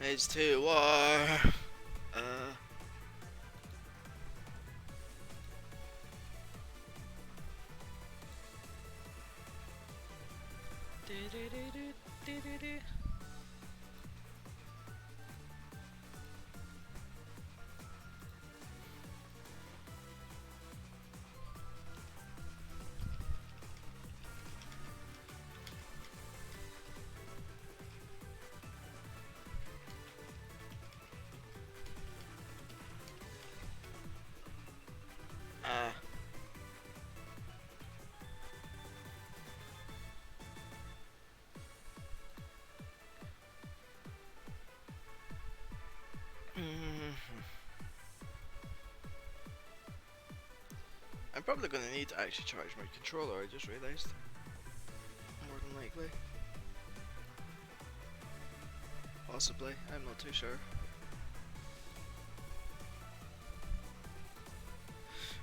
It's to war. Uh. I'm probably going to need to actually charge my controller, I just realised. More than likely. Possibly, I'm not too sure.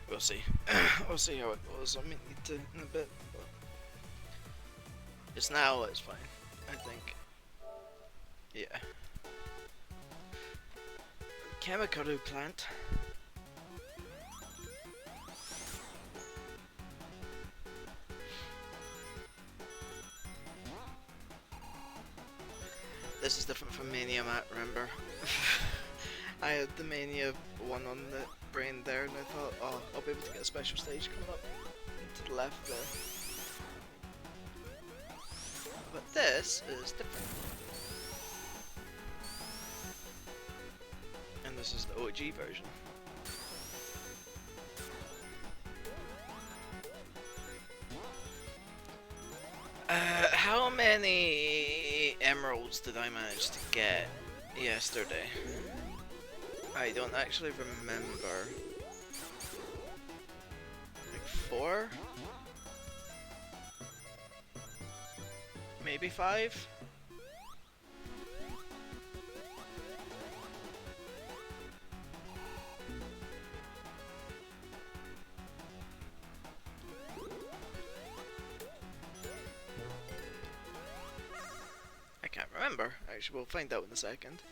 We'll see. We'll see how it goes. I might need to in a bit, but it's now, it's fine, I think. Yeah. Chemical plant. This is different from Mania, Matt, remember? I had the Mania one on the brain there and I thought, oh, I'll be able to get a special stage coming up to the left there. But this is different. And this is the OG version. How many emeralds did I manage to get yesterday? I don't actually remember. Like 4? Maybe 5? I can't remember. Actually, we'll find out in a second.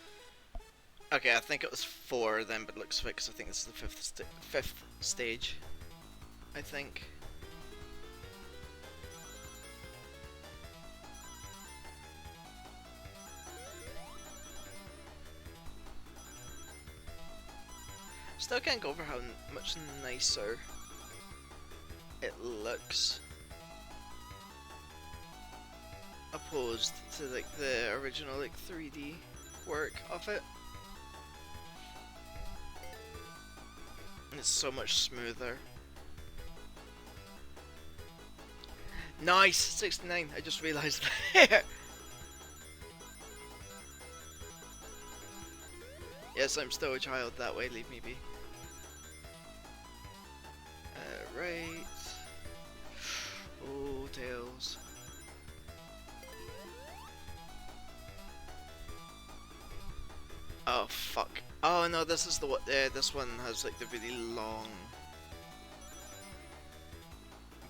Okay, I think it was 4 then, but it looks fixed. I think this is the fifth stage. I think. Still can't go over how much nicer it looks opposed to like the original like 3D work of it. It's so much smoother. Nice! 69, I just realised that. Yes, I'm still a child, that way, leave me be. Right. Oh, Tails. Oh, fuck. Oh no, this is the one. This one has like the really long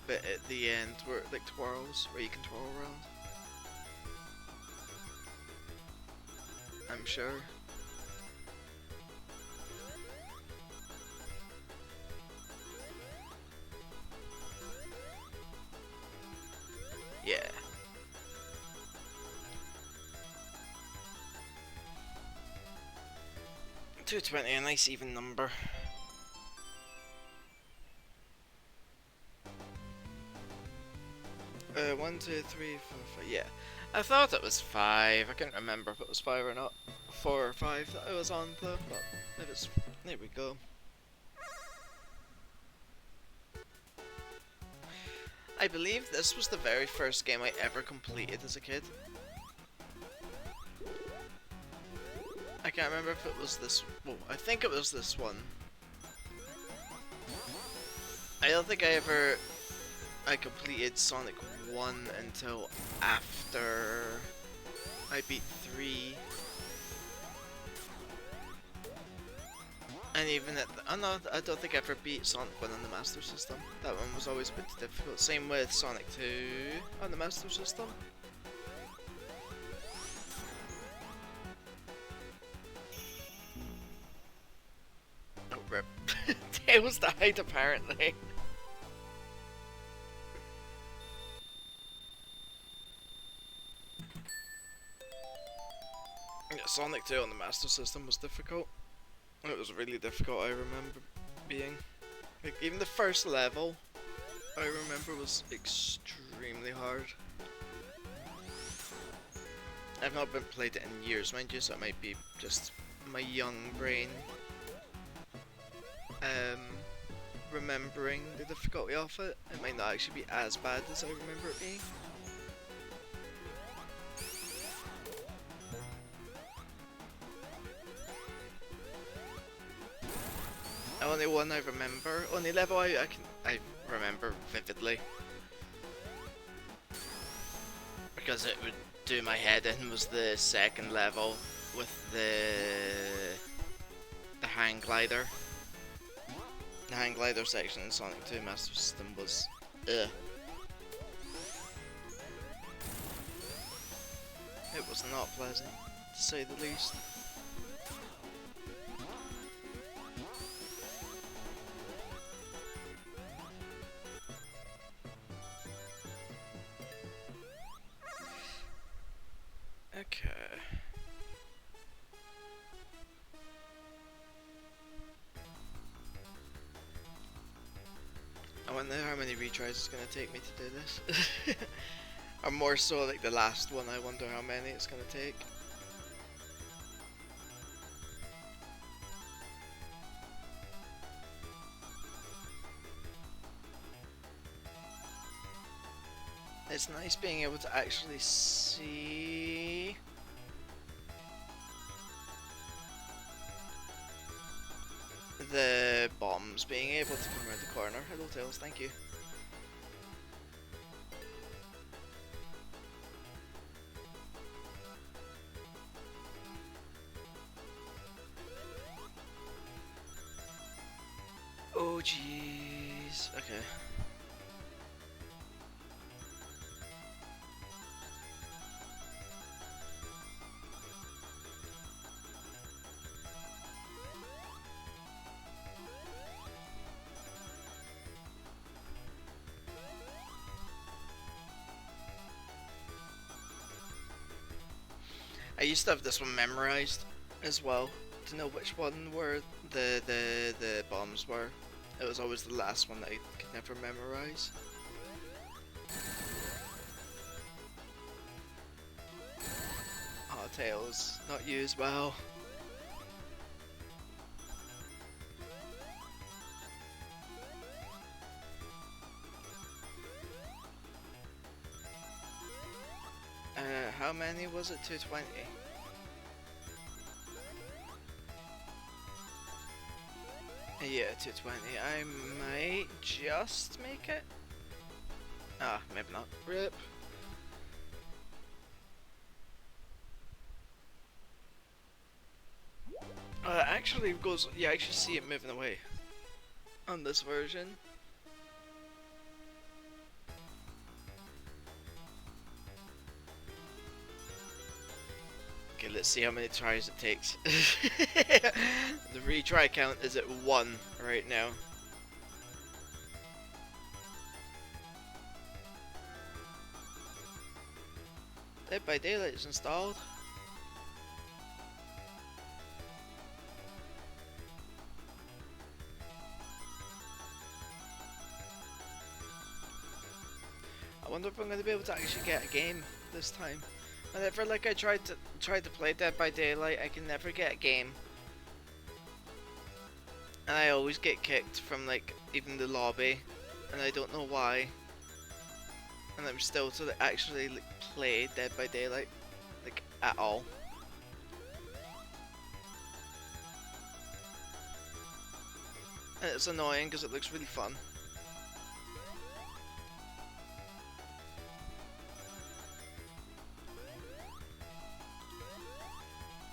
bit at the end where it like twirls, where you can twirl around. I'm sure. Yeah. $220, a nice even number. One, two, three, four, five. Yeah, I thought it was 5. I couldn't remember if it was 5 or not. 4 or 5 that I was on though. But it was. There we go. I believe this was the very first game I ever completed as a kid. I can't remember if it was this. Well, I think it was this one. I don't think I completed Sonic 1 until after I beat 3. And even at the, I don't think I ever beat Sonic 1 on the Master System. That one was always a bit difficult. Same with Sonic 2 on the Master System. Tails died apparently. Yeah, Sonic 2 on the Master System was difficult. It was really difficult, I remember being. Like, even the first level, I remember was extremely hard. I've not been played it in years, mind you, so it might be just my young brain remembering the difficulty of it. It might not actually be as bad as I remember it being. The only one I remember, only level I remember vividly, because it would do my head in, was the second level with the hang glider. The hang glider section in Sonic 2 Master System was ugh. It was not pleasant, to say the least. Okay. I wonder how many retries it's gonna take me to do this. Or more so like the last one, I wonder how many it's gonna take. It's nice being able to actually see the bombs being able to come around the corner. Hello Tails, thank you. Oh jeez. Okay. I used to have this one memorized as well, to know which one were the bombs were. It was always the last one that I could never memorize. Oh, Tails, not you as well. How many was it? 220? Yeah, 220. I might just make it. Ah, maybe not. RIP. Actually goes. You actually see it moving away on this version. Okay, let's see how many tries it takes. The retry count is at 1 right now. Dead by Daylight is installed. I wonder if I'm going to be able to actually get a game this time. Whenever like I tried to play Dead by Daylight, I can never get a game, and I always get kicked from like even the lobby, and I don't know why. And I'm still to actually like, play Dead by Daylight like at all. And it's annoying because it looks really fun.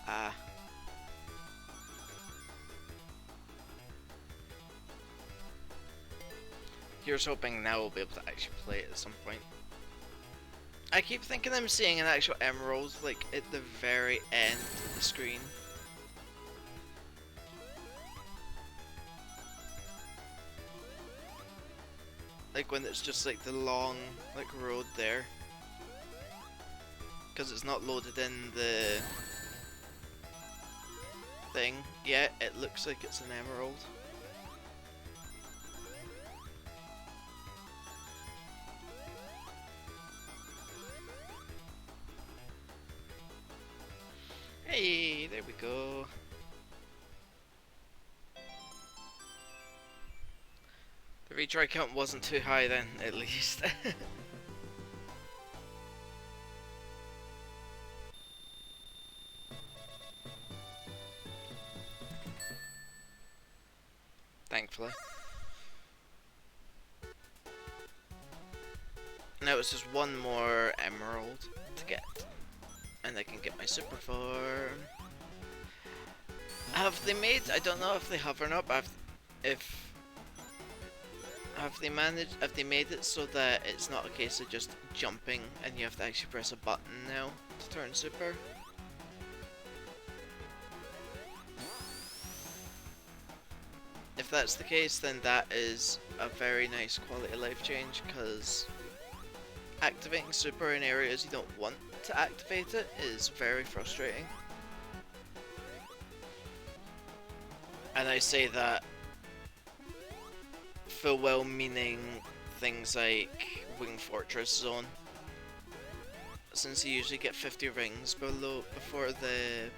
Ah. Here's hoping now we'll be able to actually play it at some point. I keep thinking I'm seeing an actual emerald like at the very end of the screen. Like when it's just like the long like road there. Because it's not loaded in the thing yet, it looks like it's an emerald. Hey, there we go. The retry count wasn't too high then, at least. Thankfully. Now it's just one more emerald to get. And I can get my super farm. Have they made, I don't know if they have or not, but have they made it so that it's not a case of just jumping and you have to actually press a button now to turn super? If that's the case, then that is a very nice quality of life change, because activating super in areas you don't want to activate it is very frustrating. And I say that full well meaning things like Wing Fortress Zone, since you usually get 50 rings before the...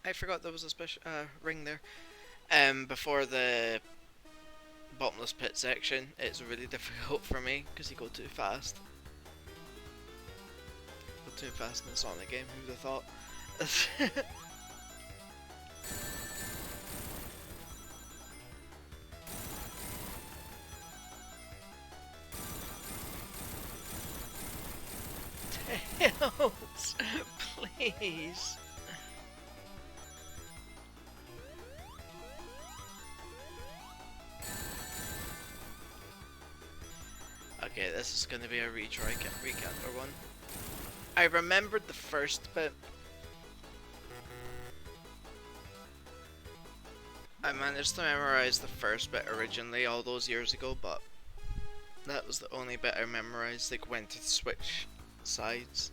I forgot there was a special ring there. Before the bottomless pit section, it's really difficult for me because you go too fast. Go too fast in the Sonic game, who'd have thought? Tails, please. Okay, this is gonna be a recounter one. I remembered the first bit. I managed to memorize the first bit originally all those years ago, but that was the only bit I memorized, like when to switch sides.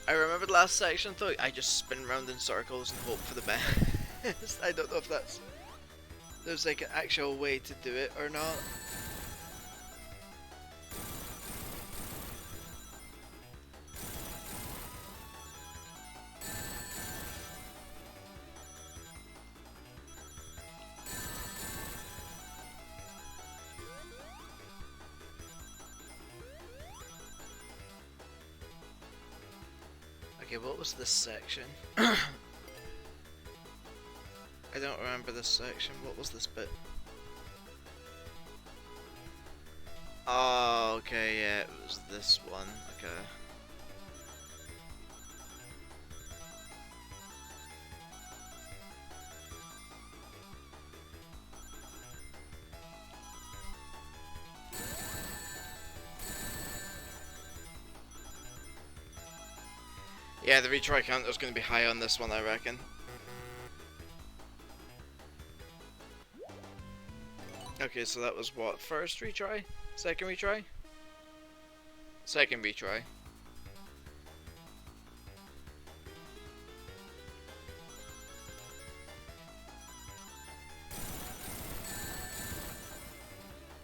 I remember the last section though, I just spin around in circles and hope for the best. I don't know if there's like an actual way to do it or not. Okay, what was this section? I don't remember this section. What was this bit? Oh, okay, yeah, it was this one. Okay. Yeah, the retry count is going to be high on this one, I reckon. Okay, so that was what? First retry? Second retry? Second retry.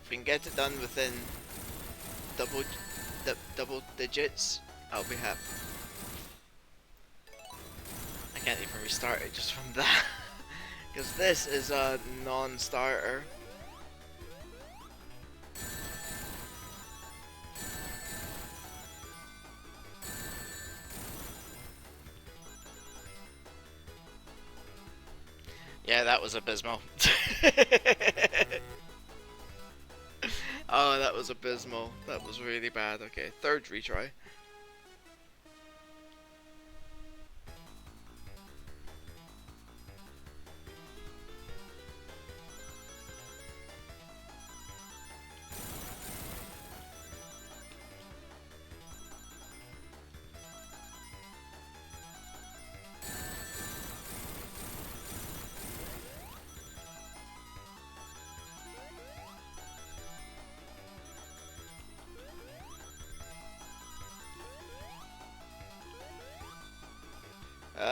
If we can get it done within double digits, I'll be happy. I can't even restart it just from that. Because this is a non-starter. Yeah, that was abysmal. Oh, that was abysmal. That was really bad. Okay, third retry.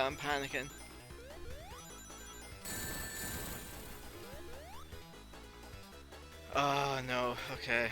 I'm panicking. Oh no, okay.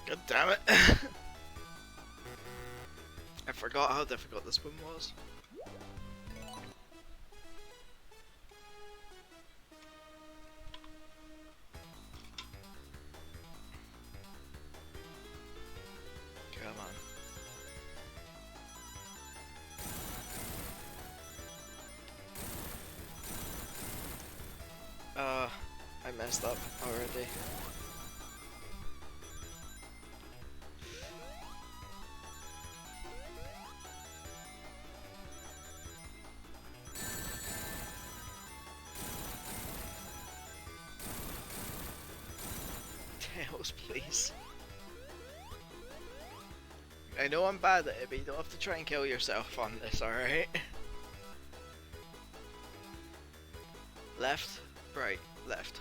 God damn it. I forgot how difficult this one was. Come on. I messed up already. Tails, please. I know I'm bad at it, but you don't have to try and kill yourself on this, alright? Left, right, left.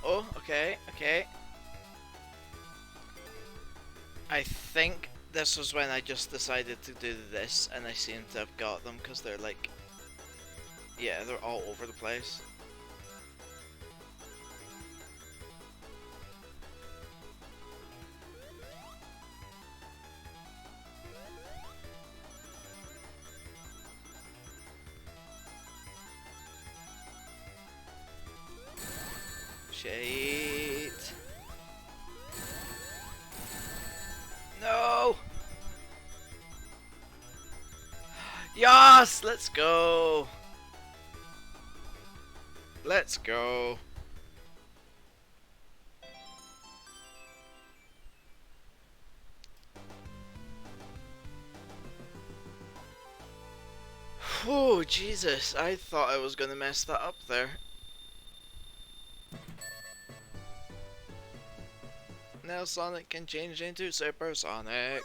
Oh, okay, okay. I think this was when I just decided to do this, and I seem to have got them, because they're like... Yeah, they're all over the place. Shit. No! Yes! Let's go! Let's go. Oh, Jesus. I thought I was gonna mess that up there. Now Sonic can change into Super Sonic.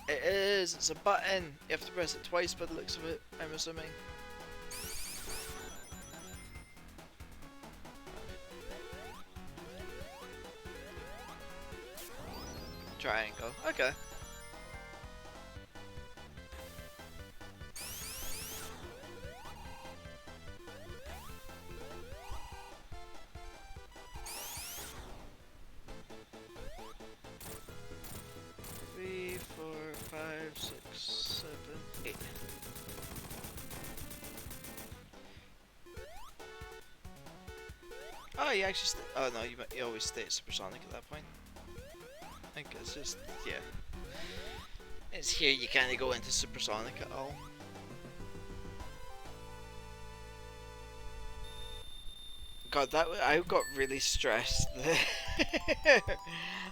It is, it's a button. You have to press it twice by the looks of it, I'm assuming. Triangle, okay. Three, four, five, six, 7, 8. Oh, you actually oh no, you always stay at Supersonic at that point. I think it's just, yeah. It's here you kinda go into Supersonic at all. God, I got really stressed.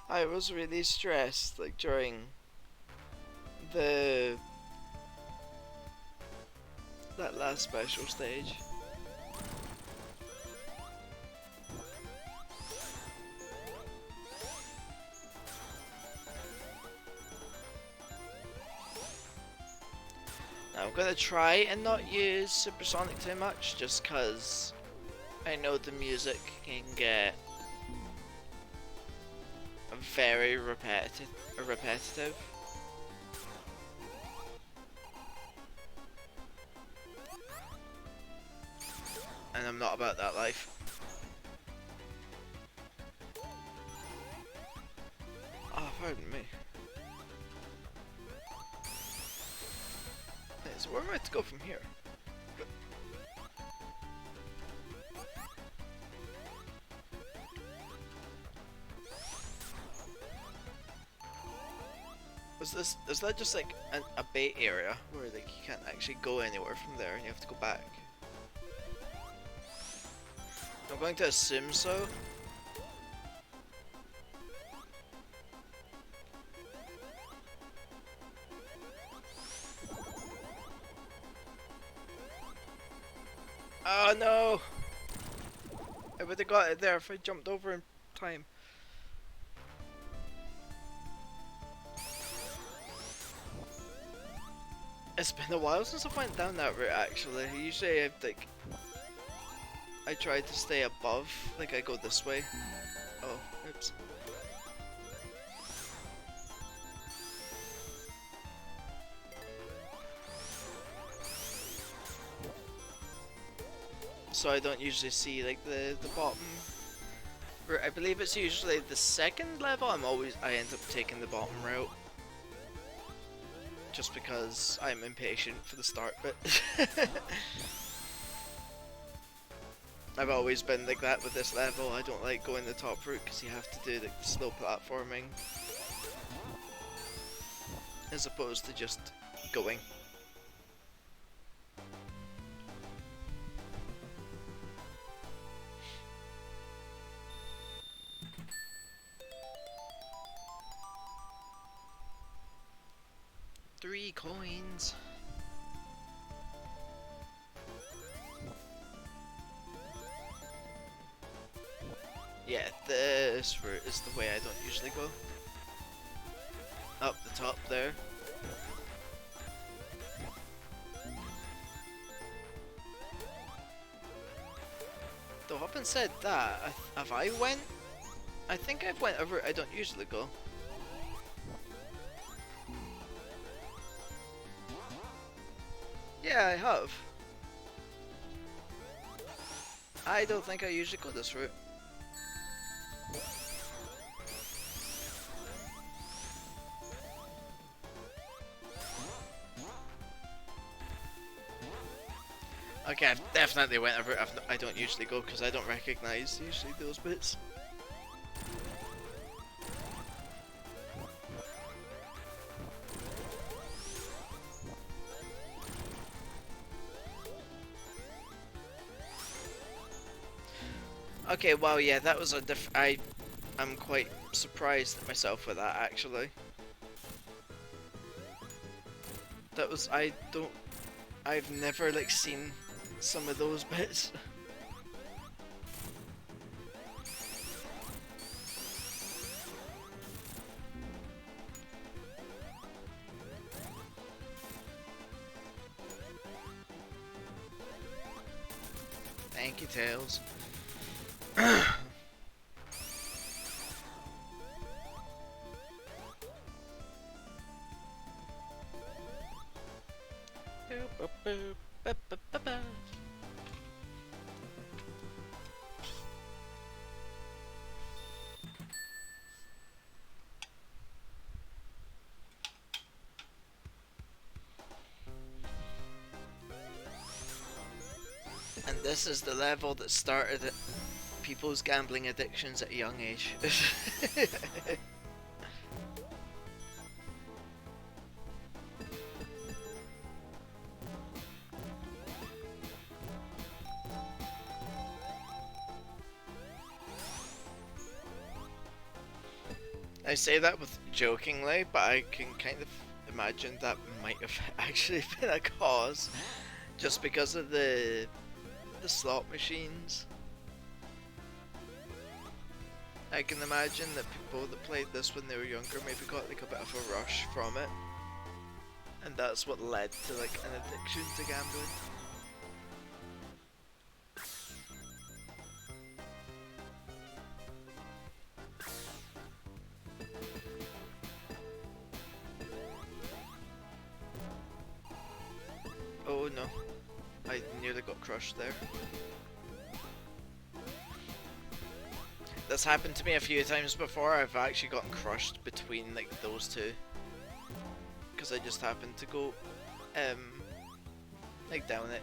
I was really stressed, like during that last special stage. Now I'm gonna try and not use Supersonic too much, just cause I know the music can get very repetitive. And I'm not about that life. Oh, pardon me. So where am I to go from here? Is that just like a bait area where like you can't actually go anywhere from there and you have to go back? I'm going to assume so. Oh no! I would have got it there if I jumped over in time. It's been a while since I went down that route actually. Usually I try to stay above, like I go this way. Oh, oops. So I don't usually see like the bottom. I believe it's usually the second level. I end up taking the bottom route. Just because I'm impatient for the start bit. I've always been like that with this level. I don't like going the top route because you have to do like the slow platforming as opposed to just going. Three coins. Yeah, this route is the way I don't usually go. Up the top there. Though having said that, I think I've went a route I don't usually go. Yeah, I have. I don't think I usually go this route. Okay, I've definitely went a route I don't usually go because I don't recognise usually those bits. Okay, well, yeah, that was a I'm quite surprised at myself with that, actually. That was, I've never, like, seen some of those bits. Thank you, Tails. And this is the level that started people's gambling addictions at a young age. I say that with jokingly, but I can kind of imagine that might have actually been a cause, just because of the slot machines. I can imagine that people that played this when they were younger maybe got like a bit of a rush from it, and that's what led to like an addiction to gambling. Oh no, I nearly got crushed there. That's happened to me a few times before. I've actually gotten crushed between like those two, because I just happened to go like down it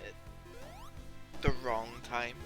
at the wrong time.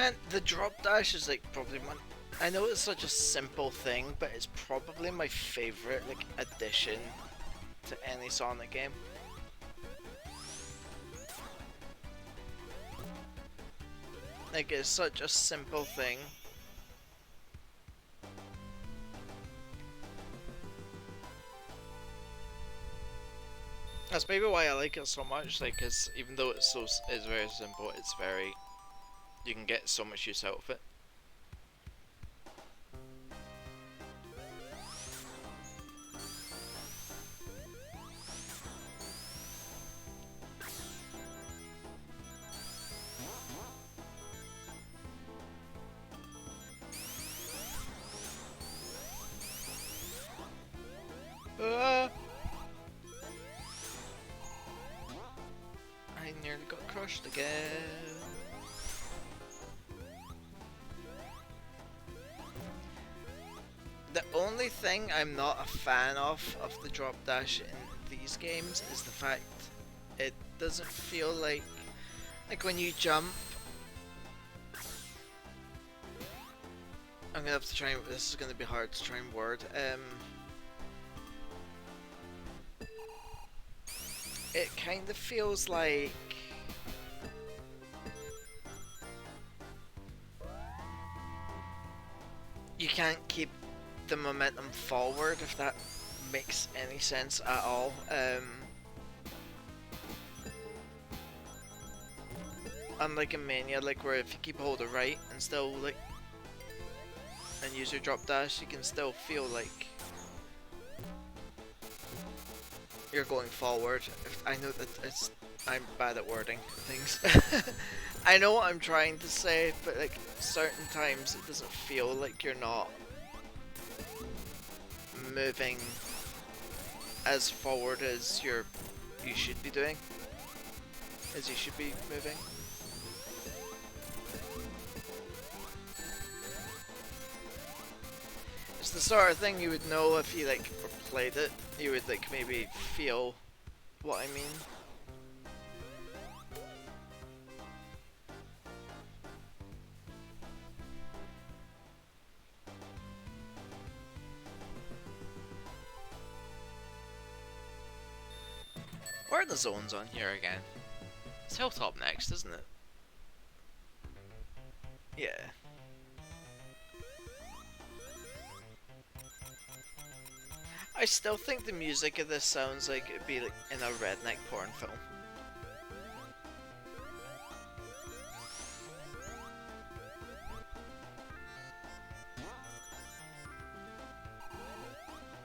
Man, the drop dash is like probably one. I know it's such a simple thing, but it's probably my favorite like addition to any Sonic game. Like it's such a simple thing. That's maybe why I like it so much. Like, cause even though it's very simple, it's very you can get so much use out of it. Ah! I nearly got crushed again. The only thing I'm not a fan of the drop dash in these games is the fact it doesn't feel like when you jump. I'm gonna have to try and, this is gonna be hard to try and word. It kind of feels like you can't keep the momentum forward, if that makes any sense at all. Unlike in Mania, like where if you keep holding right and still like and use your drop dash, you can still feel like you're going forward. I know that I'm bad at wording things. I know what I'm trying to say, but like certain times it doesn't feel like you're not moving as forward as you should be doing, as you should be moving. It's the sort of thing you would know if you like played it. You would like maybe feel what I mean. Where are the zones on here again? It's Hilltop next, isn't it? Yeah. I still think the music of this sounds like it'd be like in a redneck porn film.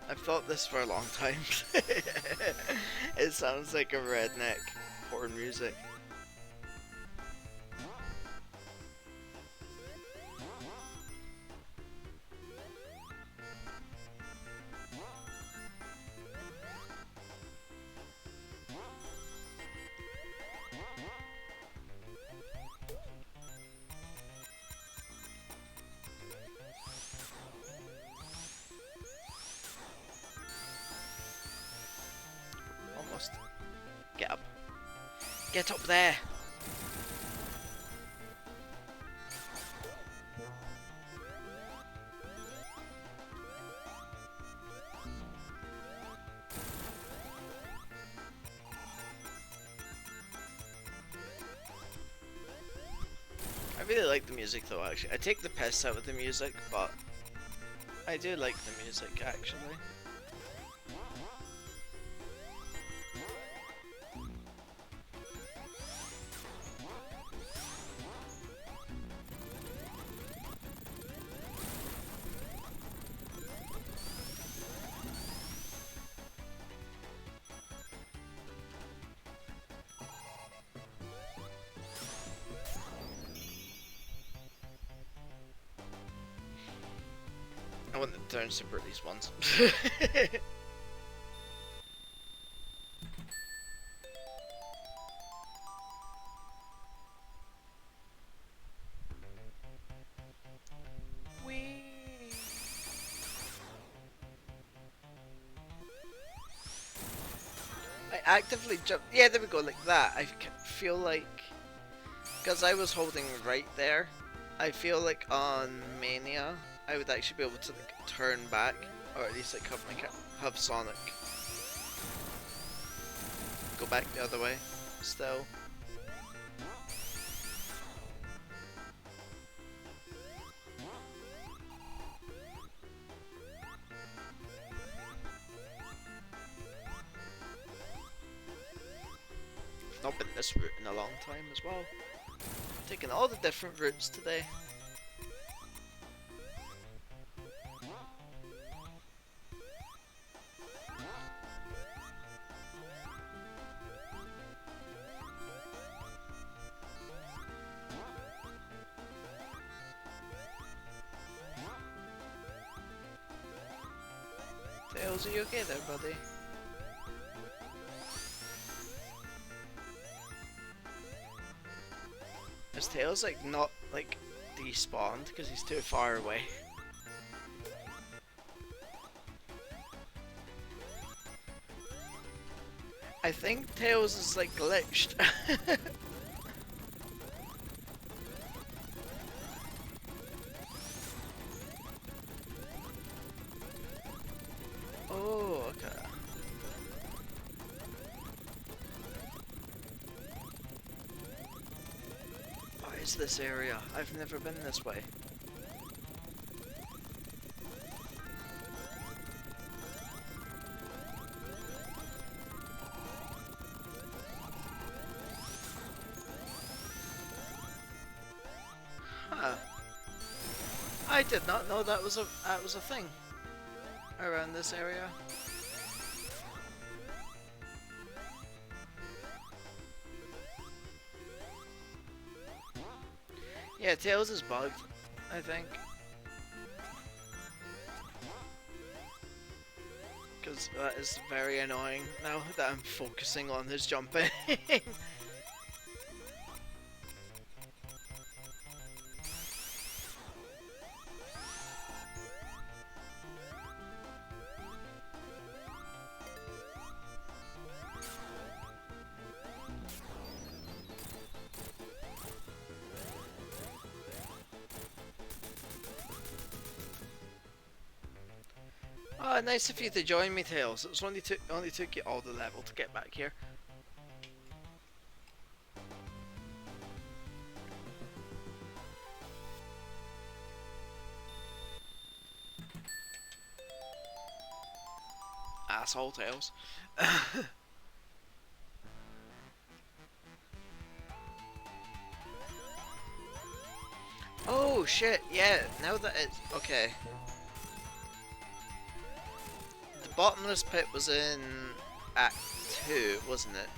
I've thought this for a long time. It sounds like a redneck porn music. Almost. Get up. Get up there! I really like the music though, actually. I take the piss out of the music, but I do like the music, actually. I want to turn super at least once. Whee! I actively jump. Yeah, there we go, like that. I feel like because I was holding right there, I feel like on Mania, I would actually be able to like turn back, or at least like have Sonic go back the other way. Still, not been this route in a long time as well. Taking all the different routes today. Tails, are you okay there, buddy? Is Tails like not like despawned because he's too far away? I think Tails is like glitched. Oh, okay. What is this area? I've never been this way. Huh. I did not know that was a thing around this area. Yeah, Tails is bugged, I think. Because that is very annoying now that I'm focusing on his jumping. Oh, nice of you to join me, Tails. It was only took you all the level to get back here. Asshole, Tails. Oh shit! Yeah, now that it's okay. The bottomless pit was in Act 2, wasn't it?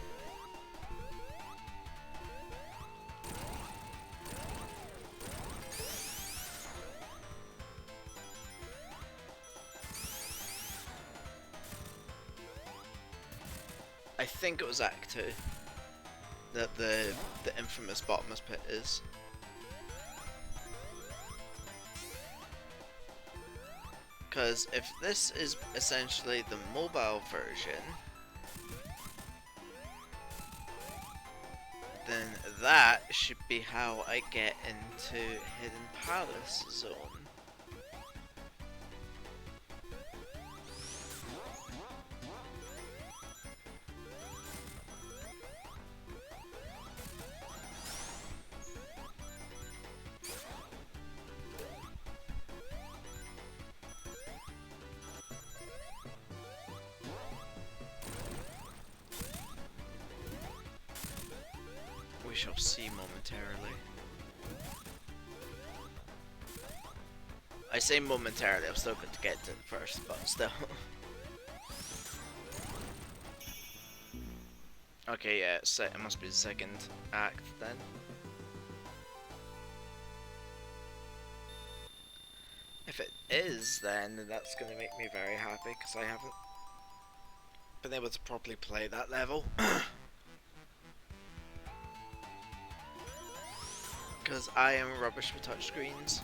I think it was Act 2 that the infamous bottomless pit is. Because if this is essentially the mobile version, then that should be how I get into Hidden Palace Zone. We shall see momentarily. I say momentarily, I'm still going to get to it first, but still. Okay, yeah, it must be the second act then. If it is, then that's going to make me very happy, because I haven't been able to properly play that level. Because I am rubbish with touchscreens.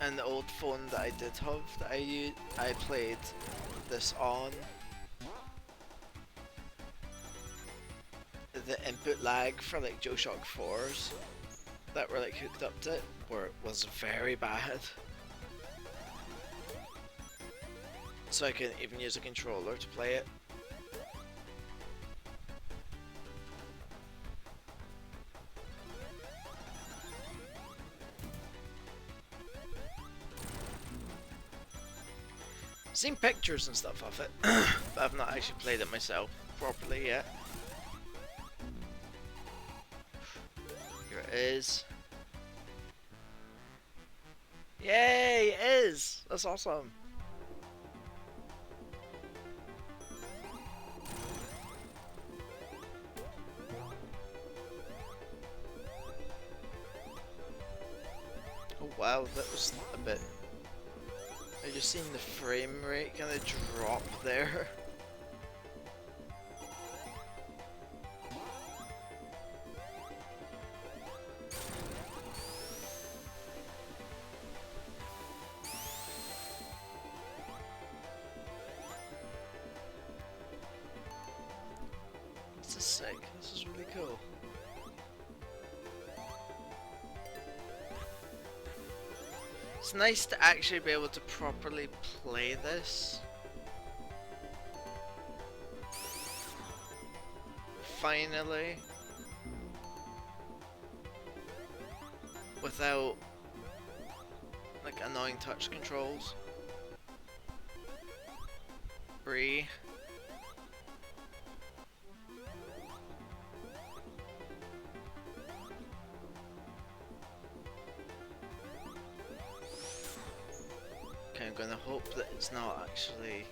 And the old phone that I did have, that I played this on, bootleg for like DualShock 4s that were like hooked up to it, where it was very bad. So I couldn't even use a controller to play it. Seen pictures and stuff of it, but I've not actually played it myself properly yet. Here it is. Yay, it is! That's awesome. Oh wow, that was a bit... I just seen the frame rate kind of drop there. This is sick. This is really cool. It's nice to actually be able to properly play this. Finally. Without like annoying touch controls. Bree. Okay, I'm gonna hope that it's not actually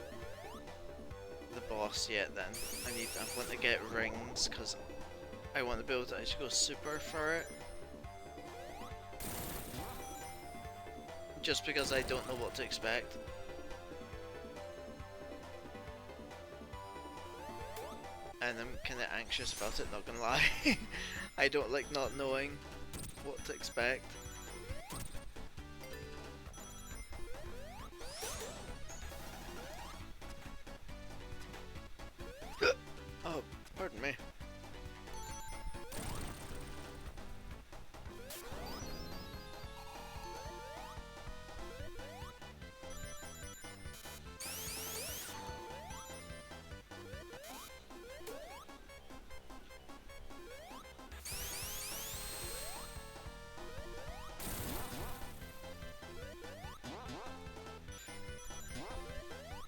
the boss yet then. I want to get rings because I want to be able to actually go super for it. Just because I don't know what to expect. And I'm kinda anxious about it, not gonna lie. I don't like not knowing what to expect. Oh, pardon me.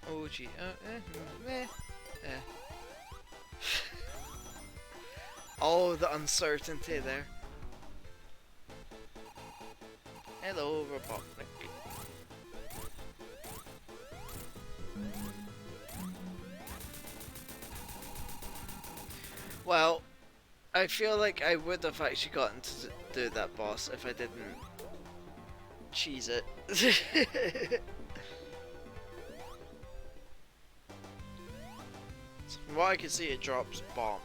Oh gee, Oh, the uncertainty there. Hello, Robot. Well, I feel like I would have actually gotten to do that boss if I didn't cheese it. From what I can see, it drops bombs.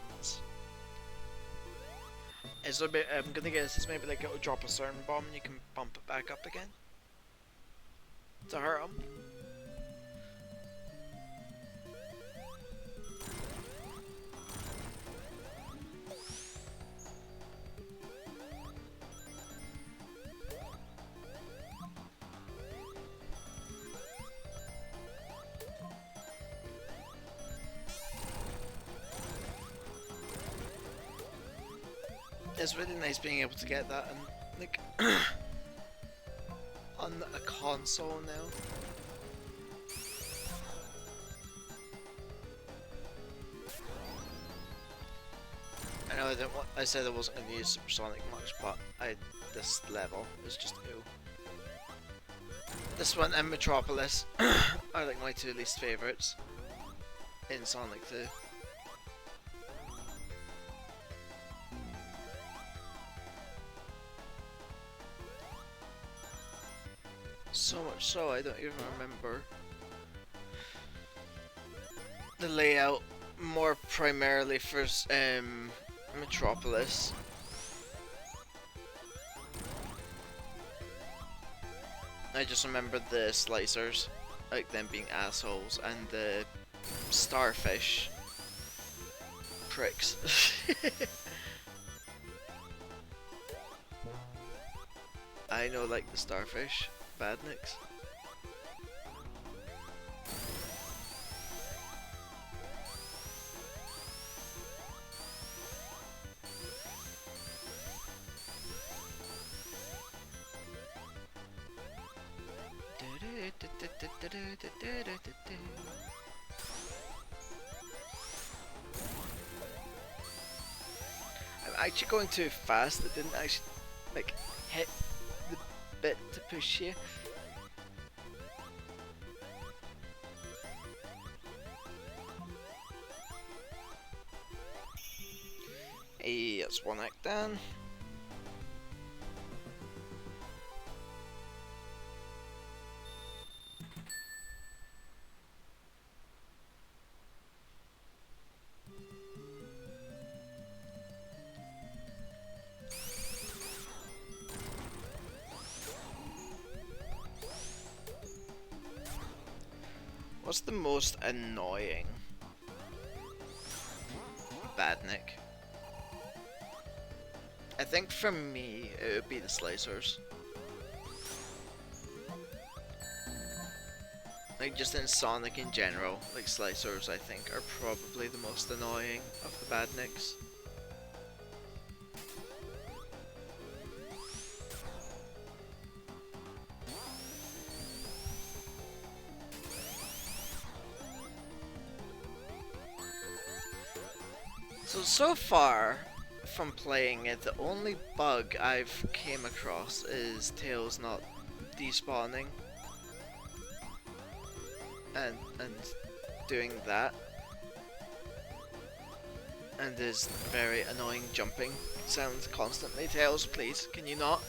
Is there I'm gonna guess it's maybe like it'll drop a certain bomb and you can bump it back up again to hurt him. It's really nice being able to get that and like on a console now. I know I said I wasn't going to use Supersonic much, but this level is just ew. This one and Metropolis are like my two least favourites in Sonic 2. So much so I don't even remember the layout more primarily for Metropolis. I just remember the slicers, like them being assholes, and the starfish pricks. I know, like the starfish, badniks. I'm actually going too fast. It didn't actually like hit the bit to push you. Hey, that's one act done. What's the most annoying badnik? I think for me it would be the slicers. Like just in Sonic in general, like slicers I think are probably the most annoying of the badniks. So far from playing it, the only bug I've came across is Tails not despawning and doing that, and his very annoying jumping sounds constantly. Tails, please, can you not?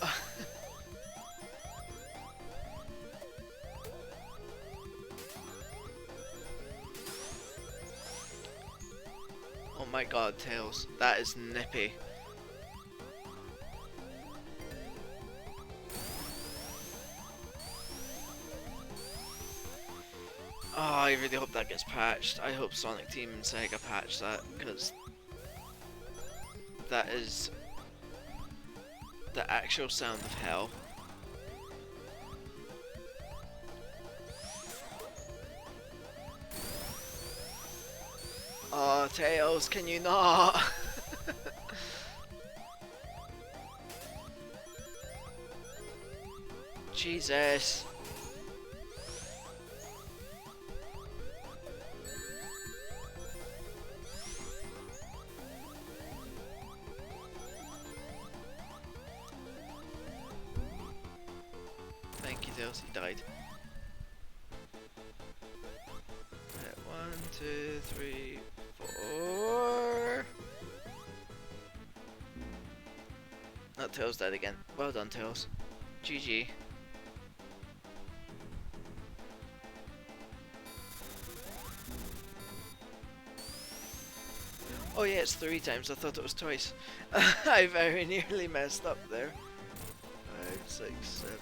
Oh my god, Tails, that is nippy. Oh, I really hope that gets patched. I hope Sonic Team and Sega patch that, because that is the actual sound of hell. Oh, Tails, can you not? Jesus. Thank you, Tails, he died. Right, 1, 2, 3, 4. Not Tails died again. Well done, Tails. GG. Oh yeah, it's 3 times. I thought it was twice. I very nearly messed up there. 5, 6, 7.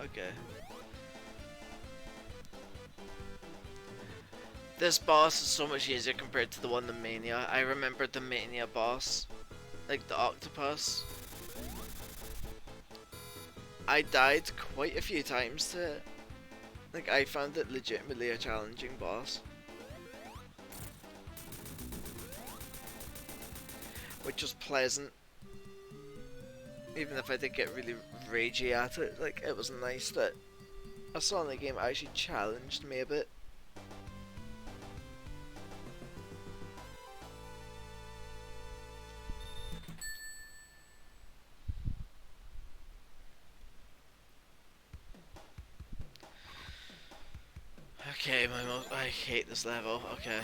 Okay. This boss is so much easier compared to the one in Mania. I remember the Mania boss, like the octopus. I died quite a few times to it. Like, I found it legitimately a challenging boss. Which was pleasant. Even if I did get really ragey at it, like, it was nice that a Sonic game actually challenged me a bit. Okay, I hate this level, okay.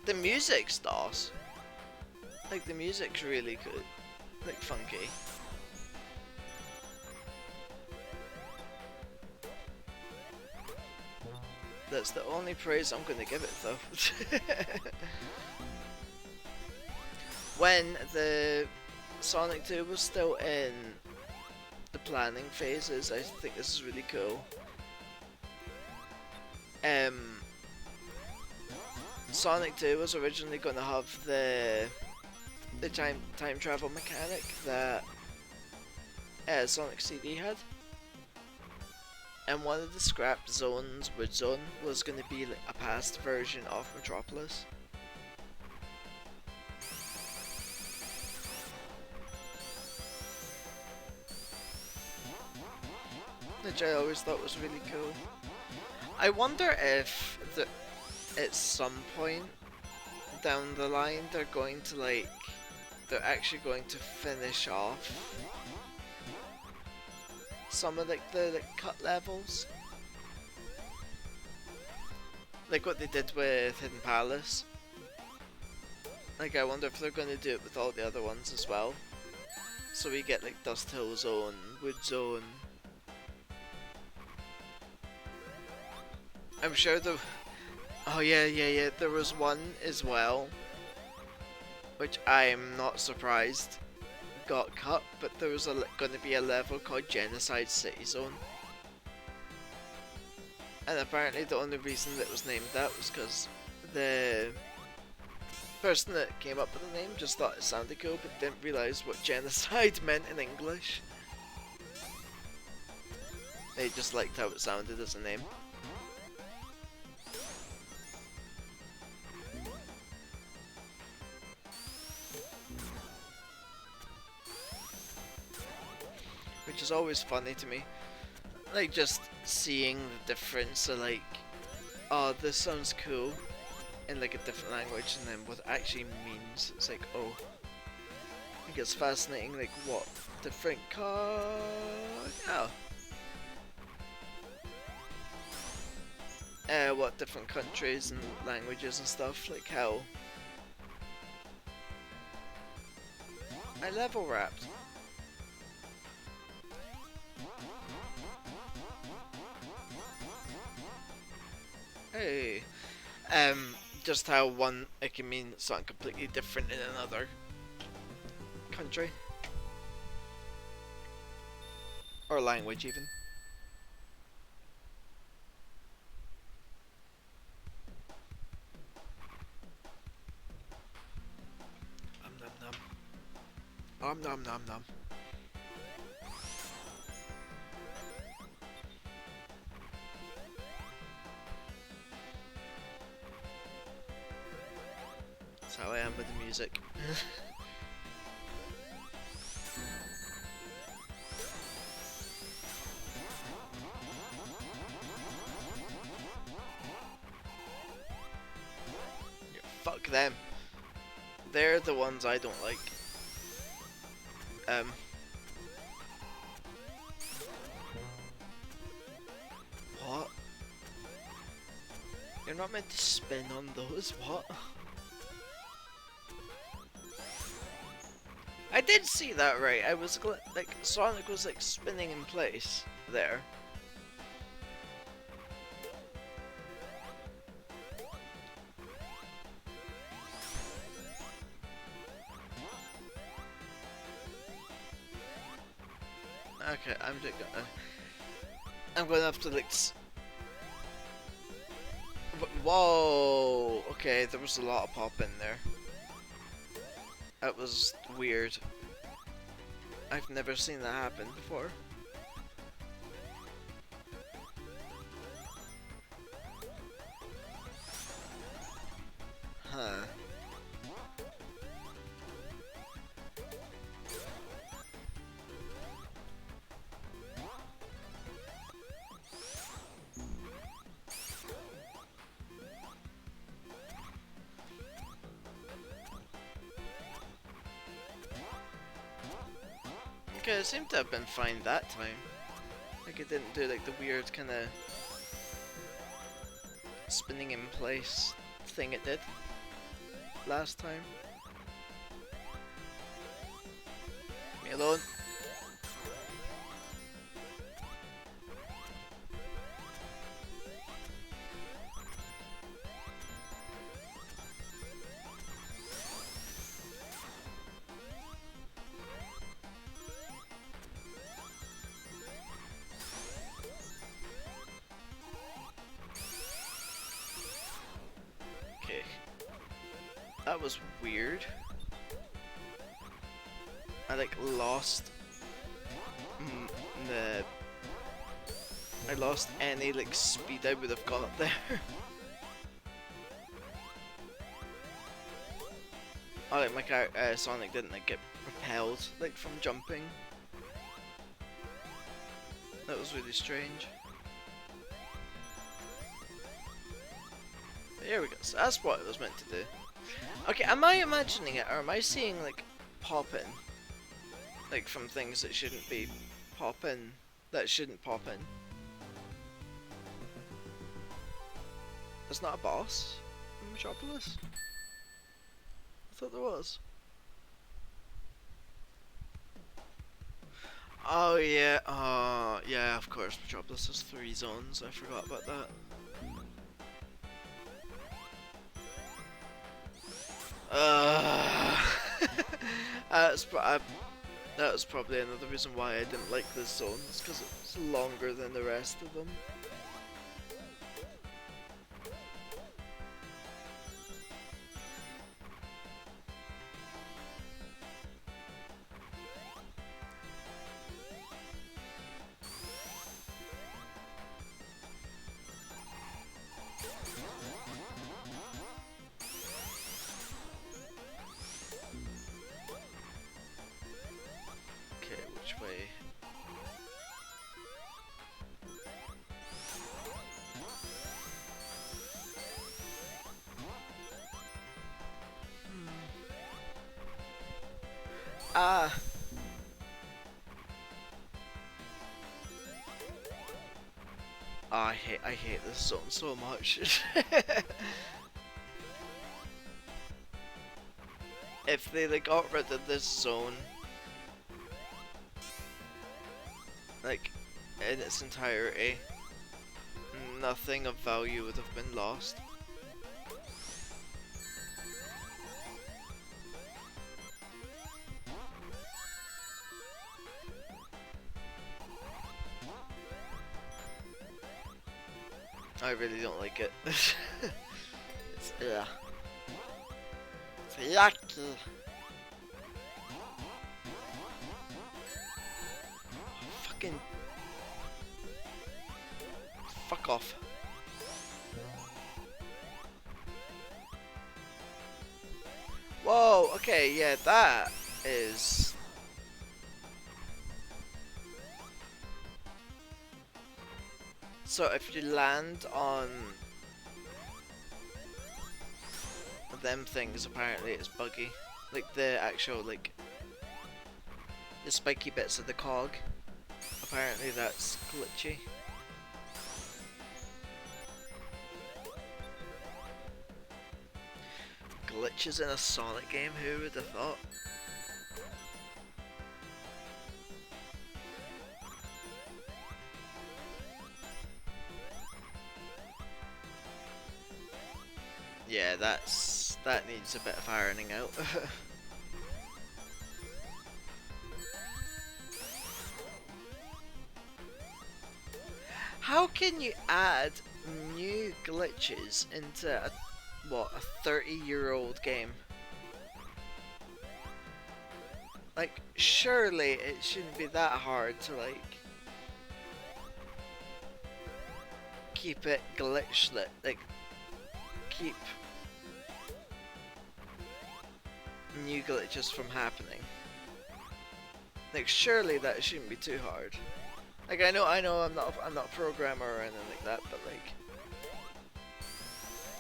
The music's nice. Like, the music's really good. Like, funky. That's the only praise I'm gonna give it, though. When the Sonic 2 was still in the planning phases, I think this is really cool. Sonic 2 was originally going to have the the time travel mechanic that Sonic CD had. And one of the scrap zones, Wood Zone, was going to be like a past version of Metropolis. Which I always thought was really cool. I wonder if at some point down the line they're going to they're actually going to finish off some of the cut levels. Like what they did with Hidden Palace. Like I wonder if they're going to do it with all the other ones as well. So we get like Dust Hill Zone, Wood Zone. I'm sure the... Oh yeah, there was one as well, which I'm not surprised got cut, but there was going to be a level called Genocide City Zone. And apparently the only reason that it was named that was because the person that came up with the name just thought it sounded cool, but didn't realise what genocide meant in English. They just liked how it sounded as a name. Which is always funny to me. Like, just seeing the difference of like, oh, this sounds cool in like a different language, and then what it actually means. It's like, oh. I think it's fascinating, like, what different what different countries and languages and stuff, like how I level wrapped. Hey, just how one it can mean something completely different in another country or language even. Nom nom nom. Nom nom nom. That's how I am with the music. Yeah, fuck them. They're the ones I don't like. What? You're not meant to spin on those, what? I did see that right. I was like, Sonic was like spinning in place there. Okay, I'm gonna have to like. Whoa! Okay, there was a lot of pop in there. That was weird. I've never seen that happen before. Huh. Okay, it seemed to have been fine that time. Like it didn't do like the weird kind of spinning in place thing it did last time. Leave me alone. Okay. That was weird. I like lost mm, the I lost any like speed I would have got there. I like my Sonic didn't like get repelled like from jumping. That was really strange. But here we go. So that's what it was meant to do. Okay, am I imagining it, or am I seeing like popping, like from things that shouldn't be popping, that shouldn't pop in? There's not a boss in Metropolis? I thought there was. Oh yeah, yeah, of course, Metropolis has 3 zones, I forgot about that. That's that was probably another reason why I didn't like this zone, it's because it's longer than the rest of them. Okay, which way? Ah! Oh, I hate this zone so much. If they like got rid of this zone, like in its entirety, nothing of value would have been lost. I really don't like it. It's ugh. It's yucky. Fucking fuck off. Whoa, okay, yeah, that is... So if you land on them things, apparently it's buggy. Like the actual, like, the spiky bits of the cog, apparently that's glitchy. Glitches in a Sonic game, who would have thought? Yeah, that needs a bit of ironing out. How can you add new glitches into a, what, a 30-year-old game? Like, surely it shouldn't be that hard to, like, keep it glitchlet, like, keep new glitches from happening. Like, surely that shouldn't be too hard. Like, I know I'm not a programmer or anything like that, but like,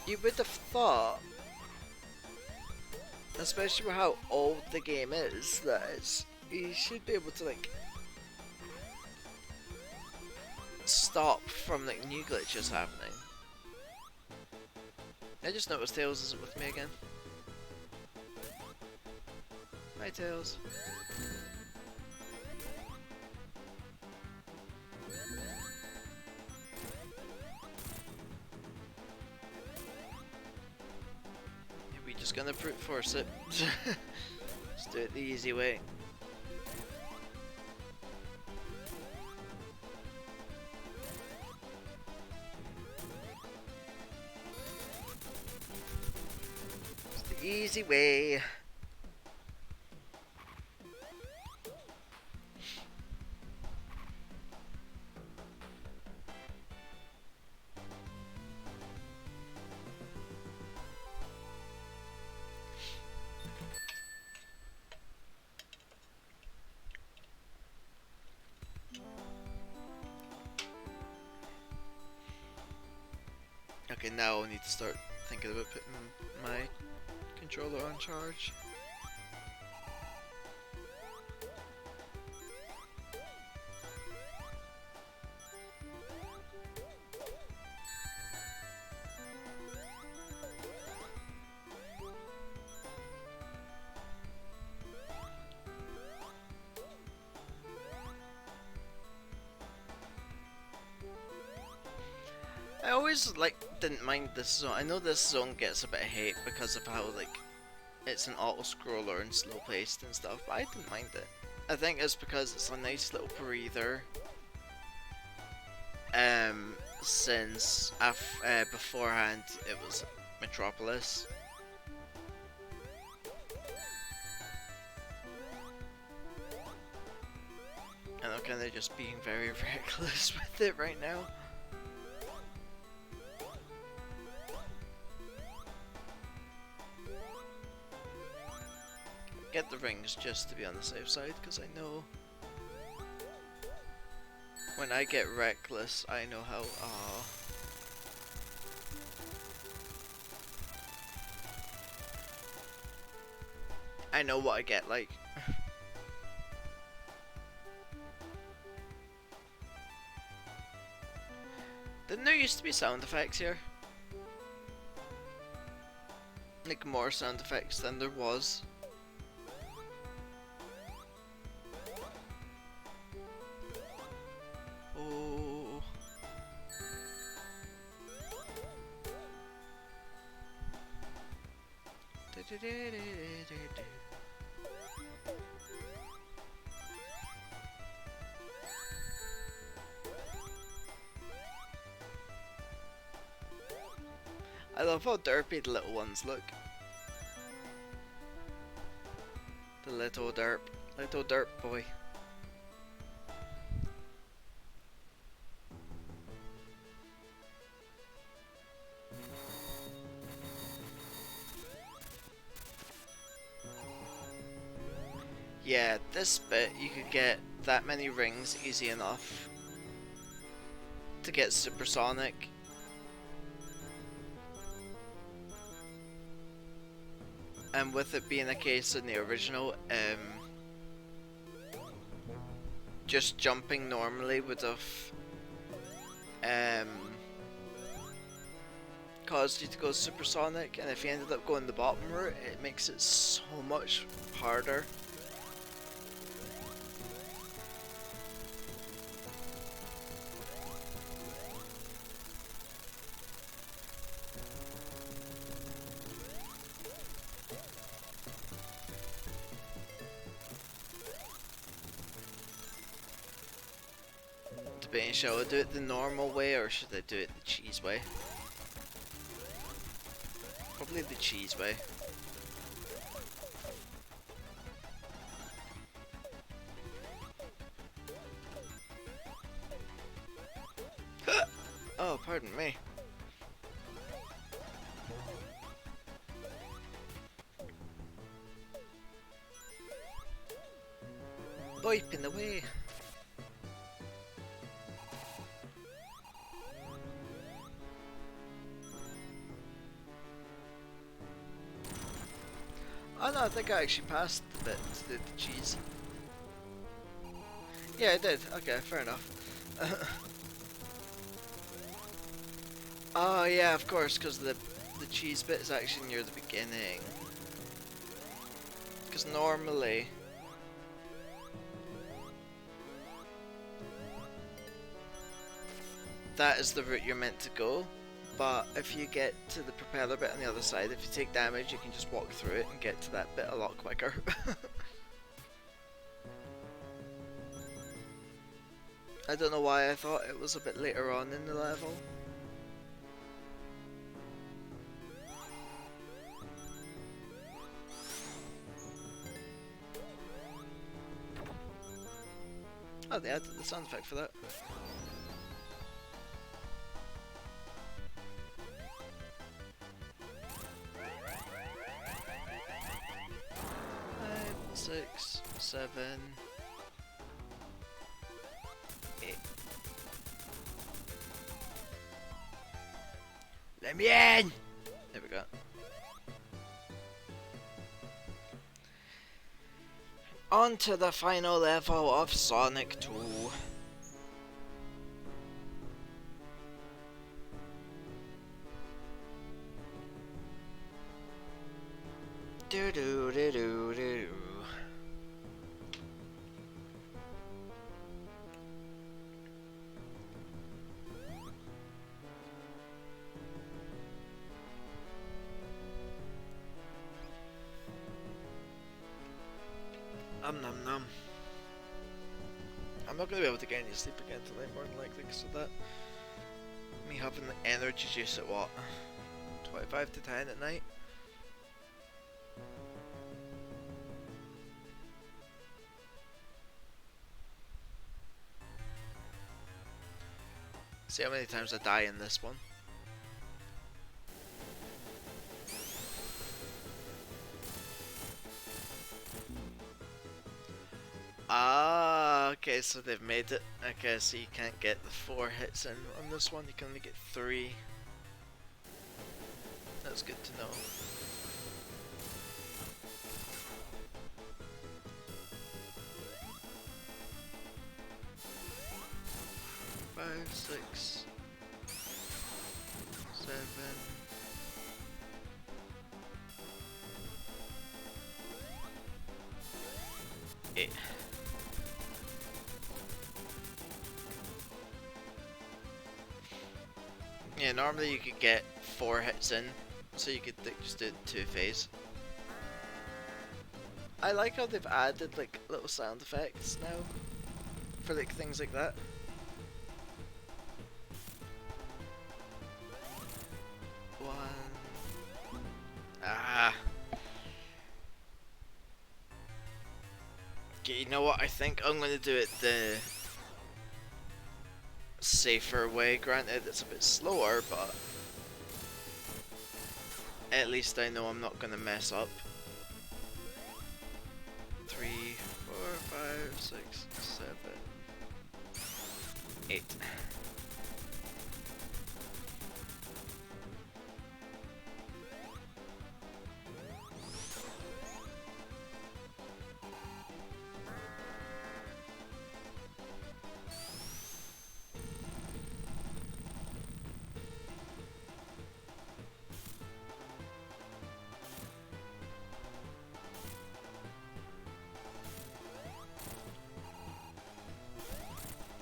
you would have thought, especially with how old the game is, that you should be able to like stop from like new glitches happening. I just noticed Tails isn't with me again. Hi Tails. We're just gonna brute force it. Just do it the easy way. It's the easy way. Okay, now I need to start thinking about putting my controller on charge. I always didn't mind this zone. I know this zone gets a bit of hate because of how it's an auto scroller and slow paced and stuff, but I didn't mind it. I think it's because it's a nice little breather. Since beforehand it was Metropolis. And I'm kind of just being very reckless with it right now. Get the rings just to be on the safe side, because I know when I get reckless, I know how. I know what I get like. Didn't there used to be sound effects here? Like more sound effects than there was. Oh. I love how derpy the little ones look. The little derp boy. Yeah, this bit you could get that many rings easy enough to get supersonic. And with it being a case in the original, just jumping normally would have caused you to go supersonic, and if you ended up going the bottom route, it makes it so much harder. Debating, shall I do it the normal way or should I do it the cheese way? Probably the cheese way. Oh, pardon me. Wiping away. Oh no, I think I actually passed the bit to do the cheese. Yeah, I did. Okay, fair enough. Oh yeah, of course, because the cheese bit is actually near the beginning. Because normally that is the route you're meant to go. But if you get to the propeller bit on the other side, if you take damage, you can just walk through it and get to that bit a lot quicker. I don't know why I thought it was a bit later on in the level. Oh, they added the sound effect for that. Five, 6, 7, 8. Let me in! There we go. On to the final level of Sonic 2. Do do do do do. Nom nom. I'm not gonna be able to get any sleep again tonight, more than likely, because of that. Me having the energy juice at what? 25 to 10 at night? See how many times I die in this one. Ah, okay, so they've made it. Okay, so you can't get the 4 hits in on this one, you can only get 3. That's good to know. Five, 6, 7, 8. Yeah, normally you could get 4 hits in, so you could just do 2 phase. I like how they've added like little sound effects now for like things like that. One. Ah. Okay, you know what? I think I'm gonna do it the safer way. Granted, it's a bit slower, but at least I know I'm not gonna mess up. 3, 4, 5, 6, 7, 8.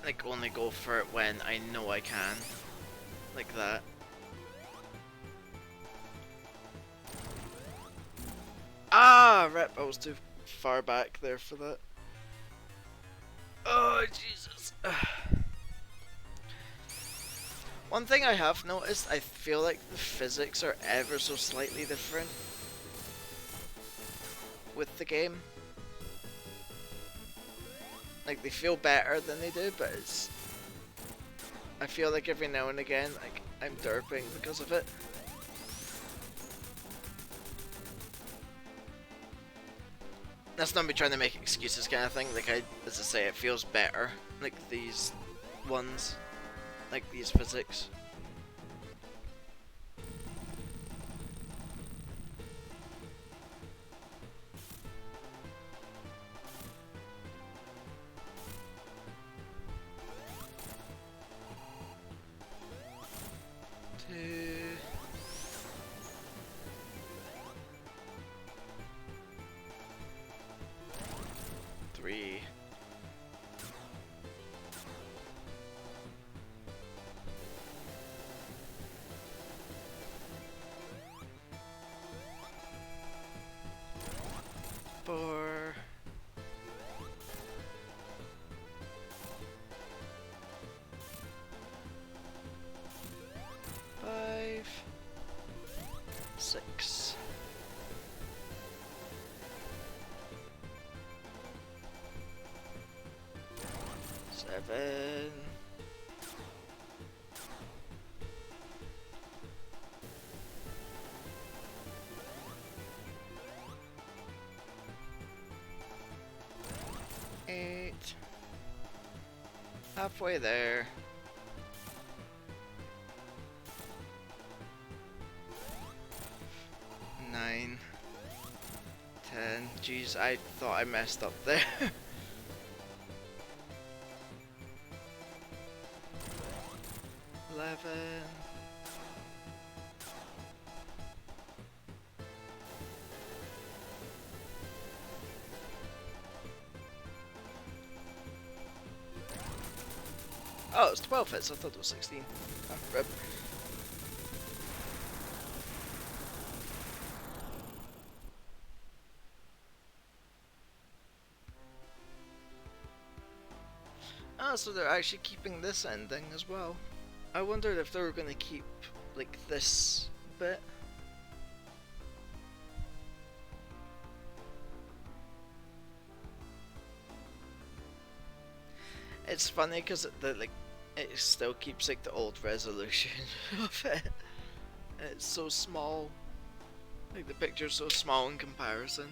Like, only go for it when I know I can. Like that. Ah, rip, I was too far back there for that. Oh, Jesus. One thing I have noticed, I feel like the physics are ever so slightly different with the game. Like, they feel better than they do, but it's... I feel like every now and again, like, I'm derping because of it. That's not me trying to make excuses kind of thing, like, as I say, it feels better. Like, these ones. Like, these physics. Seven. Eight. Halfway there. jeez, I thought I messed up there. 11. Oh, it's 12 hits. I thought it was 16. Ah, rip. Ah, so they're actually keeping this ending as well. I wondered if they were going to keep, like, this bit. It's funny because it still keeps like the old resolution of it. It's so small. Like the picture's so small in comparison.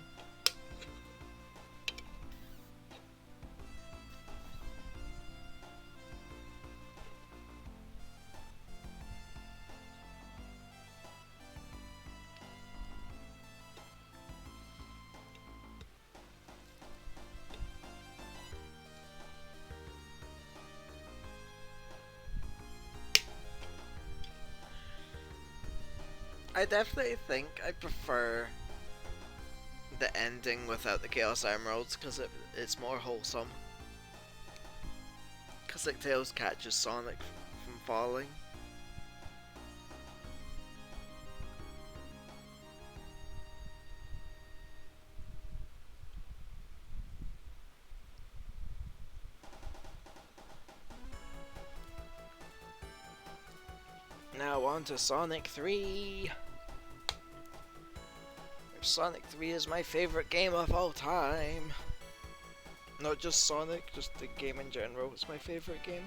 I definitely think I prefer the ending without the Chaos Emeralds because it's more wholesome. Because like Tails catches Sonic from falling. Now on to Sonic 3. Sonic 3 is my favorite game of all time. Not just Sonic, just the game in general. It's my favorite game.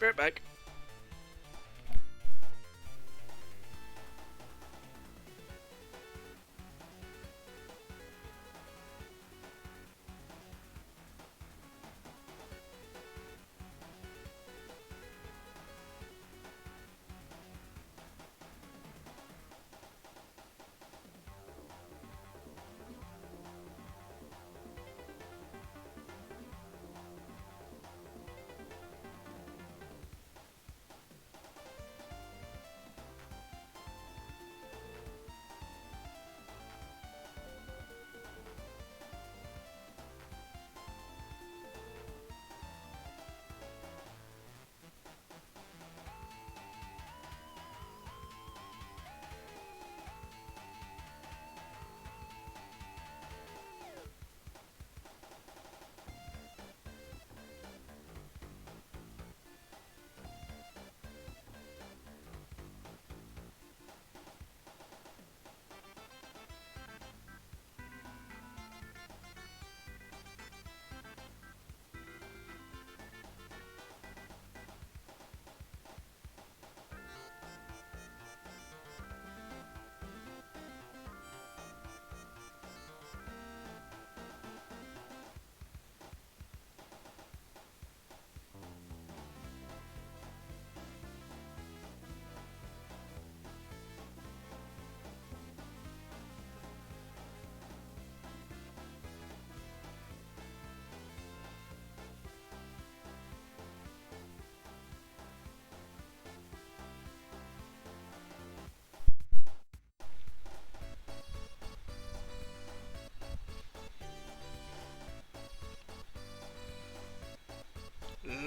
Right back.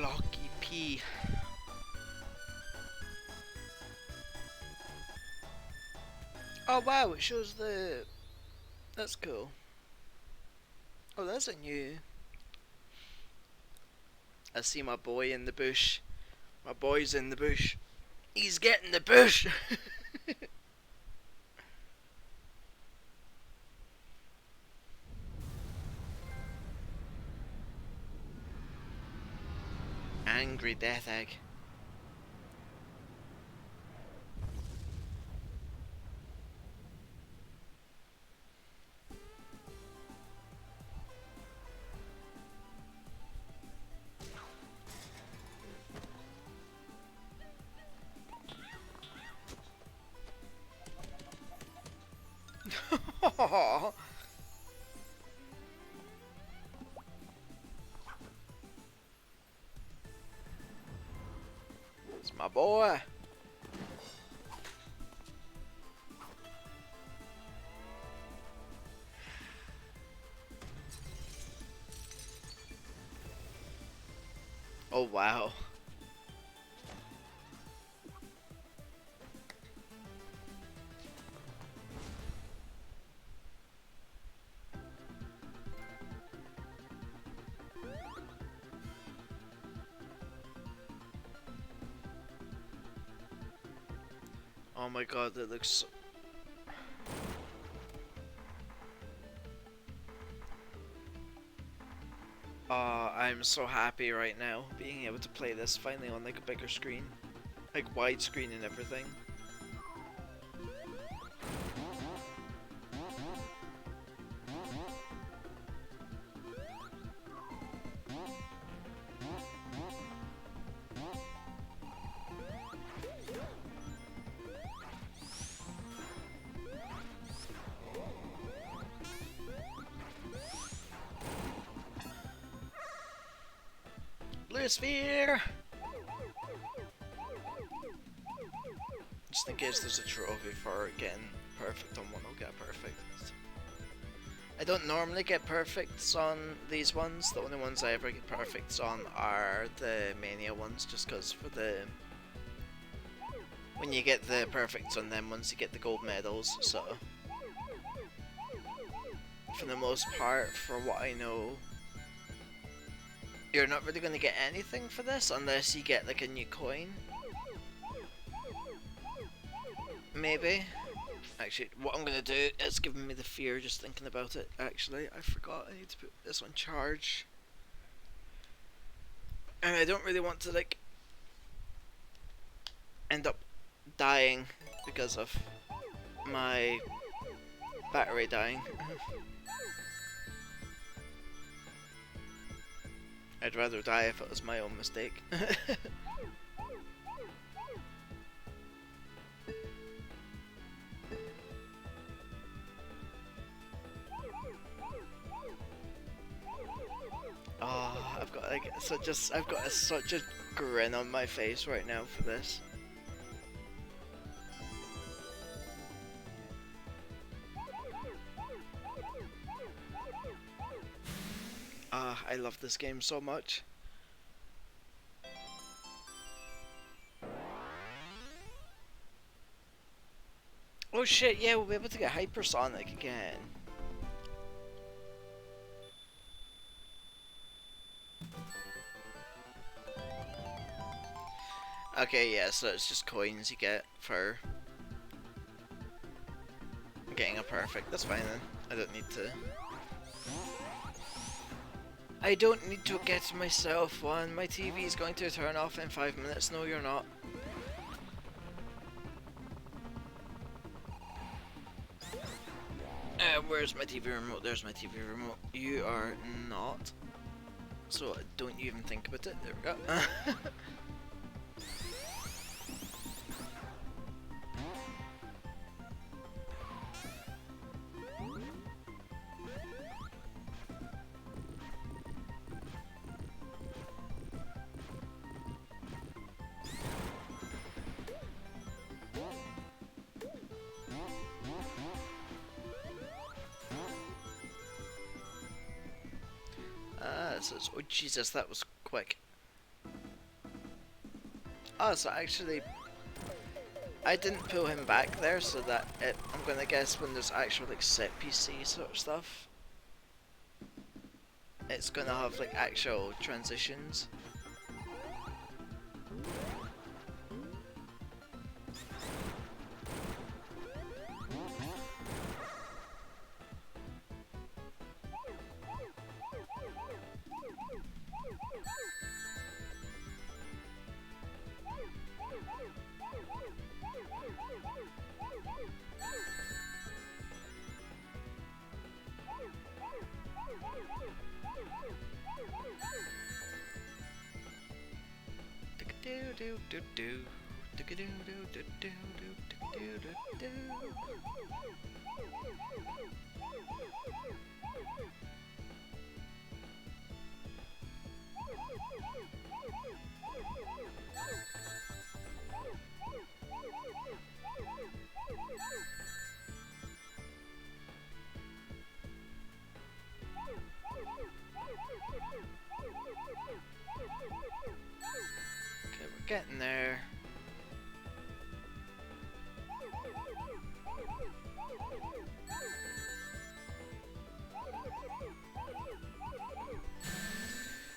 Lucky P. Oh wow, it shows the... That's cool. Oh, that's a new... I see my boy in the bush. My boy's in the bush. He's getting the bush! Angry Death Egg. It's my boy. Oh wow. Oh my god, that looks so... I'm so happy right now being able to play this finally on like a bigger screen. Like widescreen and everything. Blue sphere! Just in case there's a trophy for getting perfect on one, I'll get perfect. I don't normally get perfects on these ones. The only ones I ever get perfects on are the Mania ones, just because for the... when you get the perfects on them ones, you get the gold medals, so... for the most part, for what I know, you're not really going to get anything for this unless you get like a new coin. Maybe. Actually, what I'm going to do is giving me the fear just thinking about it. Actually, I forgot I need to put this on charge. And I don't really want to like end up dying because of my battery dying. I'd rather die if it was my own mistake. Oh, I've got like such a grin on my face right now for this. Ah, I love this game so much. Oh shit, yeah, we'll be able to get hypersonic again. Okay, yeah, so it's just coins you get for getting a perfect. That's fine then. I don't need to... I don't need to get myself one. My TV is going to turn off in 5 minutes. No, you're not. Where's my TV remote? There's my TV remote. You are not. So don't even think about it. There we go. Says, oh Jesus, that was quick. Oh, so actually, I didn't pull him back there, so that I'm gonna guess when there's actual like set PC sort of stuff, it's gonna have like actual transitions. Okay, we're getting there.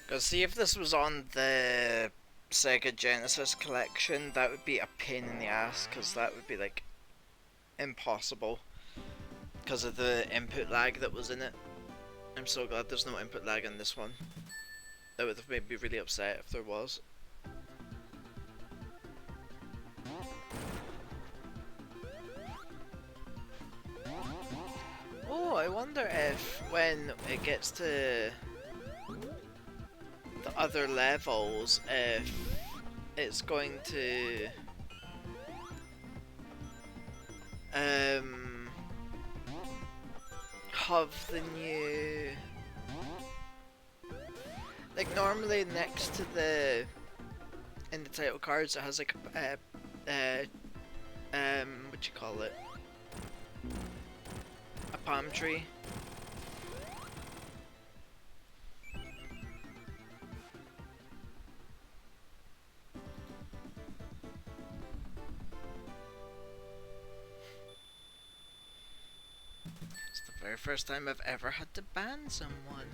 Cause see, if this was on the Sega Genesis collection, that would be a pain in the ass, cause that would be like impossible because of the input lag that was in it. I'm so glad there's no input lag in this one. That would have made me really upset if there was. Oh, I wonder if when it gets to the other levels, if it's going to have the new, like normally next to the, in the title cards it has like what you call it, a palm tree. It's the very first time I've ever had to ban someone.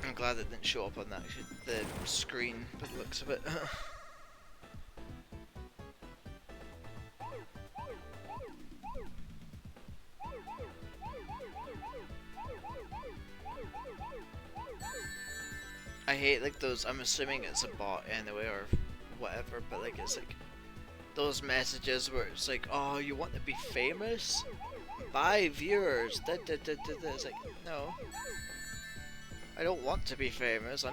I'm glad it didn't show up on that the screen by the looks of it. I hate like those, I'm assuming it's a bot anyway or whatever, but like it's like those messages where it's like, oh, you want to be famous? Buy viewers. It's like, no. I don't want to be famous, I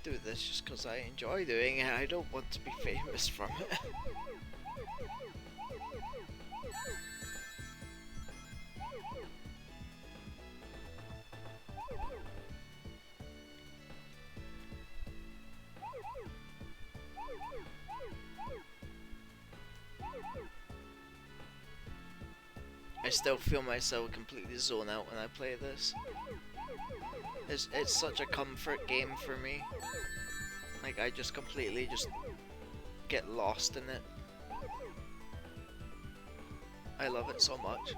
do this just because I enjoy doing it. I don't want to be famous from it. I still feel myself completely zone out when I play this. It's such a comfort game for me. Like I just completely just get lost in it. I love it so much.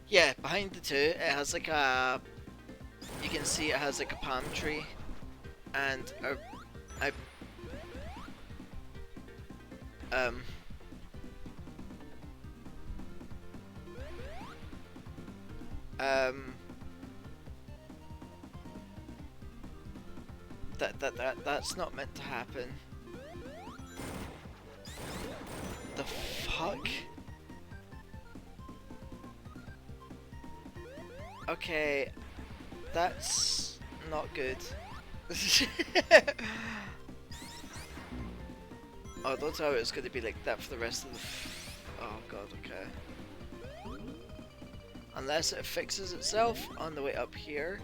Yeah, behind the two, it has like a, you can see it has like a palm tree, and I that's not meant to happen. The fuck? Okay, that's not good. Oh, that's how it's gonna be like that for the rest of the oh god, okay. Unless it fixes itself on the way up here.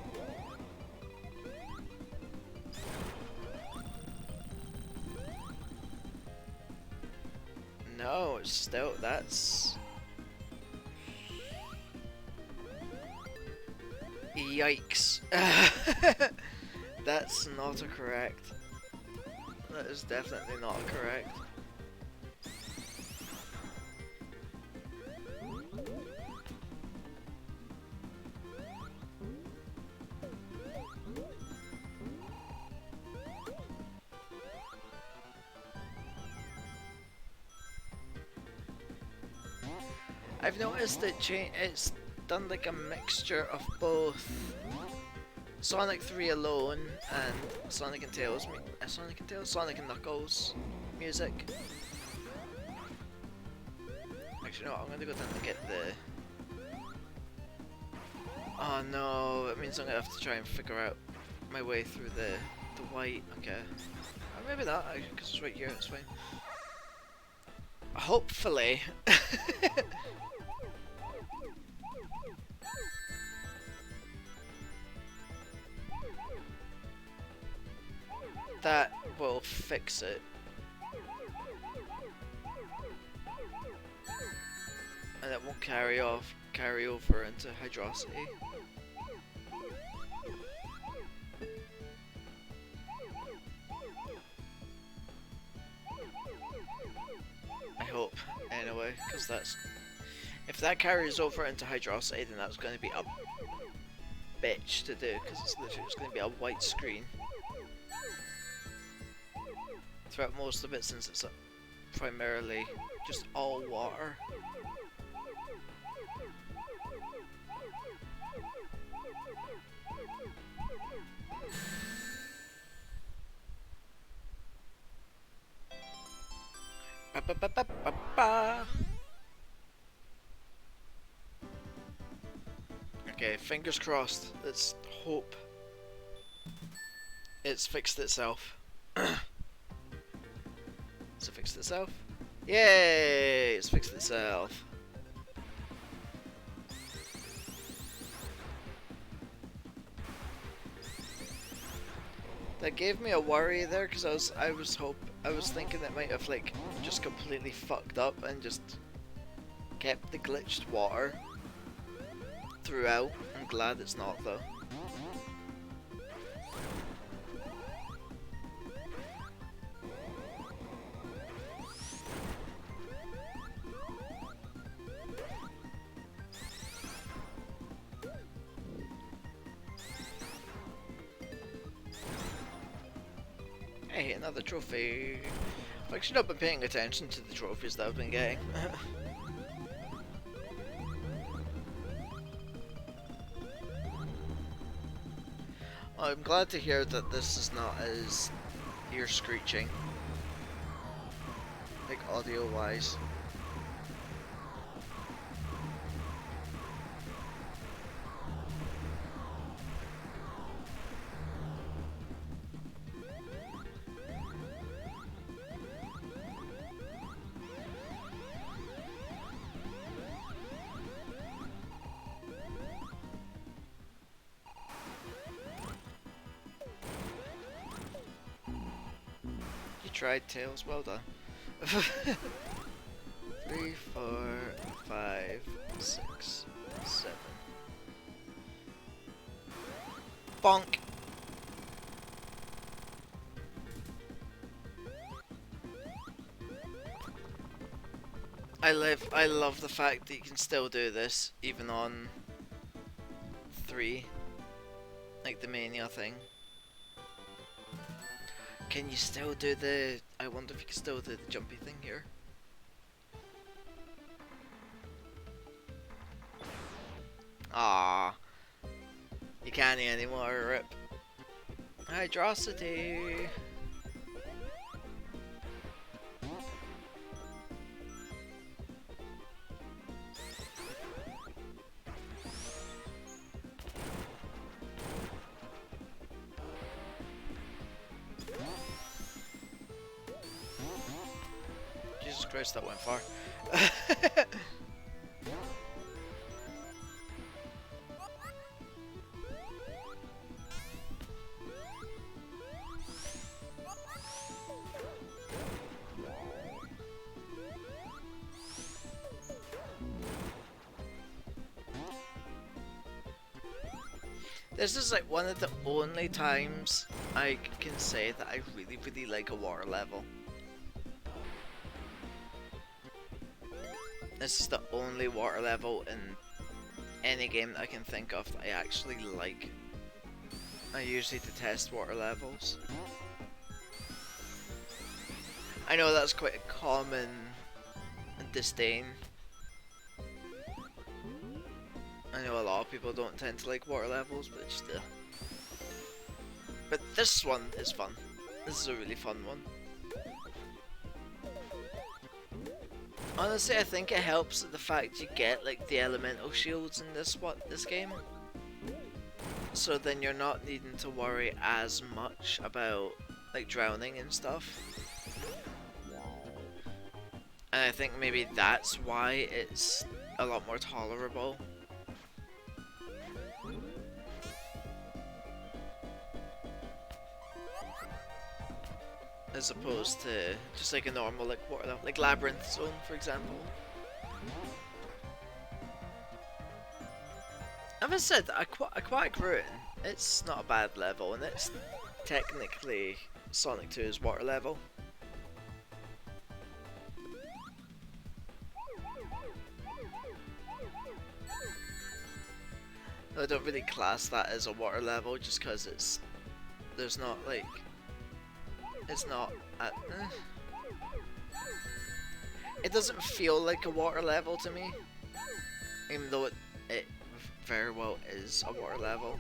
No, it's still, that's... Yikes. That's not a correct. That is definitely not a correct. I've noticed that it's done like a mixture of both Sonic 3 alone and Sonic and Tails, Sonic and Knuckles music. Actually, no, I'm gonna go down and get the. Oh no, it means I'm gonna have to try and figure out my way through the white. Okay, or maybe not, because it's right here. It's fine. Hopefully. That will fix it. And it won't carry over into Hydrosity. I hope, anyway, because that's... If that carries over into Hydrosity, then that's going to be a bitch to do, because it's literally just going to be a white screen throughout most of it, since it's primarily just all water. Ba, ba, ba, ba, ba, ba. Okay, fingers crossed. Let's hope it's fixed itself. Has it fixed itself? Yay! It's fixed itself. That gave me a worry there, because I was thinking it might have like just completely fucked up and just kept the glitched water throughout. I'm glad it's not though. Hey, another trophy. I've actually not been paying attention to the trophies that I've been getting. I'm glad to hear that this is not as ear screeching, like audio wise. Tried Tails, well done. 3, 4, 5, 6, 7. Bonk! I love the fact that you can still do this even on 3, like the Mania thing. Can you still do the... I wonder if you can still do the jumpy thing here. Ah, you can't anymore, rip. Hydrosity. Jesus Christ, that went far. This is like one of the only times I can say that I really, really like a water level. This is the only water level in any game that I can think of that I actually like. I usually detest water levels. I know that's quite a common disdain. I know a lot of people don't tend to like water levels, but still. But this one is fun. This is a really fun one. Honestly, I think it helps the fact you get like the elemental shields in this game. So then you're not needing to worry as much about like drowning and stuff. And I think maybe that's why it's a lot more tolerable. As opposed to just like a normal like water, like Labyrinth Zone, for example. As I said, Aquatic Ruin, it's not a bad level, and it's technically Sonic 2's water level. I don't really class that as a water level just because there's not like, it's not, it doesn't feel like a water level to me, even though it very well is a water level.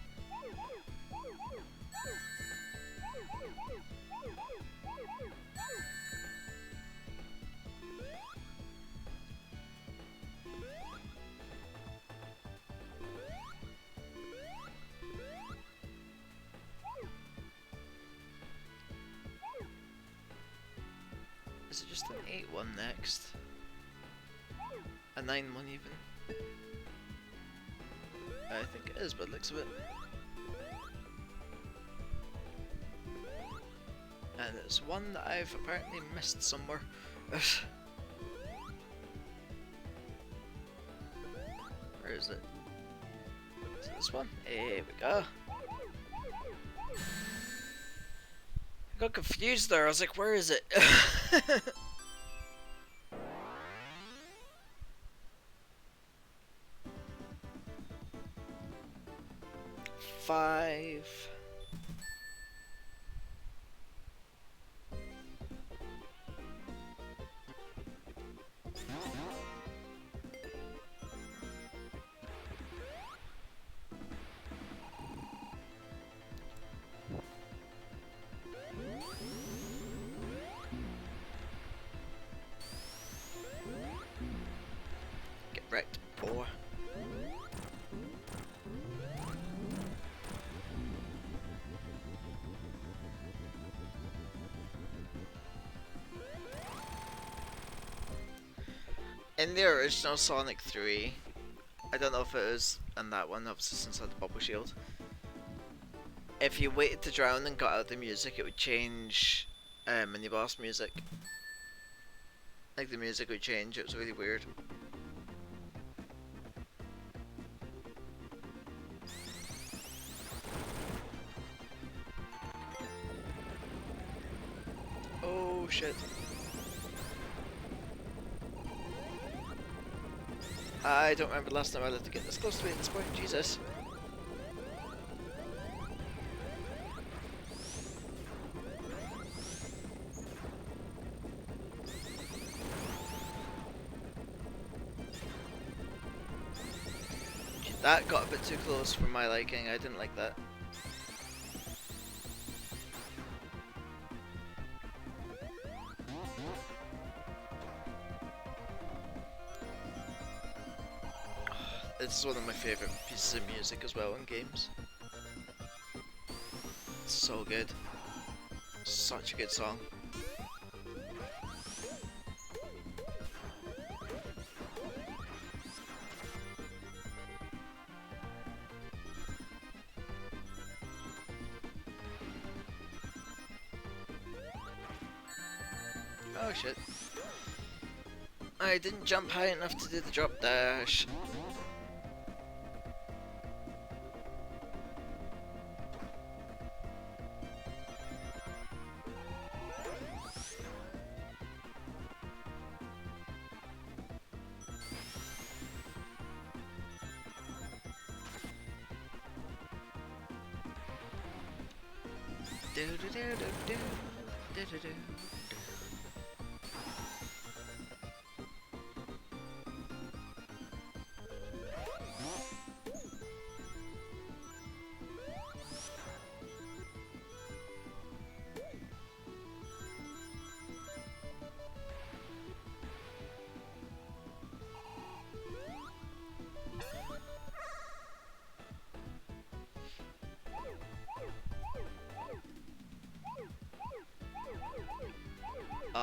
Is it just an 8-1 next? A 9-1 even? I think it is, but it looks a bit. And it's one that I've apparently missed somewhere. Where is it? Is it this one? Here we go. I got confused there, I was like, where is it? 5. Get wrecked, boy. In the original Sonic 3, I don't know if it was in that one, obviously since I had the bubble shield. If you waited to drown and got out the music, it would change mini boss music. Like the music would change, it was really weird. Oh shit. I don't remember the last time I lived to get this close to me at this point, Jesus. That got a bit too close for my liking, I didn't like that. This is one of my favourite pieces of music as well in games. It's so good. Such a good song. Oh shit. I didn't jump high enough to do the drop dash. Do do do do do do do do.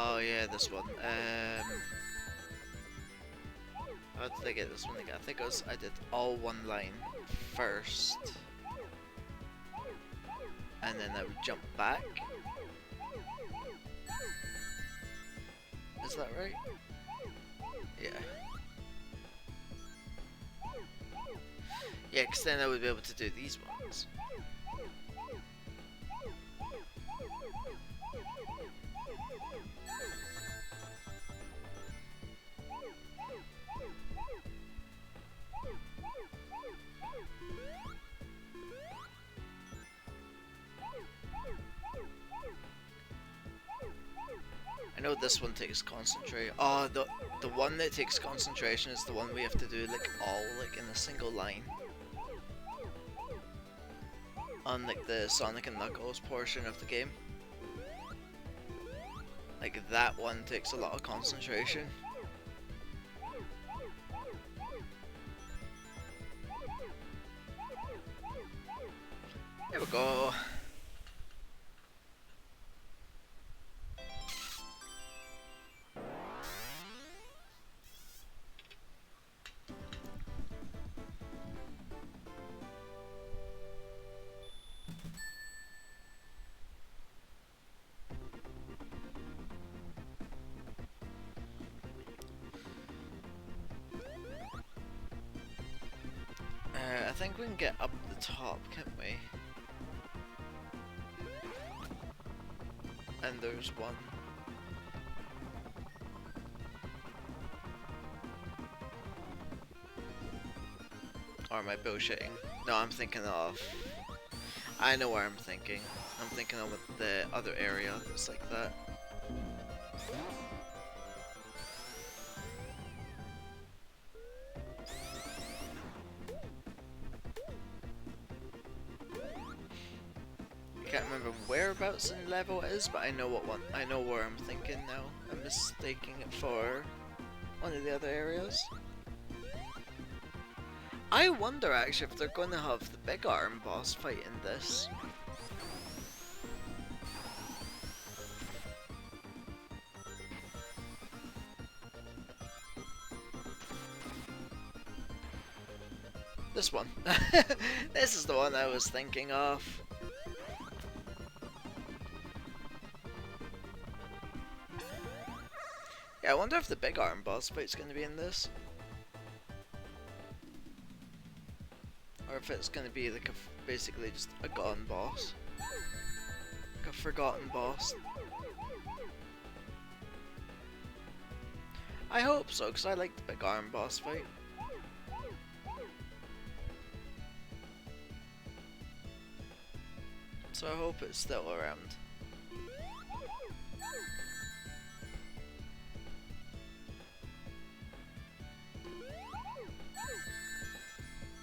Oh yeah, this one. How did I get this one again? I think I did all one line first, and then I would jump back. Is that right? Yeah. Yeah, because then I would be able to do these ones. I know this one takes concentration. Oh, the one that takes concentration is the one we have to do like all like in a single line. On like the Sonic and Knuckles portion of the game. Like that one takes a lot of concentration. There we go. I think we can get up the top, can't we? And there's one. Or am I bullshitting? No, I'm thinking of... I know where I'm thinking. I'm thinking of the other area that's like that. I can't remember whereabouts in level it is, but I know what one. I know where I'm thinking now. I'm mistaking it for one of the other areas. I wonder actually if they're going to have the big arm boss fight in this. This one. This is the one I was thinking of. Yeah, I wonder if the big arm boss fight's going to be in this. Or if it's going to be like basically just a gone boss. Like a forgotten boss. I hope so, because I like the big arm boss fight. So I hope it's still around.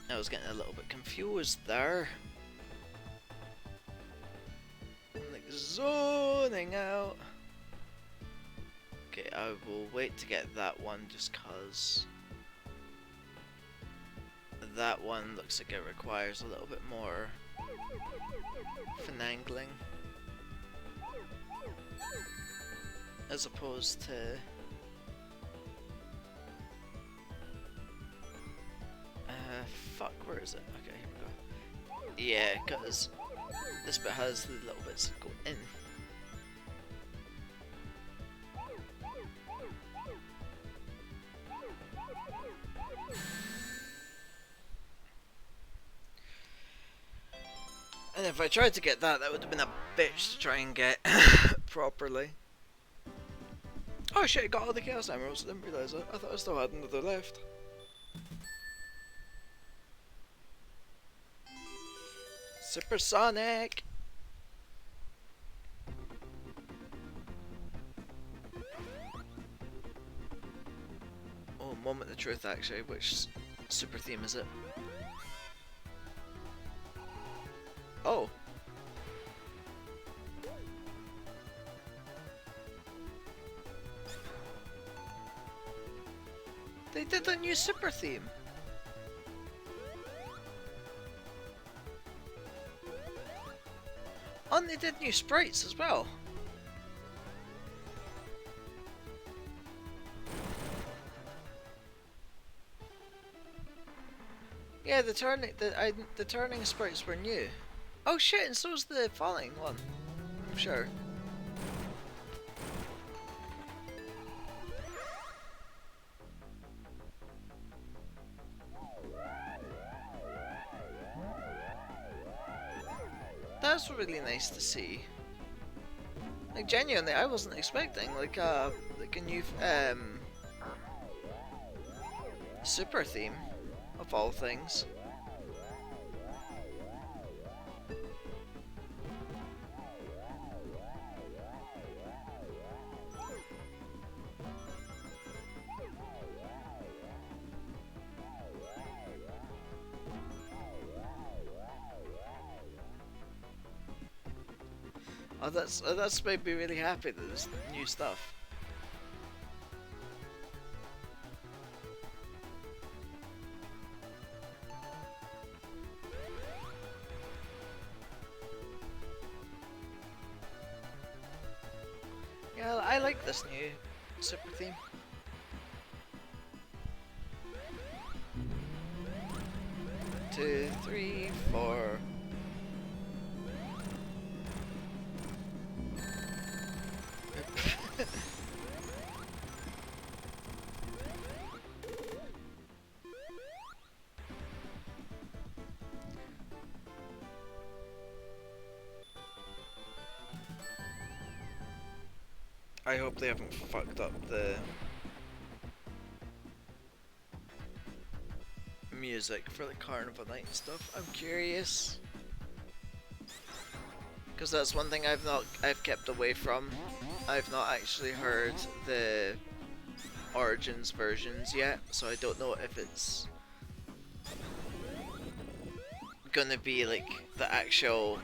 I was getting a little bit confused there. I'm like zoning out. Okay, I will wait to get that one just cause that one looks like it requires a little bit more finagling as opposed to fuck, where is it? Okay, here we go. Yeah, because this bit has the little bits that go in. And if I tried to get that, that would have been a bitch to try and get properly. Oh shit, I got all the Chaos Emeralds, I didn't realise it. I thought I still had another left. Supersonic! Oh, moment of truth actually, which super theme is it? Oh! They did a new super theme! Oh, and they did new sprites as well! Yeah, the turning sprites were new. Oh shit, and so's the falling one. I'm sure. That's really nice to see. Like genuinely, I wasn't expecting like a new super theme of all things. That's made me really happy that there's new stuff. Yeah, I like this new super theme. Two, three, four. I hope they haven't fucked up the music for the Carnival Night stuff. I'm curious. Because that's one thing I've kept away from. I've not actually heard the Origins versions yet, so I don't know if it's gonna be like the actual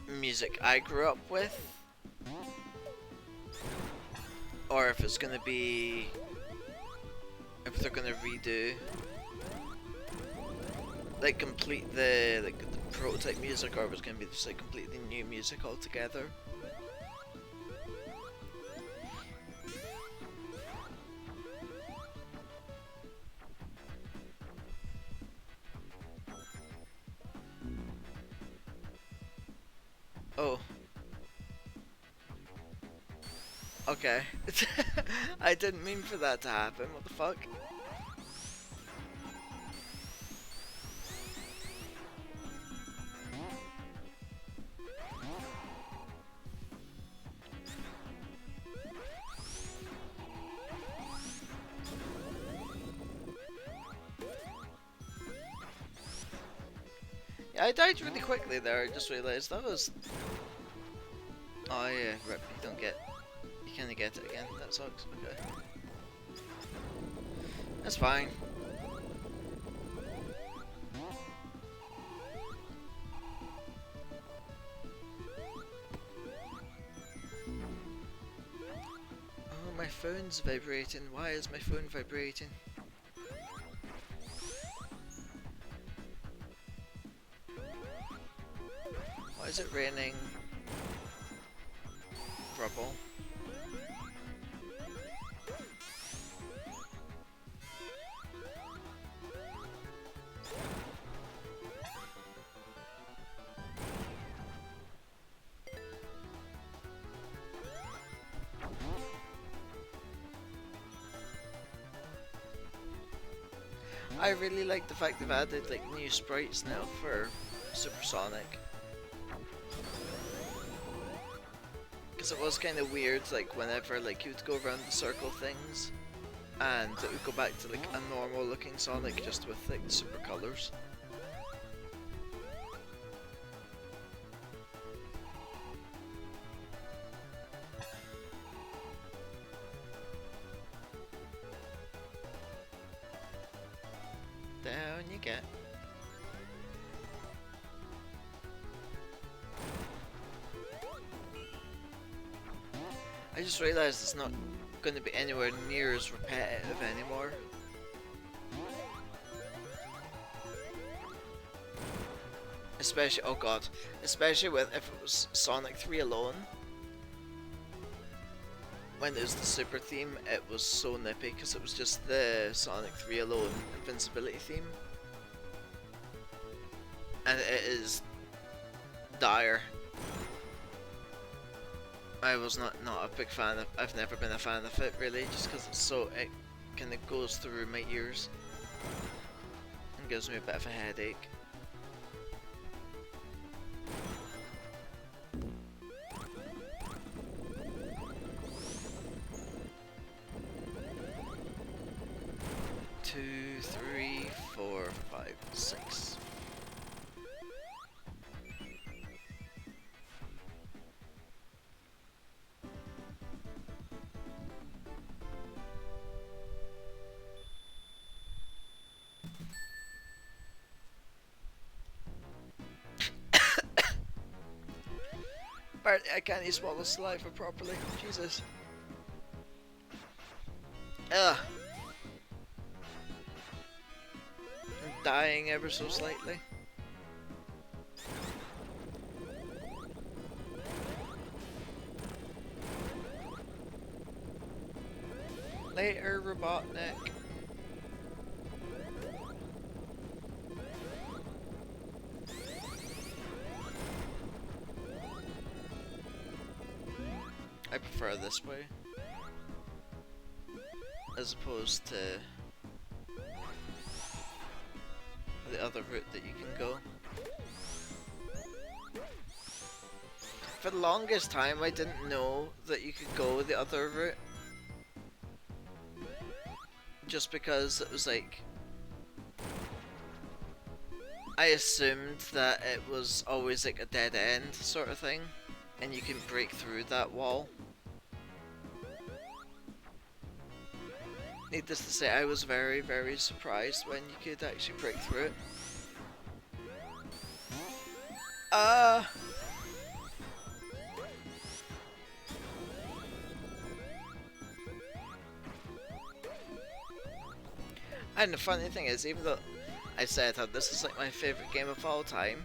music I grew up with, or if it's gonna be, if they're gonna redo like complete the prototype music, or if it's gonna be just like completely new music altogether. Oh. Okay. I didn't mean for that to happen, what the fuck? Yeah, I died really quickly there, I just realised that was... Oh yeah, rip, you don't get... You kinda get it again, that sucks, okay. That's fine. Oh, my phone's vibrating, why is my phone vibrating? Why is it raining rubble? I really like the fact they've added like new sprites now for Supersonic. Because it was kind of weird, like whenever like you'd go around the circle things, and it would go back to like a normal looking Sonic just with like super colors. Down you get. I just realised it's not going to be anywhere near as repetitive anymore. Especially, oh god, especially with if it was Sonic 3 alone. when it was the Super theme, it was so nippy because it was just the Sonic 3 alone invincibility theme. And it is dire. I was not a big fan of. I've never been a fan of it really, just because it's so it kind of goes through my ears and gives me a bit of a headache. Two, three, four, five, six. Apparently I can't even swallow saliva properly. Jesus. Ugh. I'm dying ever so slightly. Later, Robotnik. I prefer this way as opposed to the other route that you can go. For the longest time I didn't know that you could go the other route, just because it was like, I assumed that it was always like a dead end sort of thing and you can break through that wall. Needless to say, I was very, very surprised when you could actually break through it. And the funny thing is, even though I said that this is like my favourite game of all time,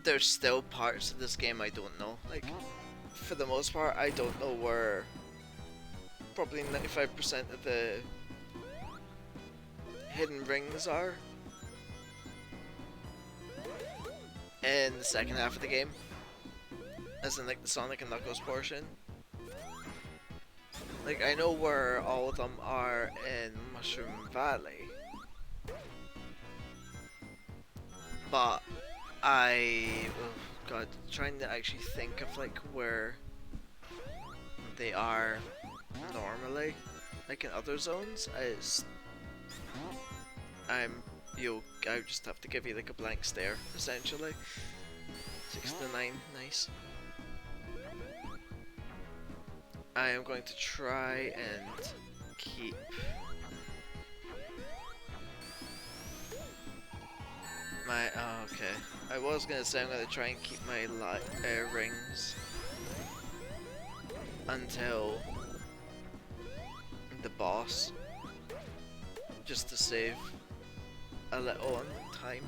there's still parts of this game I don't know. Like, for the most part, I don't know where probably 95% of the hidden rings are in the second half of the game, as in like the Sonic and Knuckles portion. Like, I know where all of them are in Mushroom Valley, but oh god, trying to actually think of like where they are normally, like in other zones, is I just have to give you like a blank stare, essentially. 6 to 9, nice. I am going to try and keep my, oh, okay. I was gonna say I'm gonna try and keep my rings until the boss, just to save a little on time.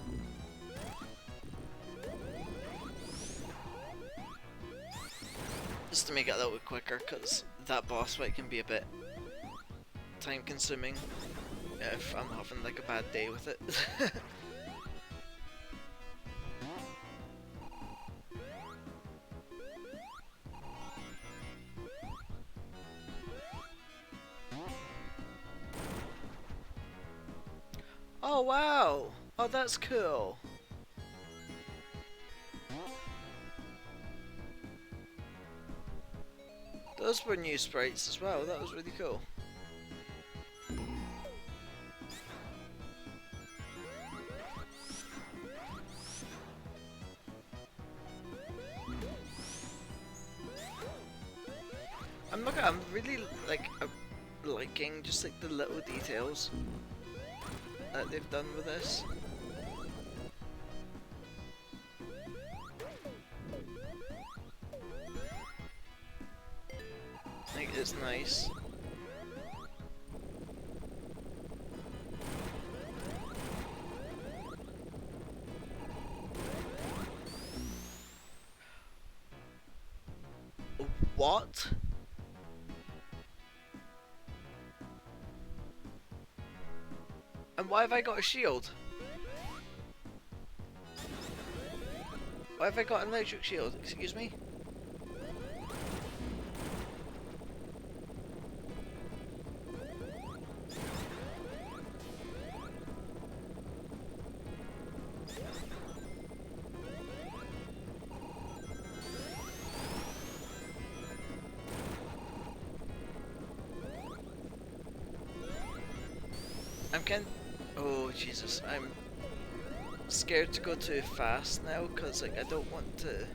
Just to make it a little bit quicker, because that boss fight can be a bit time consuming if I'm having like a bad day with it. Oh wow! Oh, that's cool. Those were new sprites as well, that was really cool. I'm really like liking just like the little details that they've done with this. Like, it's nice. What? And why have I got a shield? Why have I got an electric shield? Excuse me? I'm kind. Oh Jesus! I'm scared to go too fast now because like I don't want to.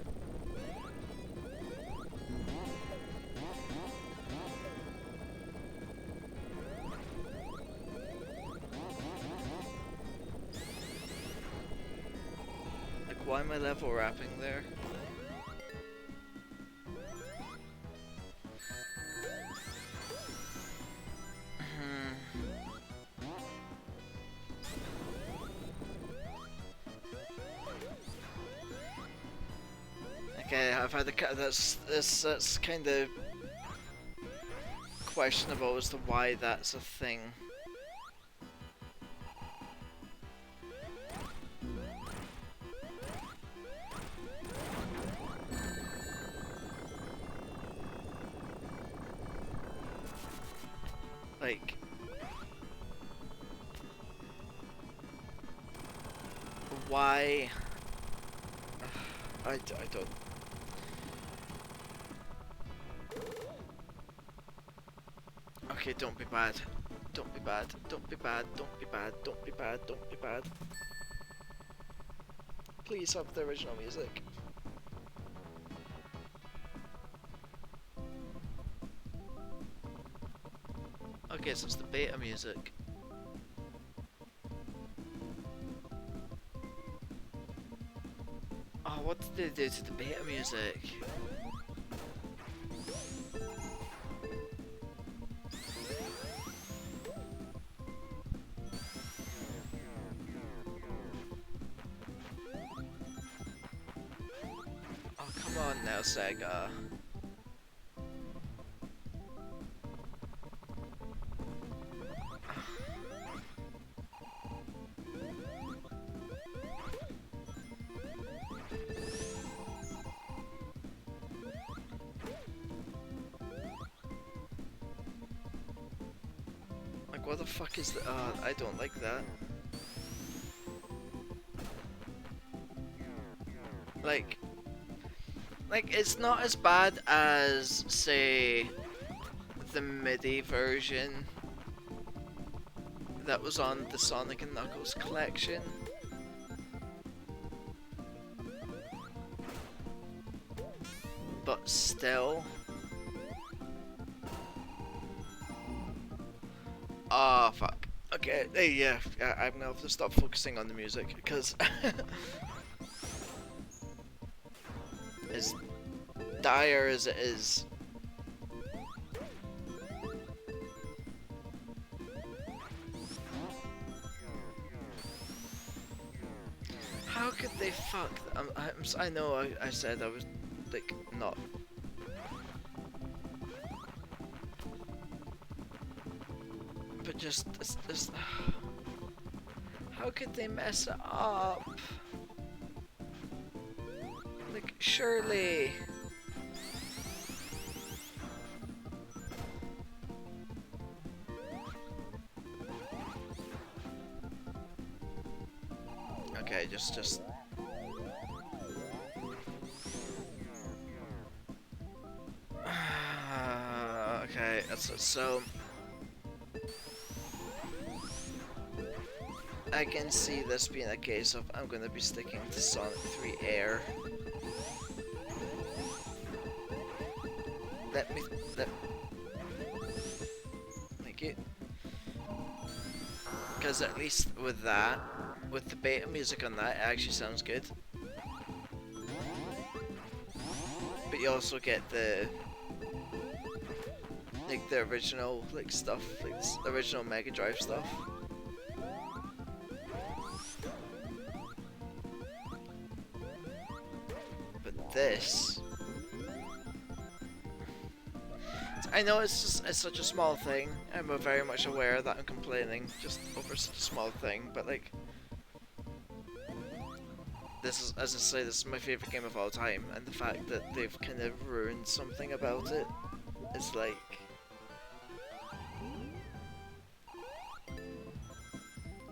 Like, why am I level wrapping there? Okay, I've had that's kind of questionable as to why that's a thing. Like, why? I don't. Okay, don't be bad. Don't be bad. Don't be bad. Don't be bad. Don't be bad. Don't be bad. Please have the original music. Okay, so it's the beta music. Oh, what did they do to the beta music? Oh, come on now, Sega. Like, what the fuck is that? I don't like that. Like, it's not as bad as, say, the MIDI version that was on the Sonic and Knuckles collection. But still. Ah, fuck. Okay, hey, yeah, I'm gonna have to stop focusing on the music, because as dire as it is. How could they fuck? I know I said I was, like, not. But just, how could they mess it up? Like, surely. Okay, just. Okay, so. I can see this being a case of I'm gonna be sticking to Sonic 3 Air. Thank you. Because at least with that, with the beta music on that, it actually sounds good. But you also get the, like, the original, like, stuff, like the original Mega Drive stuff. But this, I know it's such a small thing. I'm very much aware that I'm complaining just over such a small thing, but like, this is, as I say, this is my favourite game of all time, and the fact that they've kind of ruined something about it is like...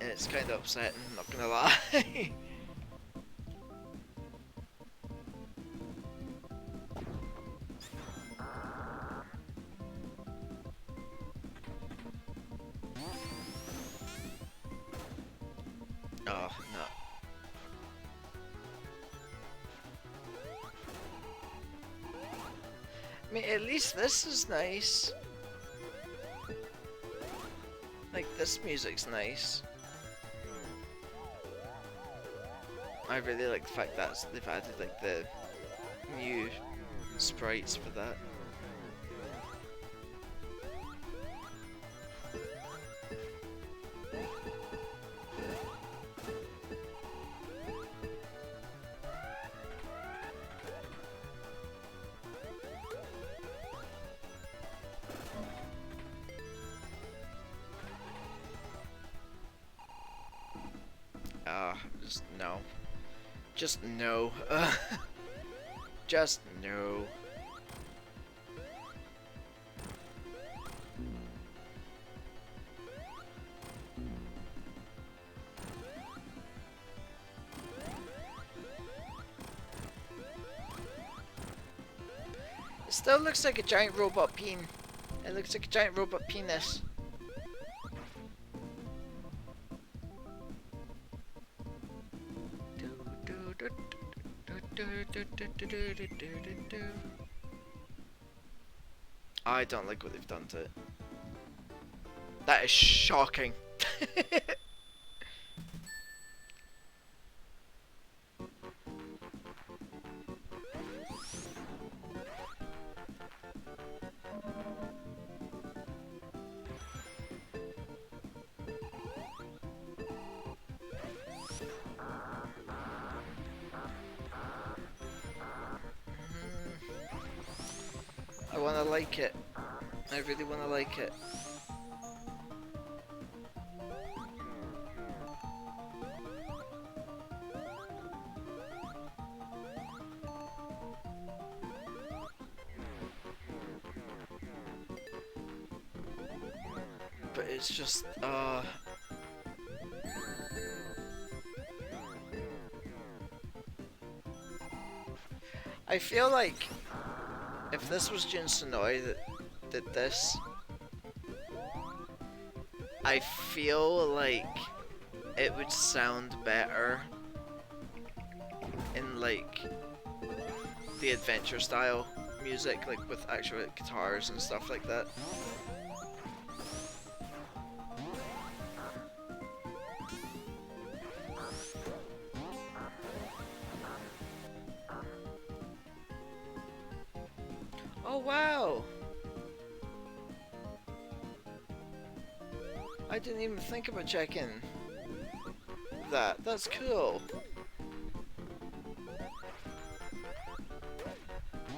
And it's kind of upsetting, not gonna lie. Oh, no. I mean, at least this is nice. Like, this music's nice. I really like the fact that they've added, like, the new sprites for that. Just no. Just no. Just no. It still looks like a giant robot peen. It looks like a giant robot penis. I don't like what they've done to it. That is shocking. I wanna like it. I really wanna like it. But it's just, I feel like if this was Jun Sonoy that did this, I feel like it would sound better in like the adventure style music, like with actual guitars and stuff like that. Oh wow! I didn't even think about checking that. That's cool.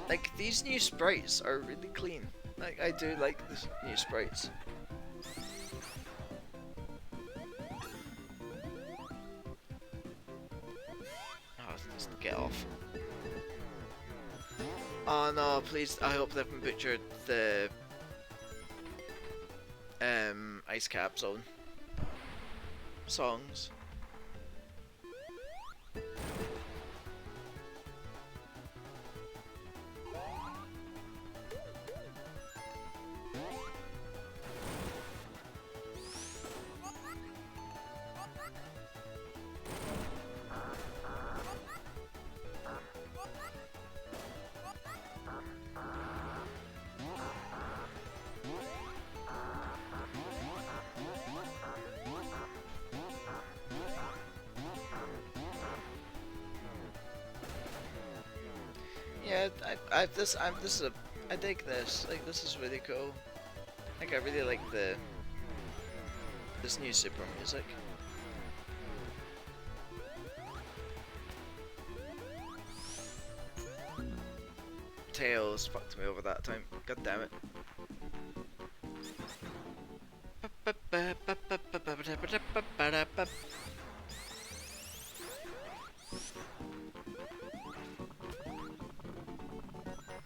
Like, these new sprites are really clean. Like, I do like the new sprites. Oh, just get off. Oh no, please, I hope they haven't butchered the Ice Cap Zone songs. Yeah, I dig this. Like, this is really cool. Like, I really like this new super music. Tails fucked me over that time. God damn it.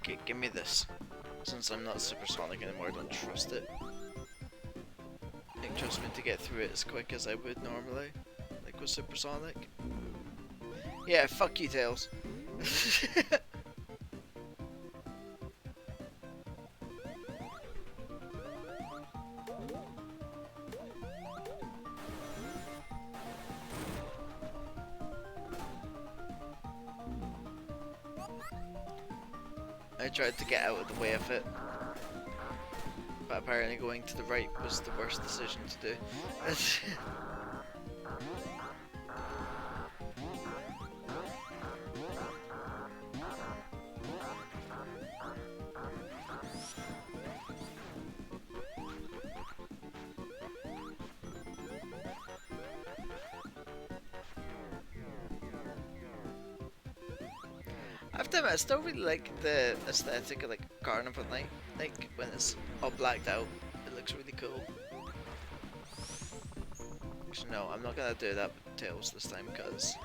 Okay, give me this. Since I'm not supersonic anymore, I don't trust it. It trusts me to get through it as quick as I would normally. Like with supersonic. Yeah, fuck you, Tails. I tried to get out of the way of it, but apparently going to the right was the worst decision to do. I have to admit, I still really like the aesthetic of like Carnival Night, like when it's all blacked out. It looks really cool. Actually, no, I'm not gonna do that with Tails this time because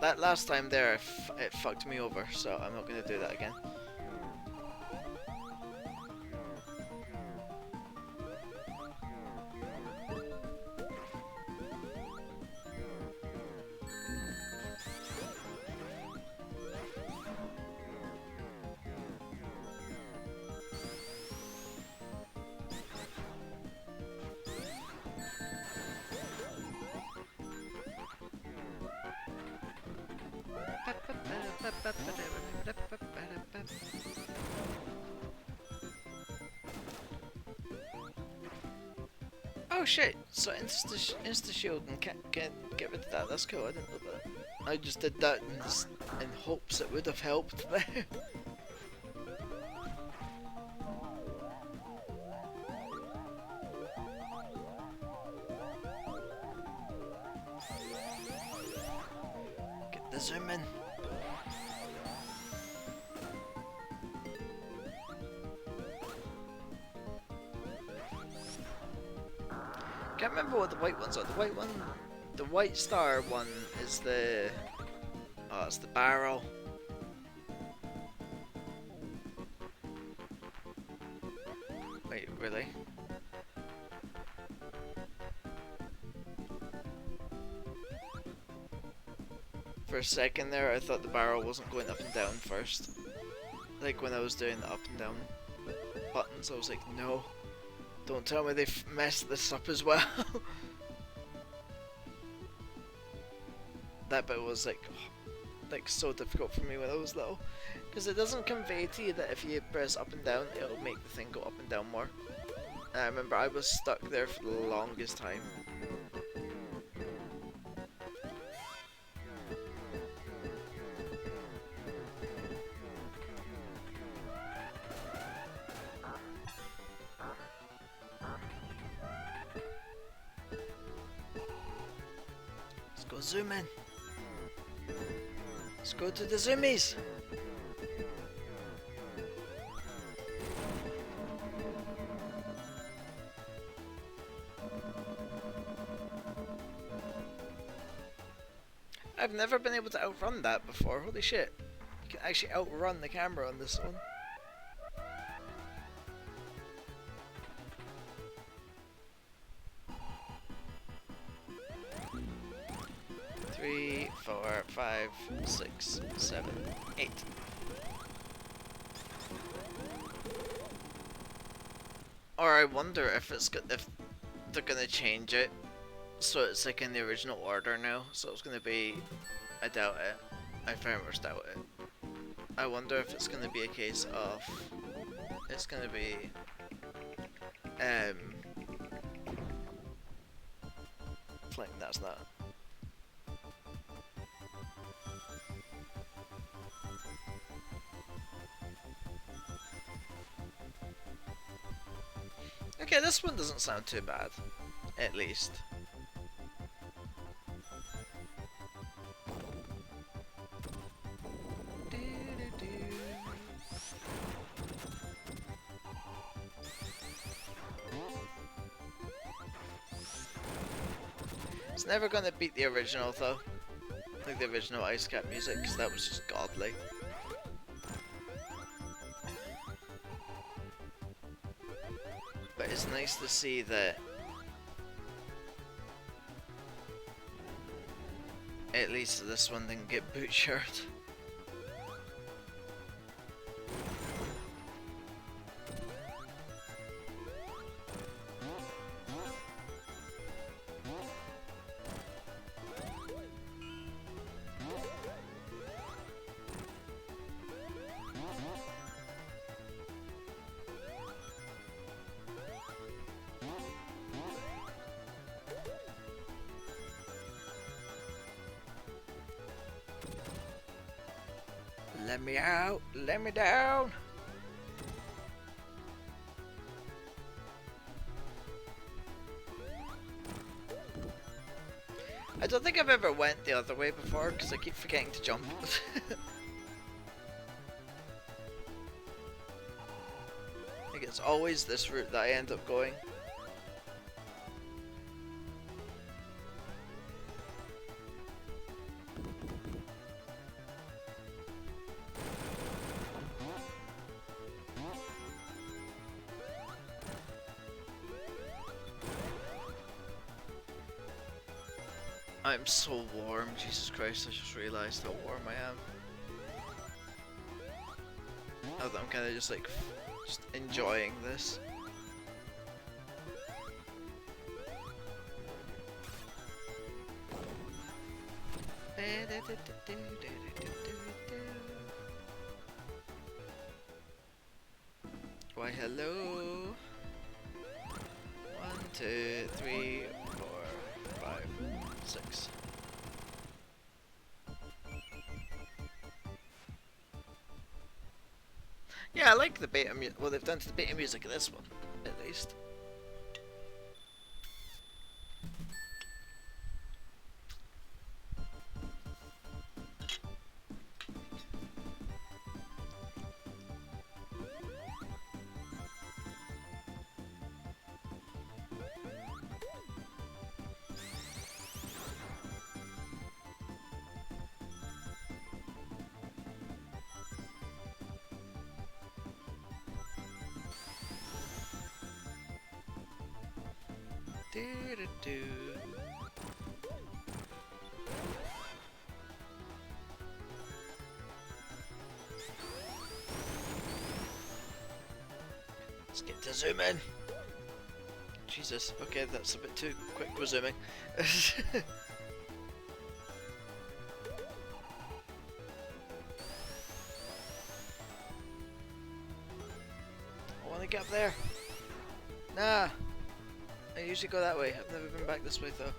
that last time there, it fucked me over, so I'm not gonna do that again. Oh shit! So insta shield and can get rid of that. That's cool. I didn't know that. I just did that in hopes it would have helped there. Get the zoom in. Can't remember what the white ones are. The white star one is the. Oh, it's the barrel. Wait, really? For a second there, I thought the barrel wasn't going up and down first. Like when I was doing the up and down buttons, I was like, no. Don't tell me they've messed this up as well. That bit was like so difficult for me when I was little, because it doesn't convey to you that if you press up and down, it'll make the thing go up and down more. And I remember I was stuck there for the longest time. Go zoom in. Let's go to the zoomies. I've never been able to outrun that before. Holy shit. You can actually outrun the camera on this one. 3, 4, 5, 6, 7, 8. Or I wonder if if they're gonna change it so it's like in the original order now. So it's gonna be. I doubt it. I very much doubt it. I wonder if it's gonna be a case of. It's gonna be. Fling. That's not. Okay, this one doesn't sound too bad, at least. never gonna beat the original though. Like the original Ice Cap music, because that was just godly. But it's nice to see that at least this one didn't get butchered. Let me out, let me down. I don't think I've ever went the other way before because I keep forgetting to jump. I think it's always this route that I end up going. I'm so warm, Jesus Christ, I just realised how warm I am. Now that I'm kind of just like, just enjoying this. Why hello. 1, 2, 3, 4, 5, 6. Yeah, I like the beta music. Well, they've done to the beta music of this one, at least. Do. Let's get to zoom in. Jesus, okay, that's a bit too quick with zooming. I want to get up there. Nah. I usually go that way. I've never been back this way though.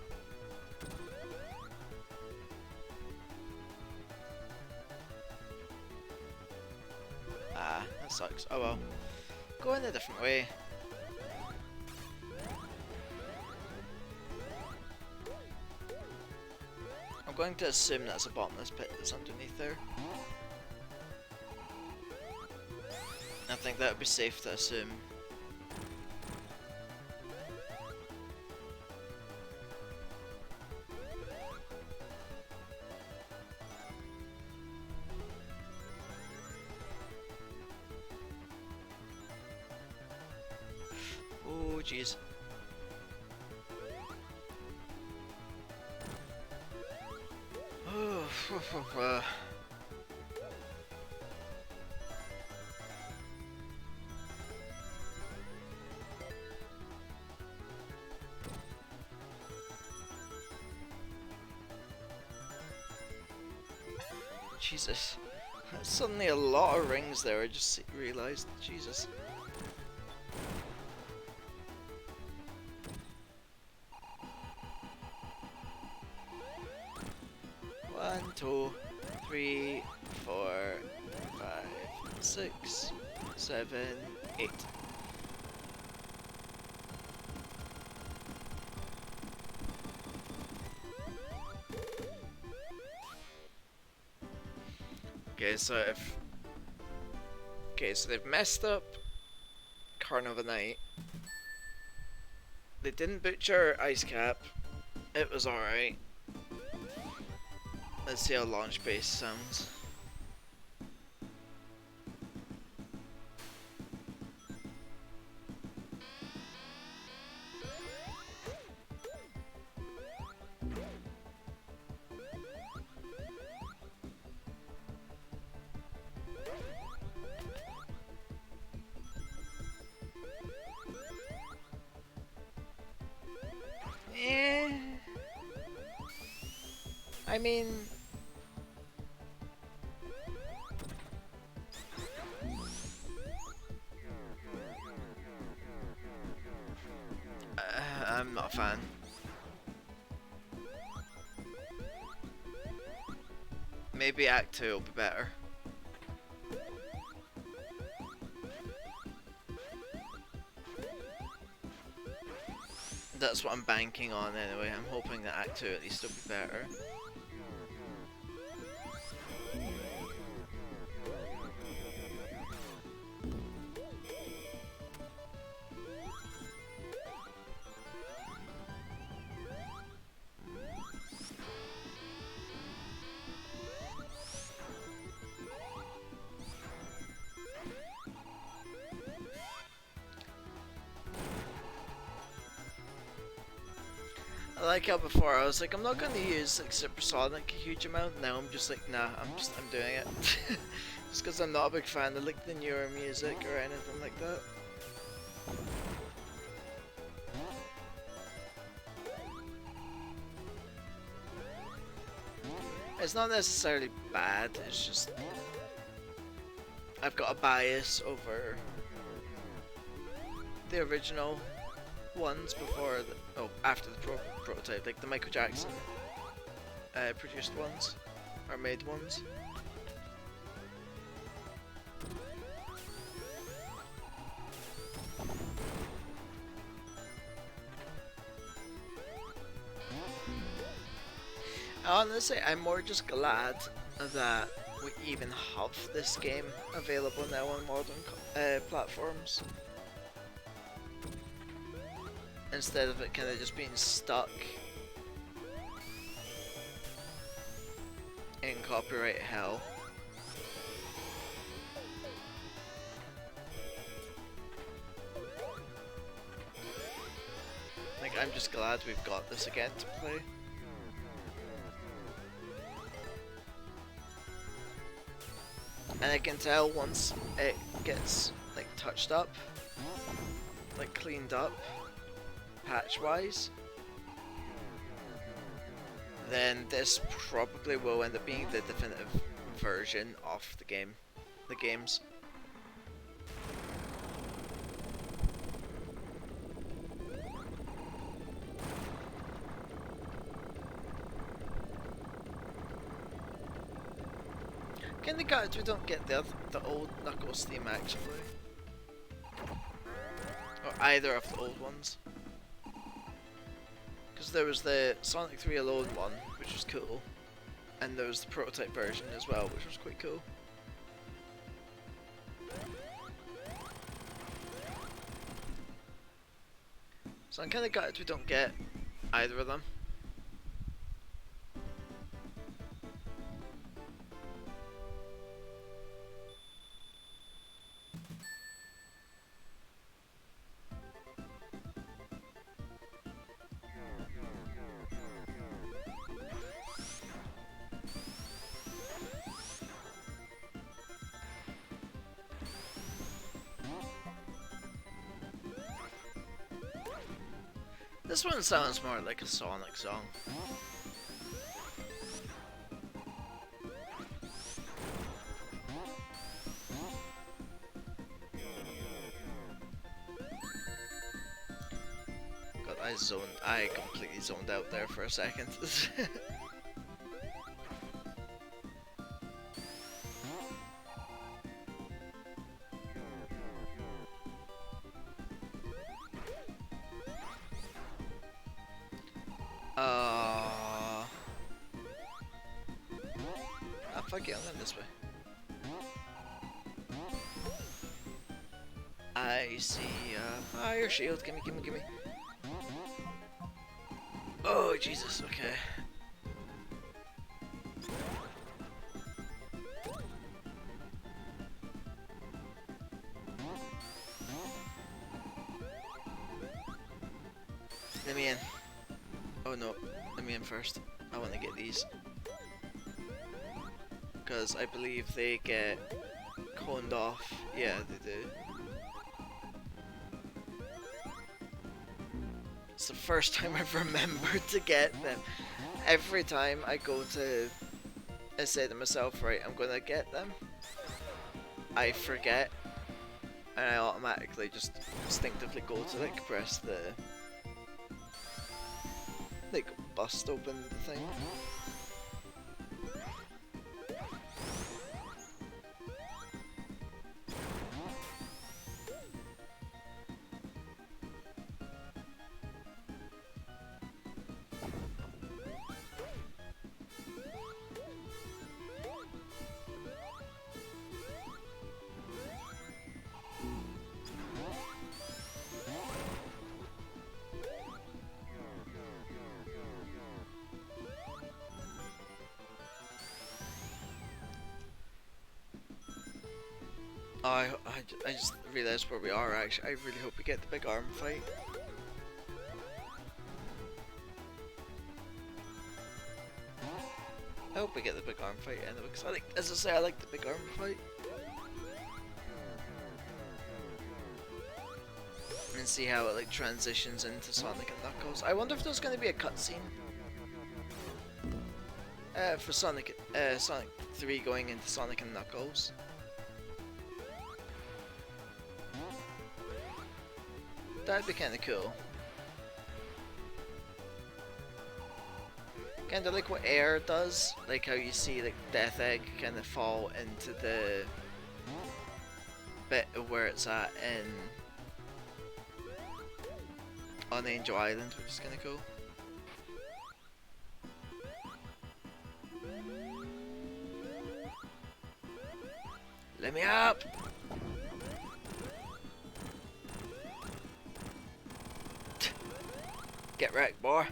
Ah, that sucks. Oh well. Go in a different way. I'm going to assume that's a bottomless pit that's underneath there. I think that would be safe to assume. Oh jeez. Oh, Jesus. That's suddenly a lot of rings there, I just realised. Jesus. One, 2, 3, 4, 5, 6, 7, 8. Okay, so they've messed up Carnival Night. They didn't butcher Ice Cap. It was alright. Let's see how launch base sounds. Eh. I mean, I'm not a fan. Maybe Act 2 will be better. That's what I'm banking on anyway. I'm hoping that Act 2 at least will be better. I like how before I was like, I'm not going to use like Supersonic a huge amount. Now I'm just like, nah, I'm doing it. Just because I'm not a big fan of like the newer music or anything like that. It's not necessarily bad, it's just I've got a bias over the original ones before the, after the prototype, like the Michael Jackson produced ones, or made ones. Honestly, I'm more just glad that we even have this game available now on modern platforms, instead of it kind of just being stuck in copyright hell. Like, I'm just glad we've got this again to play. And I can tell once it gets like touched up, like cleaned up, patch-wise, then this probably will end up being the definitive version of the games. Kinda gutted we don't get the old Knuckles theme actually, or either of the old ones. Because there was the Sonic 3 Alone one, which was cool, and there was the prototype version as well, which was quite cool. So I'm kinda gutted we don't get either of them. This one sounds more like a Sonic song. God, I completely zoned out there for a second. Fuck it, I'm going this way. I see a fire shield. Gimme. Oh, Jesus, okay. Let me in. Oh no, let me in first. I want to get these. Because I believe they get coned off. Yeah, they do. It's the first time I've remembered to get them. Every time I go to, I say to myself, right, I'm gonna get them, I forget, and I automatically just instinctively go to like press the, like, bust open the thing. I just realised where we are actually. I really hope we get the big arm fight. I hope we get the big arm fight anyway, because I like, as I say, I like the big arm fight. And see how it like transitions into Sonic and Knuckles. I wonder if there's going to be a cutscene for Sonic 3 going into Sonic and Knuckles. That'd be kind of cool. Kind of like what Air does, like how you see like Death Egg kind of fall into the bit of where it's at in on Angel Island, which is kind of cool. Let me up! Get wrecked, boy.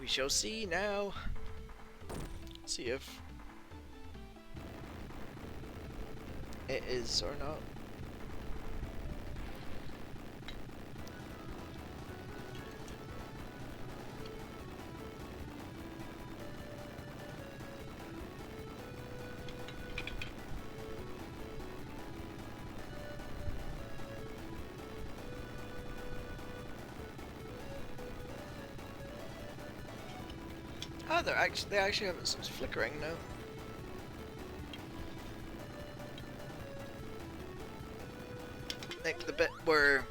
We shall see now. See if it is or not. Oh, they actually have it flickering now. Like the bit where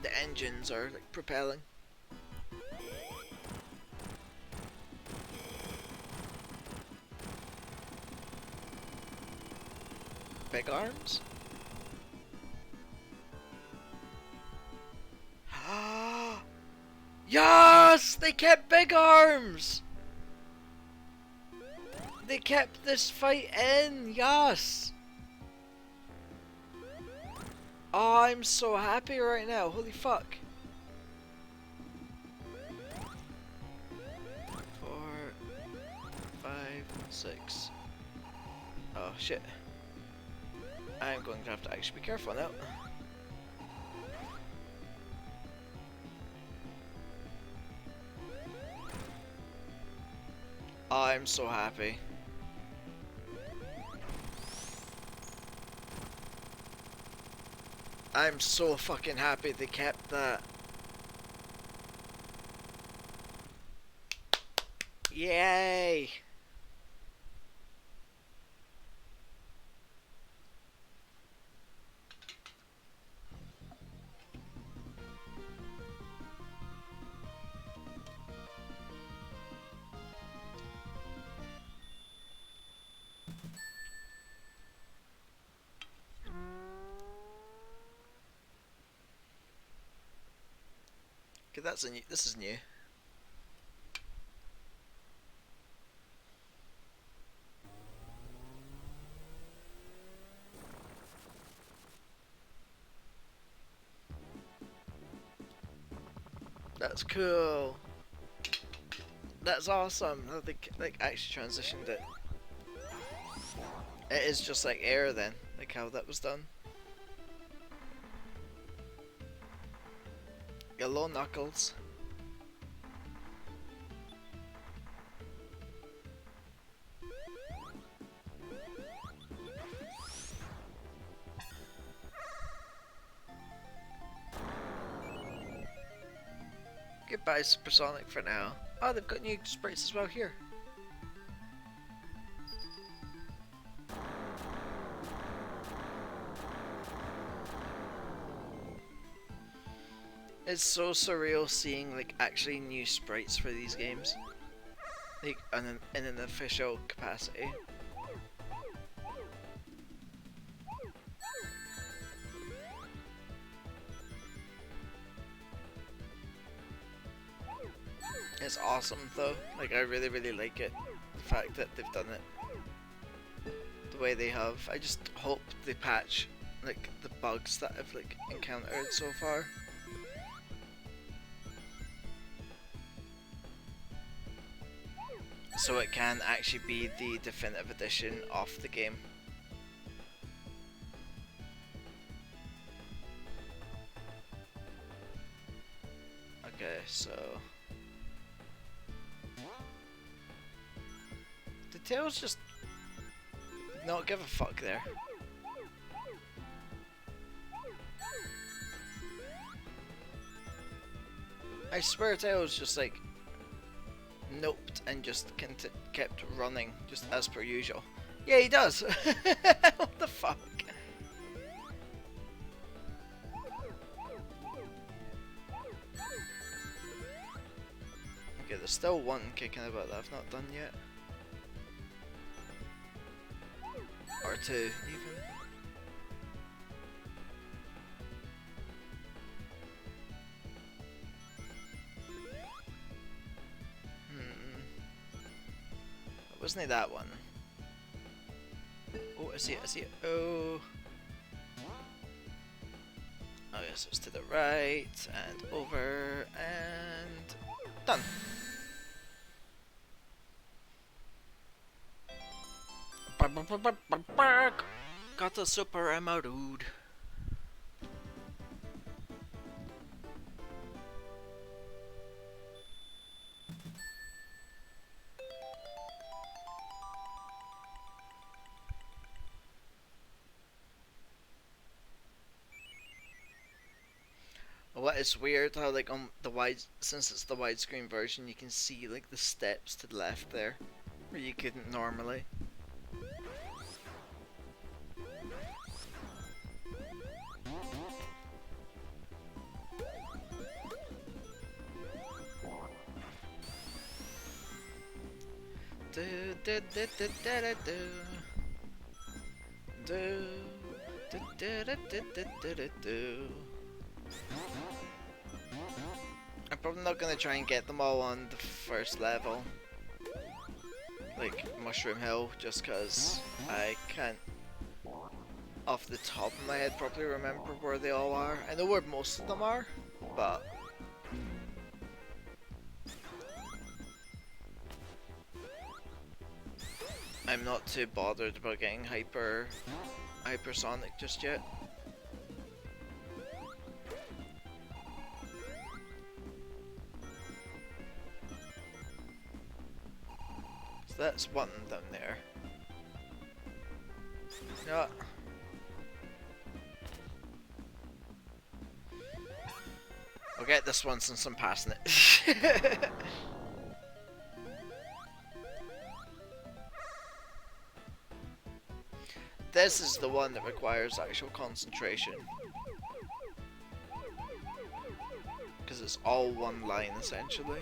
the engines are like propelling. Big arms? Yes! They kept big arms! They kept this fight in, yes! Oh, I'm so happy right now, holy fuck. 4, 5, 6. Oh shit. I'm going to have to actually be careful now. I'm so happy. I'm so fucking happy they kept that. Yay! Okay, that's a new. This is new. That's cool. That's awesome. How they like actually transitioned it. It is just like air then, like how that was done. Yellow Knuckles. Goodbye Supersonic for now. Oh, they've got new sprites as well here. It's so surreal seeing like actually new sprites for these games, like in an official capacity. It's awesome though. Like I really like it. The fact that they've done it the way they have. I just hope they patch like the bugs that I've like encountered so far. So it can actually be the definitive edition of the game. Okay, so the Tails just not give a fuck there. I swear Tails just like noped and just kept running just as per usual. Yeah, he does. What the fuck? Okay, there's still one kicking about that I've not done yet. Or two, even. Wasn't it that one? Oh, I see it, I see it. Oh. Oh yes, it's to the right, and over, and done. Got a super emerald. What is weird how like on the since it's the widescreen version, you can see like the steps to the left there, where you couldn't normally. I'm probably not gonna try and get them all on the first level, like Mushroom Hill, just cause I can't off the top of my head probably remember where they all are. I know where most of them are, but I'm not too bothered about getting hypersonic just yet. So that's one down there. Yeah. I'll get this one since I'm passing it. This is the one that requires actual concentration. Because it's all one line essentially.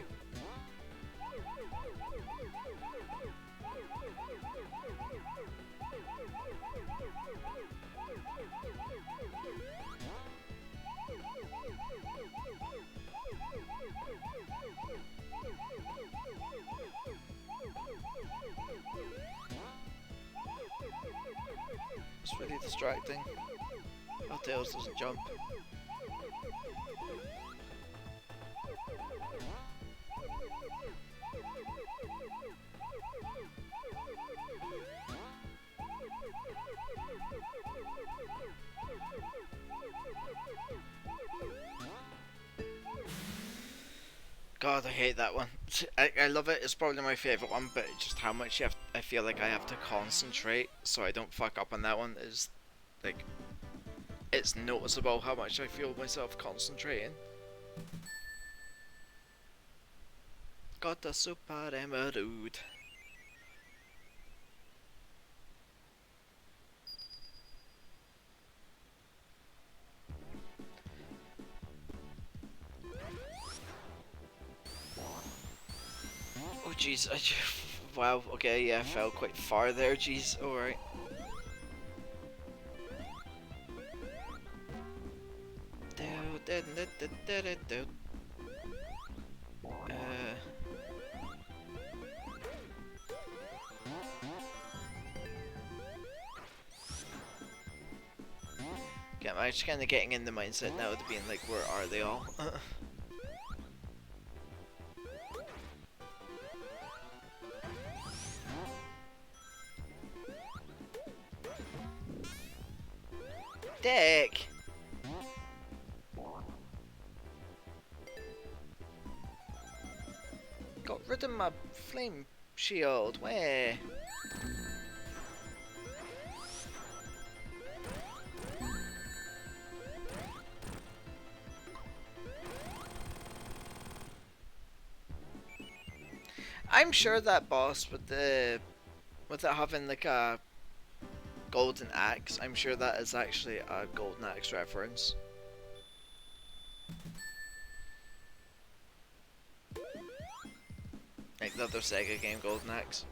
It's really distracting. Oh, Tails doesn't jump. God, I hate that one. I love it. It's probably my favorite one, but just how much I feel like I have to concentrate so I don't fuck up on that one is like it's noticeable how much I feel myself concentrating. Got a super emerald. Oh jeez, wow, okay, yeah, I fell quite far there, jeez, alright. Okay, I'm just kind of getting in the mindset now to being like, where are they all? Dick! Got rid of my flame shield, where? I'm sure that boss with it having like a golden axe, I'm sure that is actually a golden axe reference. Like the other Sega game, Golden Axe.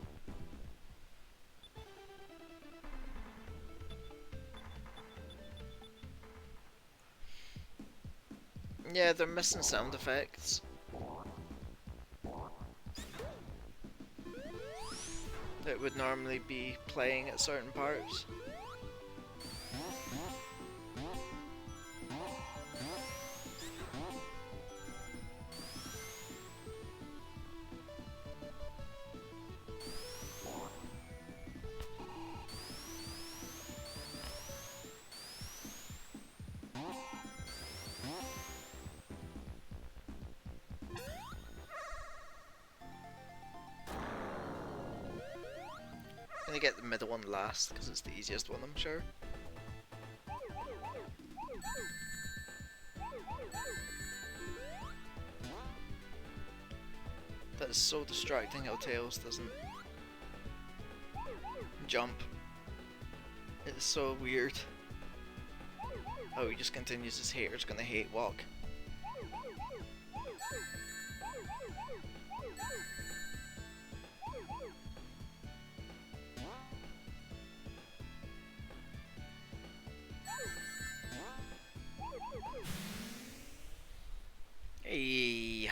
Yeah, they're missing sound effects that would normally be playing at certain parts. I'm gonna get the middle one last because it's the easiest one, I'm sure. That is so distracting how Tails doesn't jump. It's so weird. Oh, he just continues his hater's gonna hate walk. Hey.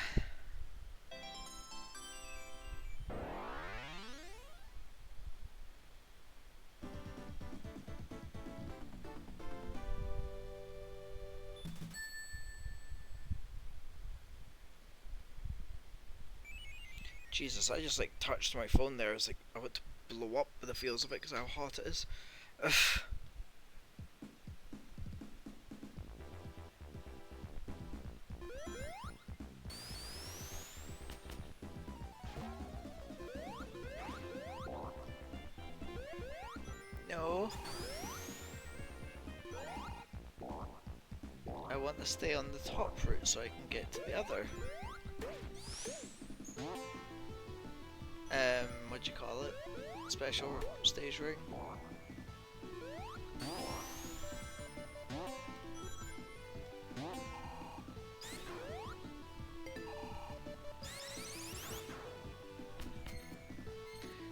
Jesus, I just like touched my phone there. It's like I want to blow up with the feels of it because how hot it is. Ugh. No. I want to stay on the top route so I can get to the other. What'd you call it? Special stage ring?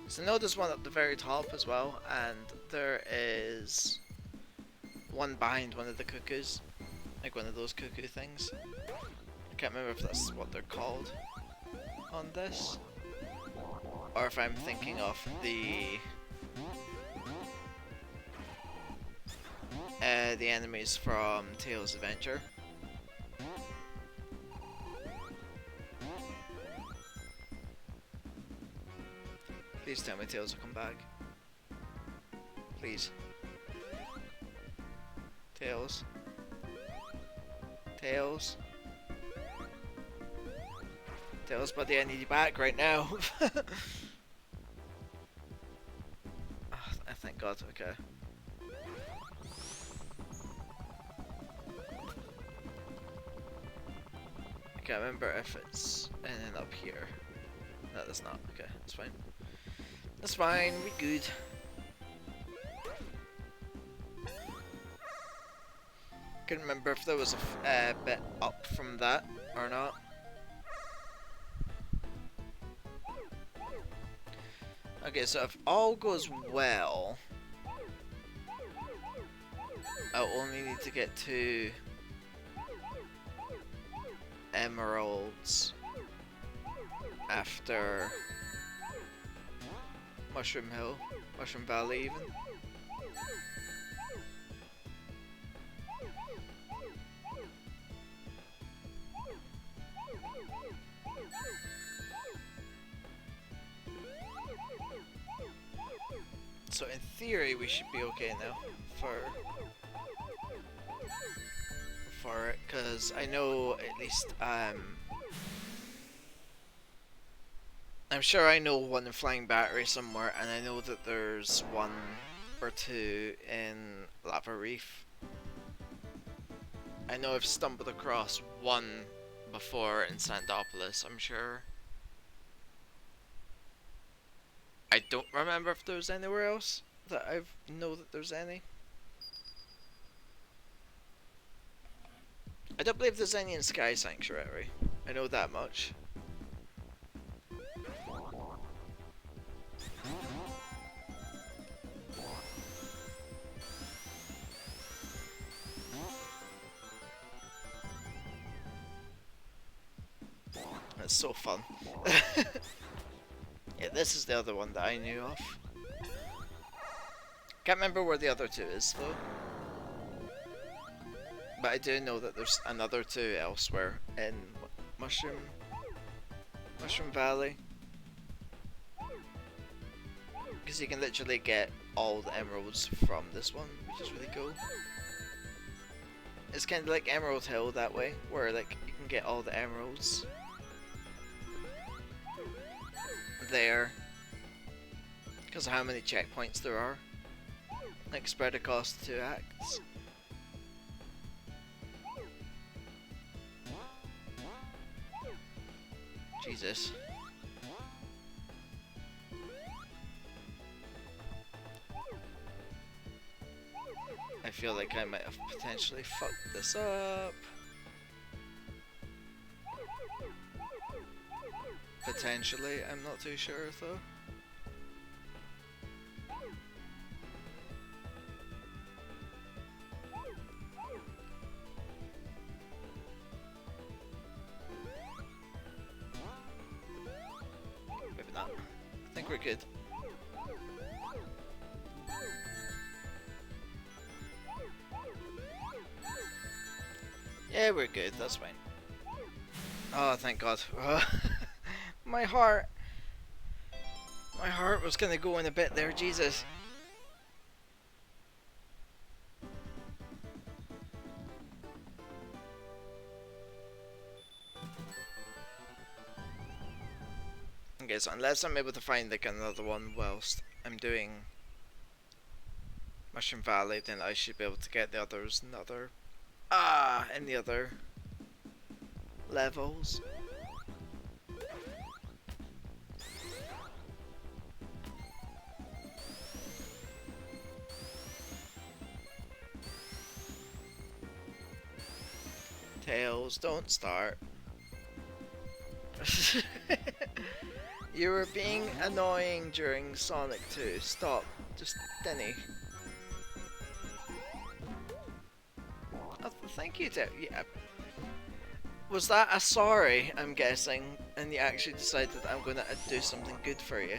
So now there's one at the very top as well, and there is one behind one of the cuckoos. Like one of those cuckoo things. I can't remember if that's what they're called on this. Or if I'm thinking of the enemies from Tails' Adventure. Please tell me Tails will come back. Please. Tails. Tails, buddy, I need you back right now. Oh, thank God, okay. I can't remember if it's in and up here. No, that's not. Okay, that's fine. That's fine, we good. Couldn't remember if there was a bit up from that or not. Okay, so if all goes well, I'll only need to get 2 emeralds after Mushroom Hill, Mushroom Valley even. So in theory we should be okay now for it, because I know at least I'm sure I know one in Flying Battery somewhere, and I know that there's 1 or 2 in Lava Reef. I know I've stumbled across 1 before in Sandopolis, I'm sure. I don't remember if there's anywhere else that I know that there's any. I don't believe there's any in Sky Sanctuary. I know that much. That's so fun. Yeah, this is the other one that I knew of. Can't remember where the other 2 is though. But I do know that there's another 2 elsewhere in Mushroom Valley. Because you can literally get all the emeralds from this one, which is really cool. It's kind of like Emerald Hill that way, where like you can get all the emeralds there because of how many checkpoints there are, like spread across the 2 acts. Jesus. I feel like I might have potentially fucked this up. Potentially, I'm not too sure though. Maybe not. I think we're good. Yeah, we're good, that's fine. Oh, thank God. My heart was gonna go in a bit there, Jesus. Okay, so unless I'm able to find like another one whilst I'm doing Mushroom Valley, then I should be able to get the others in the other levels. Tails, don't start. You were being annoying during Sonic 2. Stop. Just Denny. Oh, thank you, yeah. Was that a sorry, I'm guessing, and you actually decided that I'm gonna do something good for you?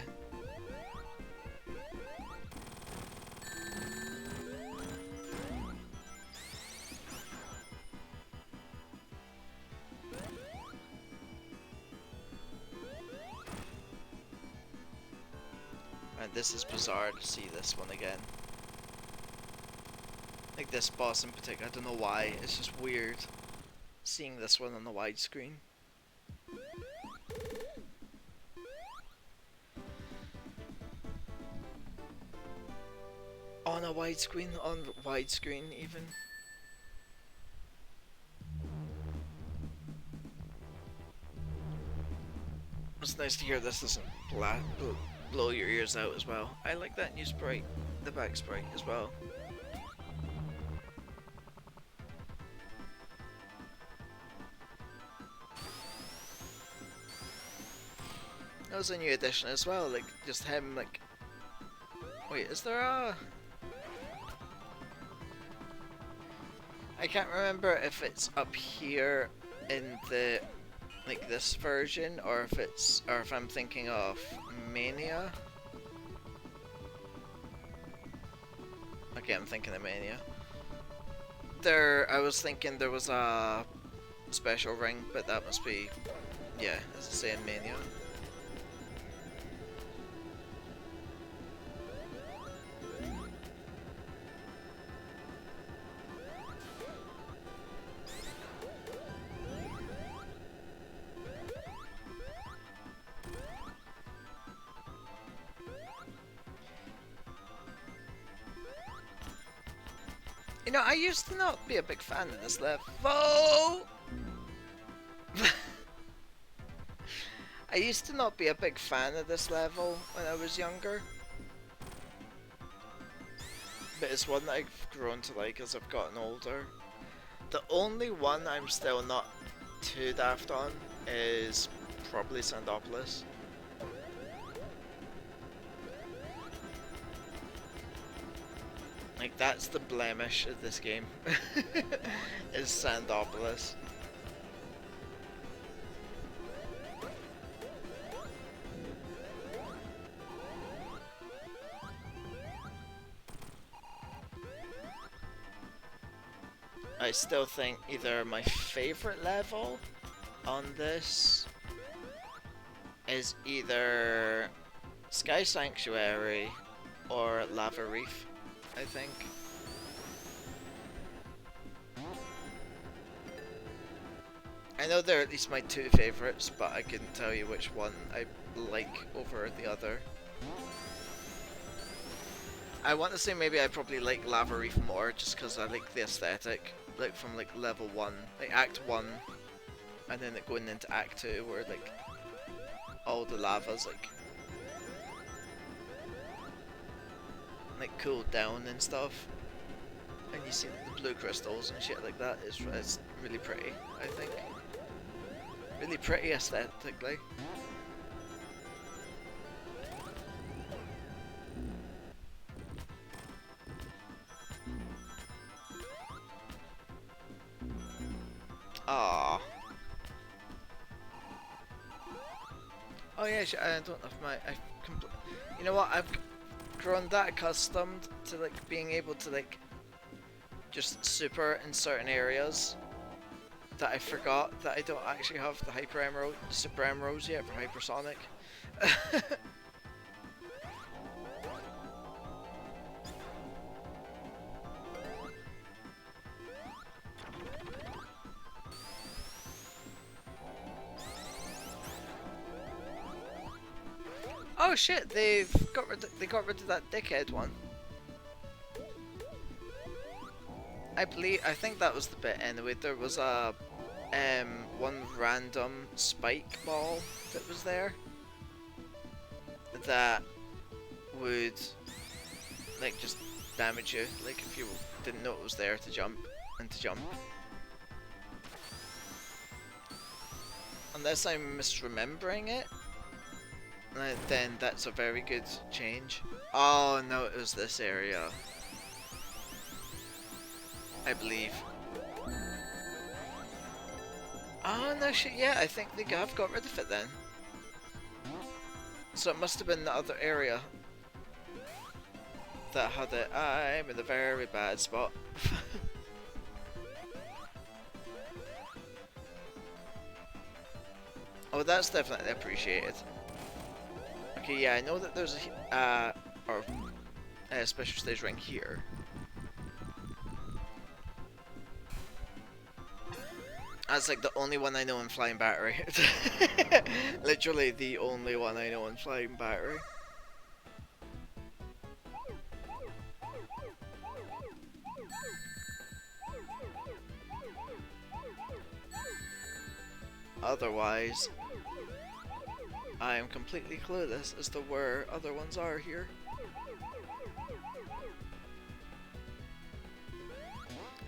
And this is bizarre to see this one again. Like this boss in particular, I don't know why, it's just weird seeing this one on the widescreen. on a widescreen, on widescreen even. It's nice to hear this doesn't blow your ears out as well. I like that new sprite, the back sprite as well. That was a new addition as well, like just him like... Wait, is there a... I can't remember if it's up here in the... like this version, or if I'm thinking of Mania. Okay, I'm thinking of Mania. I was thinking there was a special ring, but that must be, yeah, as I say in Mania. You know, I used to not be a big fan of this level. I used to not be a big fan of this level when I was younger. But it's one that I've grown to like as I've gotten older. The only one I'm still not too daft on is probably Sandopolis. Like, that's the blemish of this game, is Sandopolis. I still think either my favorite level on this is either Sky Sanctuary or Lava Reef, I think. I know they're at least my two favourites, but I couldn't tell you which one I like over the other. I want to say maybe I probably like Lava Reef more, just because I like the aesthetic, like from like level 1, like Act 1, and then going into Act 2 where like all the lava's like cooled down and stuff, and you see the blue crystals and shit like that. It's really pretty, I think. Really pretty aesthetically. Ah. Oh yeah, I don't have my. You know what? I've grown that accustomed to like being able to like just super in certain areas that I forgot that I don't actually have the Hyper Emerald, Super Emeralds yet for Hypersonic. Oh shit! They got rid of that dickhead one. I think that was the bit anyway. There was a one random spike ball that was there that would like just damage you, like if you didn't know it was there to jump and to jump. Unless I'm misremembering it, then that's a very good change. Oh no, it was this area, I believe. Oh no shit, yeah, I think they have got rid of it then. So it must have been the other area that had it. I'm in a very bad spot. Oh, that's definitely appreciated. Okay, yeah, I know that there's a special stage ring here. That's like the only one I know in Flying Battery. Literally the only one I know in Flying Battery. Otherwise, I am completely clueless as to where other ones are here.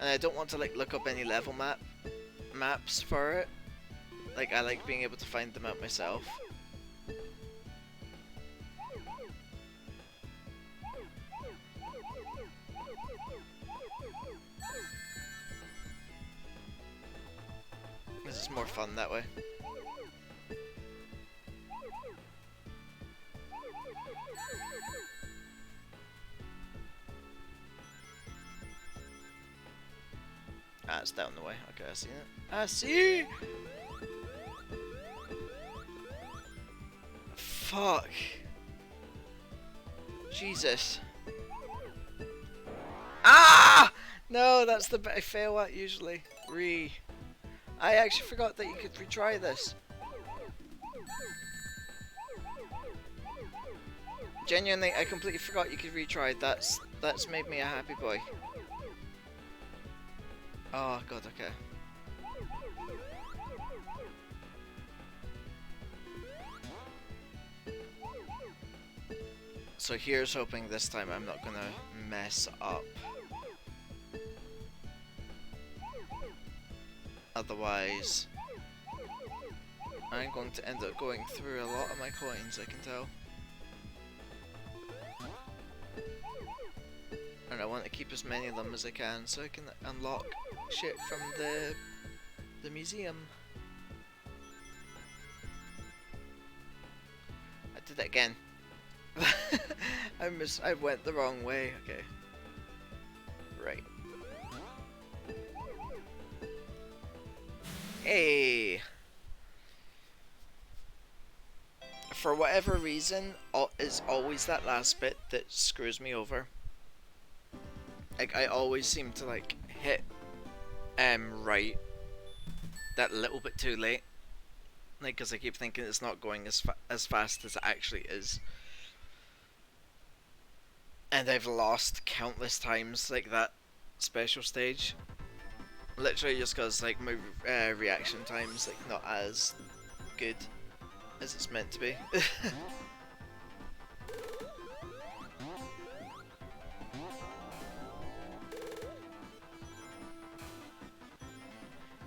And I don't want to like look up any level maps for it. Like, I like being able to find them out myself. This is more fun that way. Ah, it's down the way. Okay, I see it. I see! Fuck. Jesus. Ah! No, that's the bit I fail at usually. I actually forgot that you could retry this. Genuinely, I completely forgot you could retry. That's made me a happy boy. Oh god, okay. So here's hoping this time I'm not gonna mess up. Otherwise, I'm going to end up going through a lot of my coins, I can tell. And I want to keep as many of them as I can so I can unlock shit from the museum. I did it again. I went the wrong way. Okay. Right. Hey. For whatever reason, it's always that last bit that screws me over. Like, I always seem to like hit right that little bit too late. Like, because I keep thinking it's not going as fast as it actually is. And I've lost countless times like that special stage. Literally just because like my reaction time's like not as good as it's meant to be.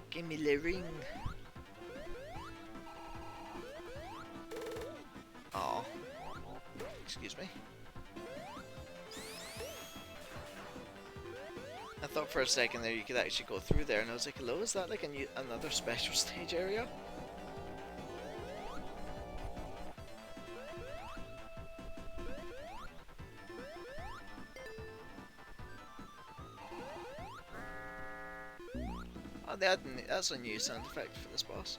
Give me the ring. Oh, excuse me. I thought for a second there you could actually go through there, and I was like, hello, is that like another special stage area? Oh, that's a new sound effect for this boss.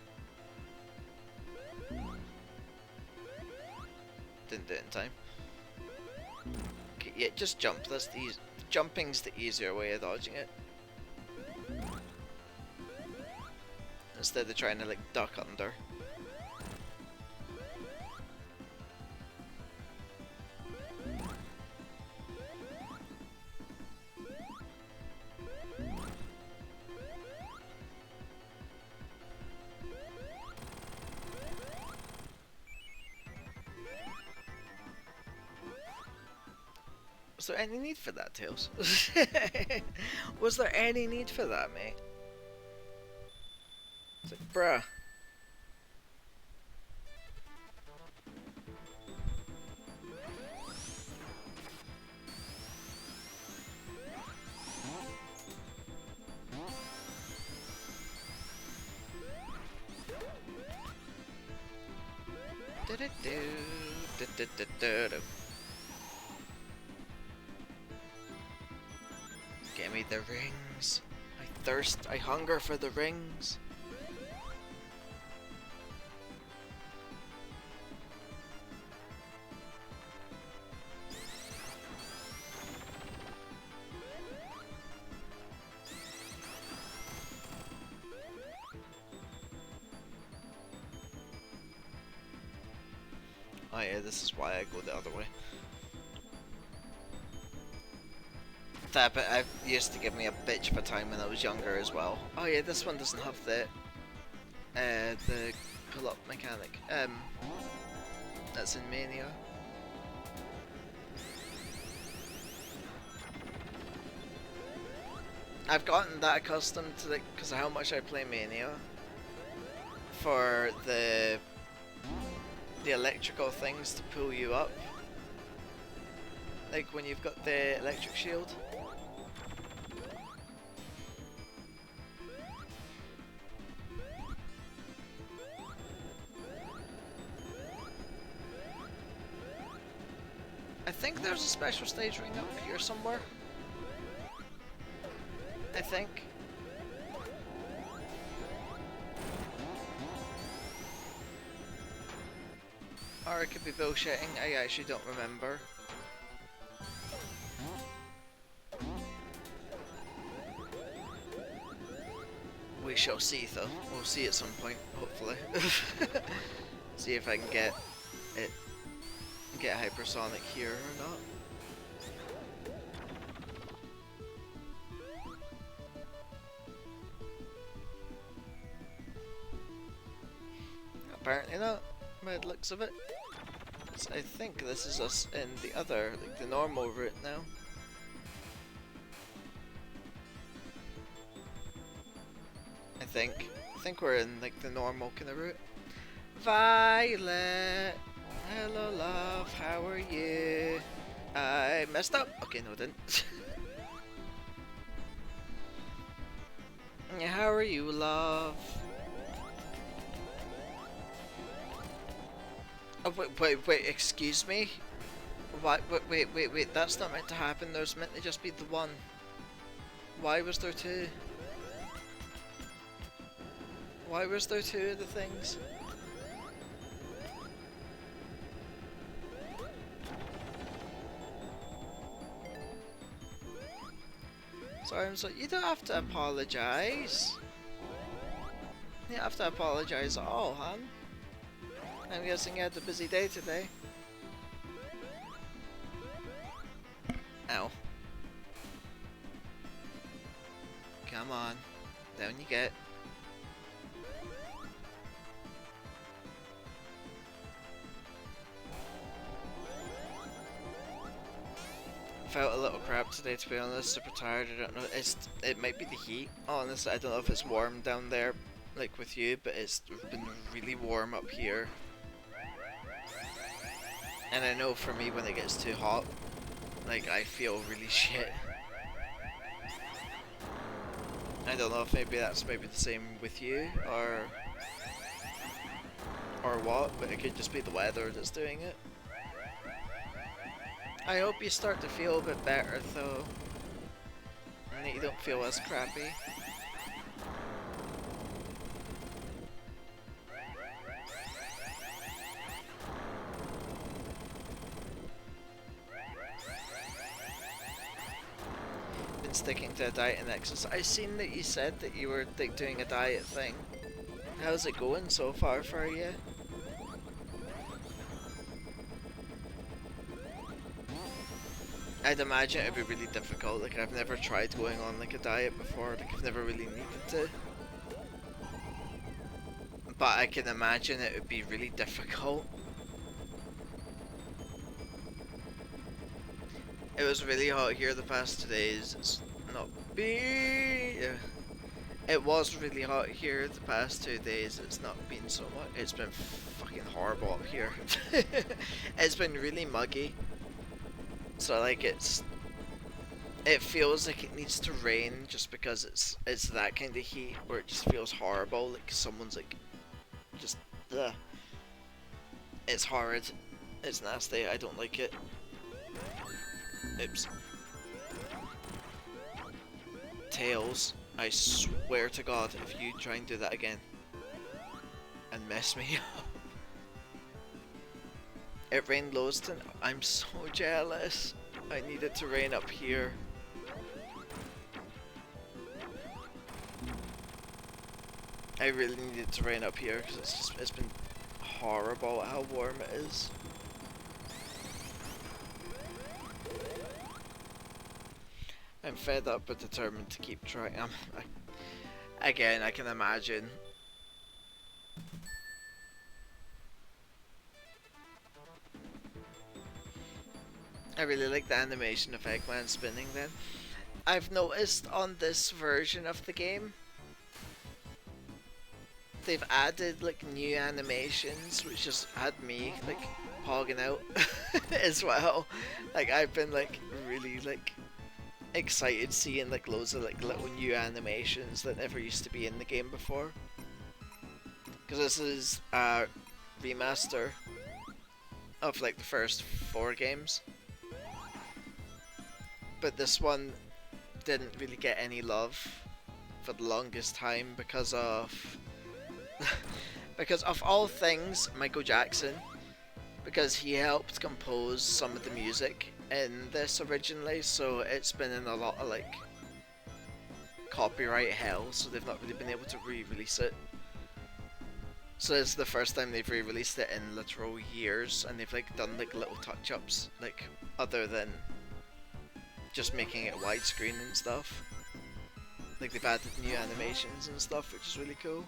Didn't do it in time. Okay, yeah, just jump. That's the jumping's the easier way of dodging it. Instead of trying to like duck under. Was there any need for that, Tails? Was there any need for that, mate? It's like, bruh. Give me the rings. I hunger for the rings. Oh yeah, this is why I go the other way. That bit used to give me a bitch of a time when I was younger as well. Oh yeah, this one doesn't have the The pull-up mechanic. That's in Mania. I've gotten that accustomed to it because of how much I play Mania. For the electrical things to pull you up. Like when you've got the electric shield. I think there's a special stage ring up here somewhere. I think. Or it could be bullshitting, I actually don't remember. We shall see though. We'll see at some point, hopefully. See if I can get it, get hypersonic here or not. Apparently not, by the looks of it. So I think this is us in the other, like the normal route now. I think we're in like the normal kind of route. Violet, hello love, how are you? I messed up. Okay, no, I didn't. How are you, love? Oh, wait, excuse me? What? Wait, that's not meant to happen. There's meant to just be the one. Why was there two? Why was there two of the things? Sorry, I'm like, you don't have to apologise. You don't have to apologise at all, hon. I'm guessing you had a busy day today. Ow. Come on. Down you get. Felt a little crap today, to be honest. Super tired. I don't know. It might be the heat. Honestly, I don't know if it's warm down there, like with you, but it's been really warm up here. And I know for me, when it gets too hot, like I feel really shit. I don't know if maybe that's maybe the same with you, or what, but it could just be the weather that's doing it. I hope you start to feel a bit better though, and that you don't feel as crappy. Been sticking to a diet and exercise. I seen that you said that you were like doing a diet thing. How's it going so far for you? I'd imagine it'd be really difficult. Like I've never tried going on like a diet before. Like I've never really needed to. But I can imagine it would be really difficult. It was really hot here the past 2 days. It's not been. It was really hot here the past 2 days. It's not been so much. It's been fucking horrible up here. It's been really muggy. So like it feels like it needs to rain just because it's that kind of heat where it just feels horrible. Like someone's like just ugh. It's horrid. It's nasty. I don't like it. Oops. Tails, I swear to God, if you try and do that again and mess me up. It rained loads tonight. I'm so jealous. I need it to rain up here. I really need it to rain up here because it's been horrible how warm it is. I'm fed up but determined to keep trying. Again, I can imagine I really like the animation of Eggman spinning then. I've noticed on this version of the game, they've added like new animations, which just had me like hogging out as well. Like I've been like really like excited seeing like loads of like little new animations that never used to be in the game before. Because this is a remaster of like the first 4 games, but this one didn't really get any love for the longest time because of all things Michael Jackson, because he helped compose some of the music in this originally, so it's been in a lot of like copyright hell, so they've not really been able to re-release it. So it's the first time they've re-released it in literal years, and they've like done like little touch-ups, like other than just making it widescreen and stuff. Like they've added new animations and stuff, which is really cool.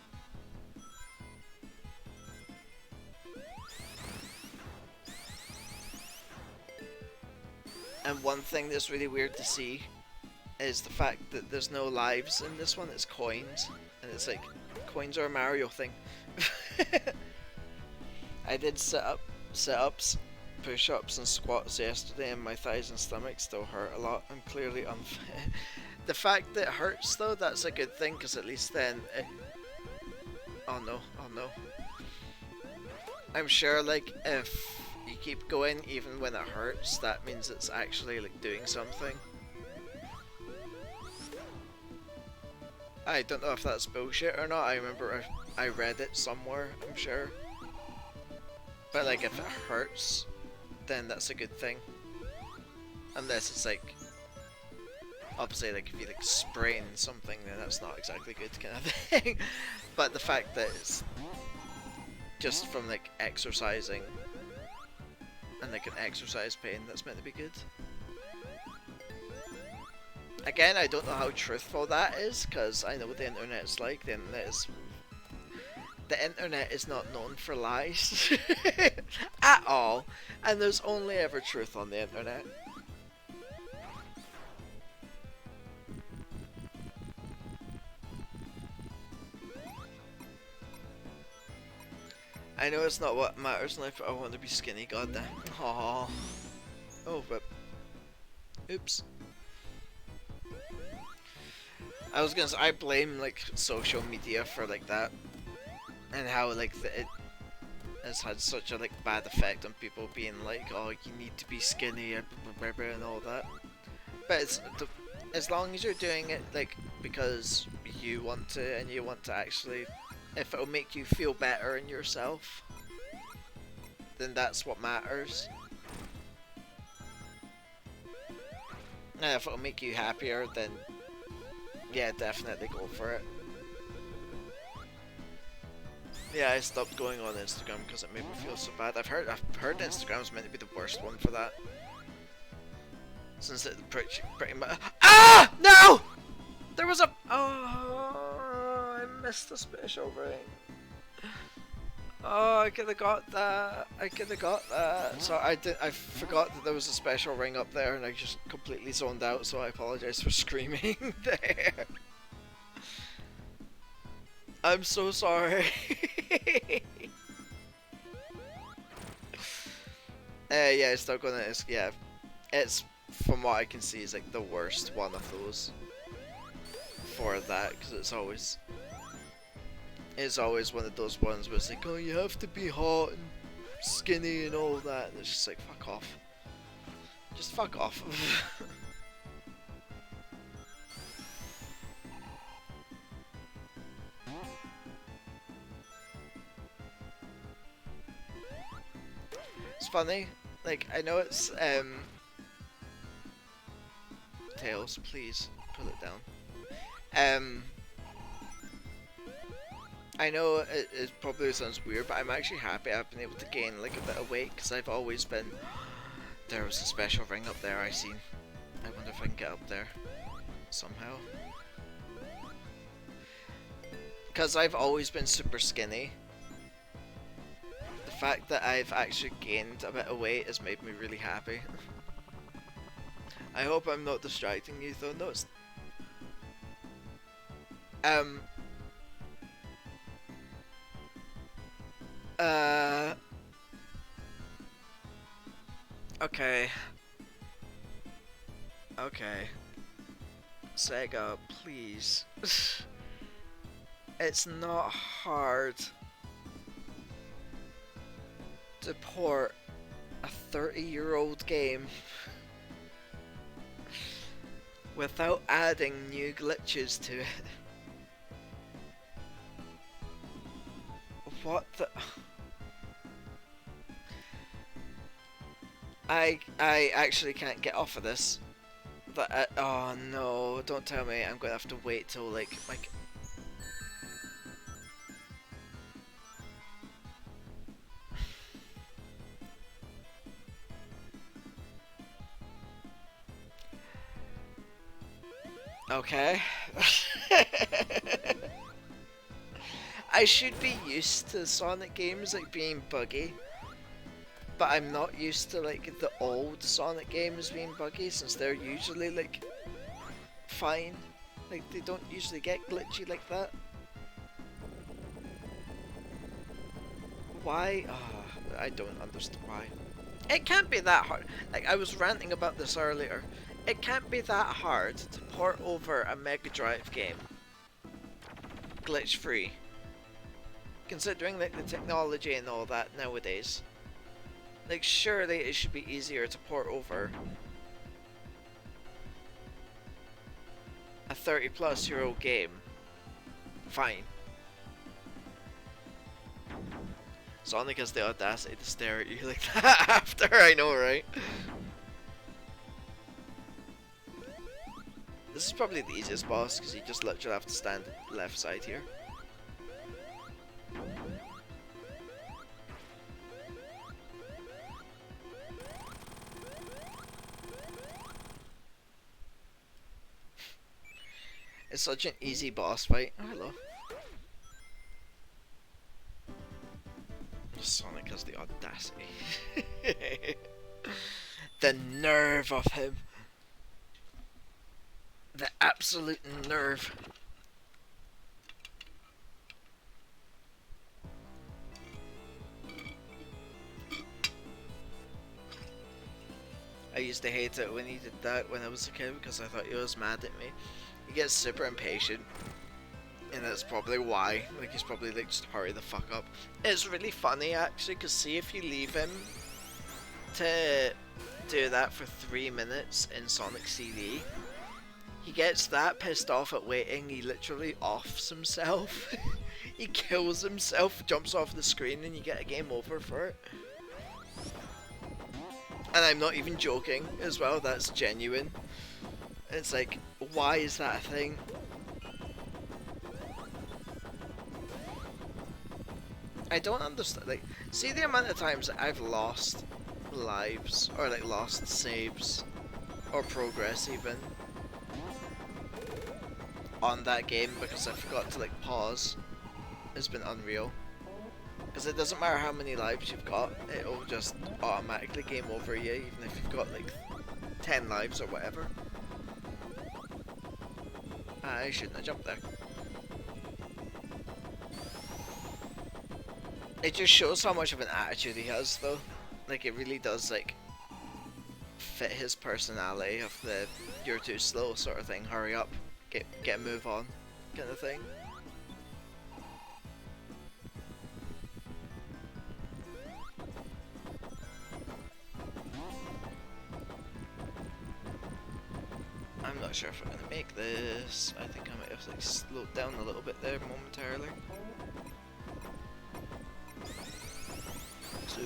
And one thing that's really weird to see is the fact that there's no lives in this one, it's coins. And it's like, coins are a Mario thing. I did sit-ups, push-ups and squats yesterday, and my thighs and stomach still hurt a lot. I'm clearly unfit. The fact that it hurts though, that's a good thing, because at least then it... Oh no, oh no. I'm sure like if you keep going even when it hurts, that means it's actually like doing something. I don't know if that's bullshit or not. I remember I read it somewhere, I'm sure. But like if it hurts, then that's a good thing. Unless it's like, obviously like if you like sprain something, then that's not exactly good kind of thing. But the fact that it's just from like exercising and like an exercise pain, that's meant to be good. Again, I don't know how truthful that is, because I know what the internet is like. The internet is not known for lies at all, and there's only ever truth on the internet. I know it's not what matters in life, but I want to be skinny, goddamn. Aww. Oh, but oops. I was gonna say, I blame like social media for like that, and how like it has had such a like bad effect on people being like, oh, you need to be skinny and all that. But it's as long as you're doing it like because you want to, and you want to actually, if it'll make you feel better in yourself, then that's what matters. And if it'll make you happier, then yeah, definitely go for it. Yeah, I stopped going on Instagram because it made me feel so bad. I've heard Instagram's meant to be the worst one for that. Since it pretty much. Ah! No! There was a. Oh, I missed a special ring. Oh, I could have got that. I could have got that. So I forgot that there was a special ring up there, and I just completely zoned out. So I apologize for screaming there. I'm so sorry. Yeah, it's still gonna. Yeah, it's from what I can see is like the worst one of those for that, because it's always one of those ones where it's like, oh, you have to be hot and skinny and all that, and it's just like, fuck off. Just fuck off. It's funny, like, I know it's, Tails, please, pull it down. I know it probably sounds weird, but I'm actually happy I've been able to gain, like, a bit of weight, because I've always been, there was a special ring up there I seen. I wonder if I can get up there, somehow. Because I've always been super skinny. The fact that I've actually gained a bit of weight has made me really happy. I hope I'm not distracting you though. No, it's um uh okay. Okay. Sega, please. It's not hard to port a 30-year-old game without adding new glitches to it. What the? I actually can't get off of this. But oh no! Don't tell me I'm gonna have to wait till like. Okay. I should be used to Sonic games like being buggy, but I'm not used to like the old Sonic games being buggy since they're usually like fine. Like they don't usually get glitchy like that. Why? Oh, I don't understand why. It can't be that hard. Like I was ranting about this earlier. It can't be that hard to port over a Mega Drive game glitch free. Considering like the technology and all that nowadays. Like surely it should be easier to port over a 30-plus-year-old game. Fine. Sonic has the audacity to stare at you like that after, I know, right? This is probably the easiest boss because you just literally have to stand left side here. It's such an easy boss fight. Oh, hello. Sonic has the audacity. The nerve of him. The absolute nerve. I used to hate it when he did that when I was a kid because I thought he was mad at me. He gets super impatient, and that's probably why. Like he's probably like, just hurry the fuck up. It's really funny actually, because see if you leave him to do that for 3 minutes in Sonic CD, he gets that pissed off at waiting, he literally offs himself. He kills himself, jumps off the screen, and you get a game over for it. And I'm not even joking as well, that's genuine. It's like, why is that a thing? I don't understand, like, see the amount of times that I've lost lives, or like lost saves, or progress even, on that game because I forgot to like pause. It's been unreal. Because it doesn't matter how many lives you've got, it'll just automatically game over you, even if you've got like 10 lives or whatever. I shouldn't have jumped there. It just shows how much of an attitude he has though. Like it really does like fit his personality of the you're too slow sort of thing, hurry up, get a move on kind of thing. I'm not sure if I'm gonna make this. I think I might have like slowed down a little bit there momentarily. So,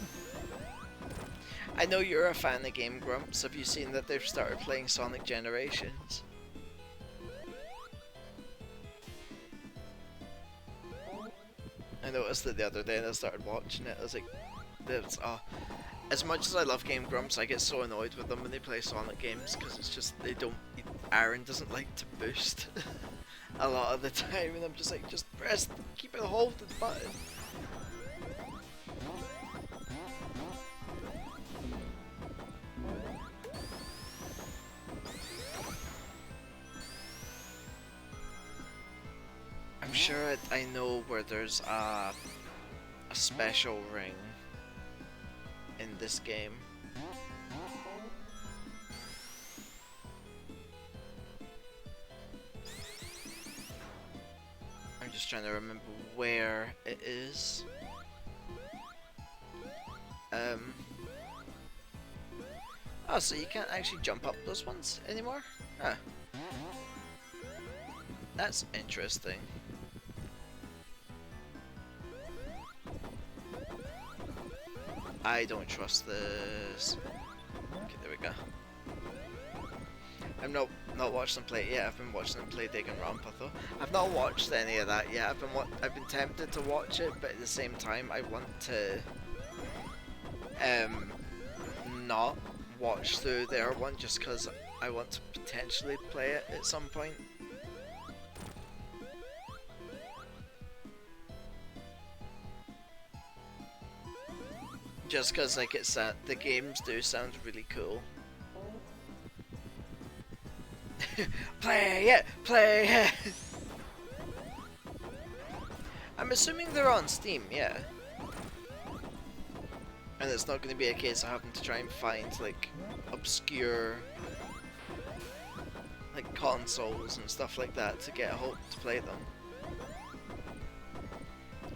I know you're a fan of Game Grumps. Have you seen that they've started playing Sonic Generations? I noticed it the other day and I started watching it. I was like, as much as I love Game Grumps, I get so annoyed with them when they play Sonic games because it's just Aaron doesn't like to boost a lot of the time, and I'm just like, just keep it hold the button. I'm sure I know where there's a special ring in this game. I'm just trying to remember where it is. Oh, so you can't actually jump up those ones anymore? Huh. That's interesting. I don't trust this. Okay, there we go. I'm not watching them play it yet. I've been watching them play Dig and Rampa though. I've not watched any of that yet. I've been tempted to watch it, but at the same time, I want to not watch through their one just because I want to potentially play it at some point. Just because like the games do sound really cool. Play it! Play it! I'm assuming they're on Steam, yeah. And it's not going to be a case of having to try and find like obscure like consoles and stuff like that to get a hold to play them.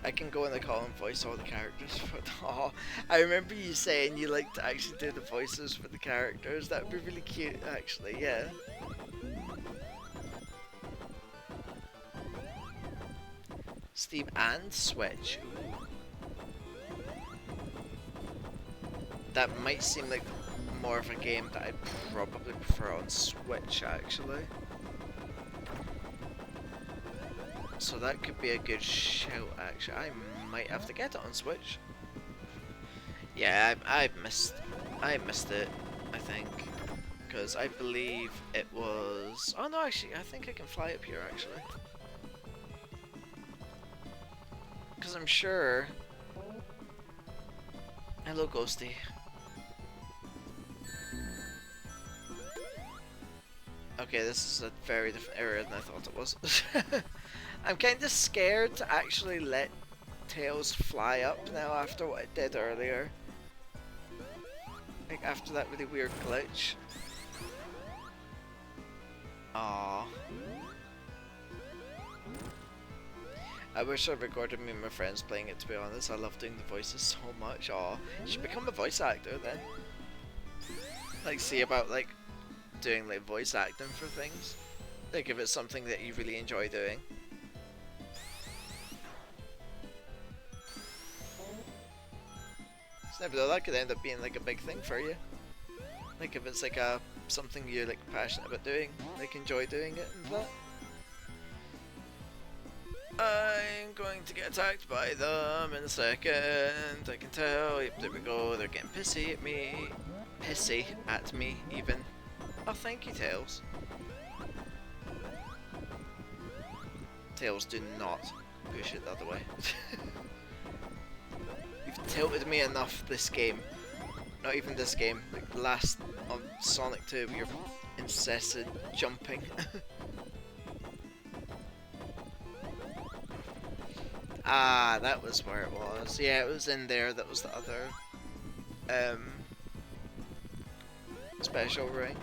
I can go in the call and voice all the characters for oh, I remember you saying you like to actually do the voices for the characters. That would be really cute actually, yeah. Steam and Switch. Ooh. That might seem like more of a game that I'd probably prefer on Switch actually. So that could be a good shout actually. I might have to get it on Switch. Yeah, I missed it, I think. Because I believe it was... Oh no, actually, I think I can fly up here actually. Because I'm sure... Hello, Ghosty. Okay, this is a very different area than I thought it was. I'm kind of scared to actually let Tails fly up now after what I did earlier. Like after that really weird glitch. Aww. I wish I recorded me and my friends playing it, to be honest. I love doing the voices so much. Aw, you should become a voice actor then. Like see about like doing like voice acting for things. Like if it's something that you really enjoy doing. Just never know, that could end up being like a big thing for you. Like if it's like something you're like passionate about doing, like enjoy doing it and that. I'm going to get attacked by them in a second. I can tell. Yep, there we go. They're getting pissy at me. Pissy at me, even. Oh, thank you, Tails. Tails, do not push it the other way. You've tilted me enough this game. Not even this game. Like last on Sonic 2, with your incessant jumping. Ah, that was where it was. Yeah, it was in there. That was the other special ring.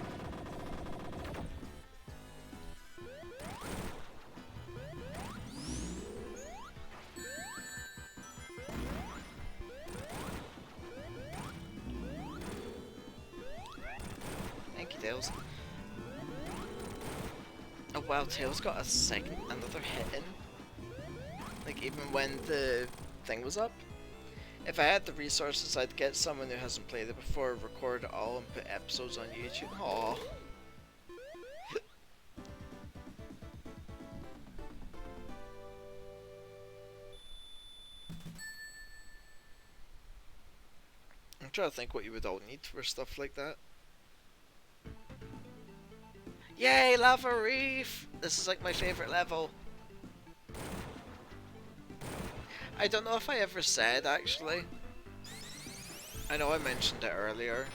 Thank you, Tails. Oh wow, Tails got another hit in. Like even when the thing was up. If I had the resources, I'd get someone who hasn't played it before, record it all, and put episodes on YouTube. Aww. I'm trying to think what you would all need for stuff like that. Yay, Lava Reef! This is like my favourite level. I don't know if I ever said, actually. I know I mentioned it earlier.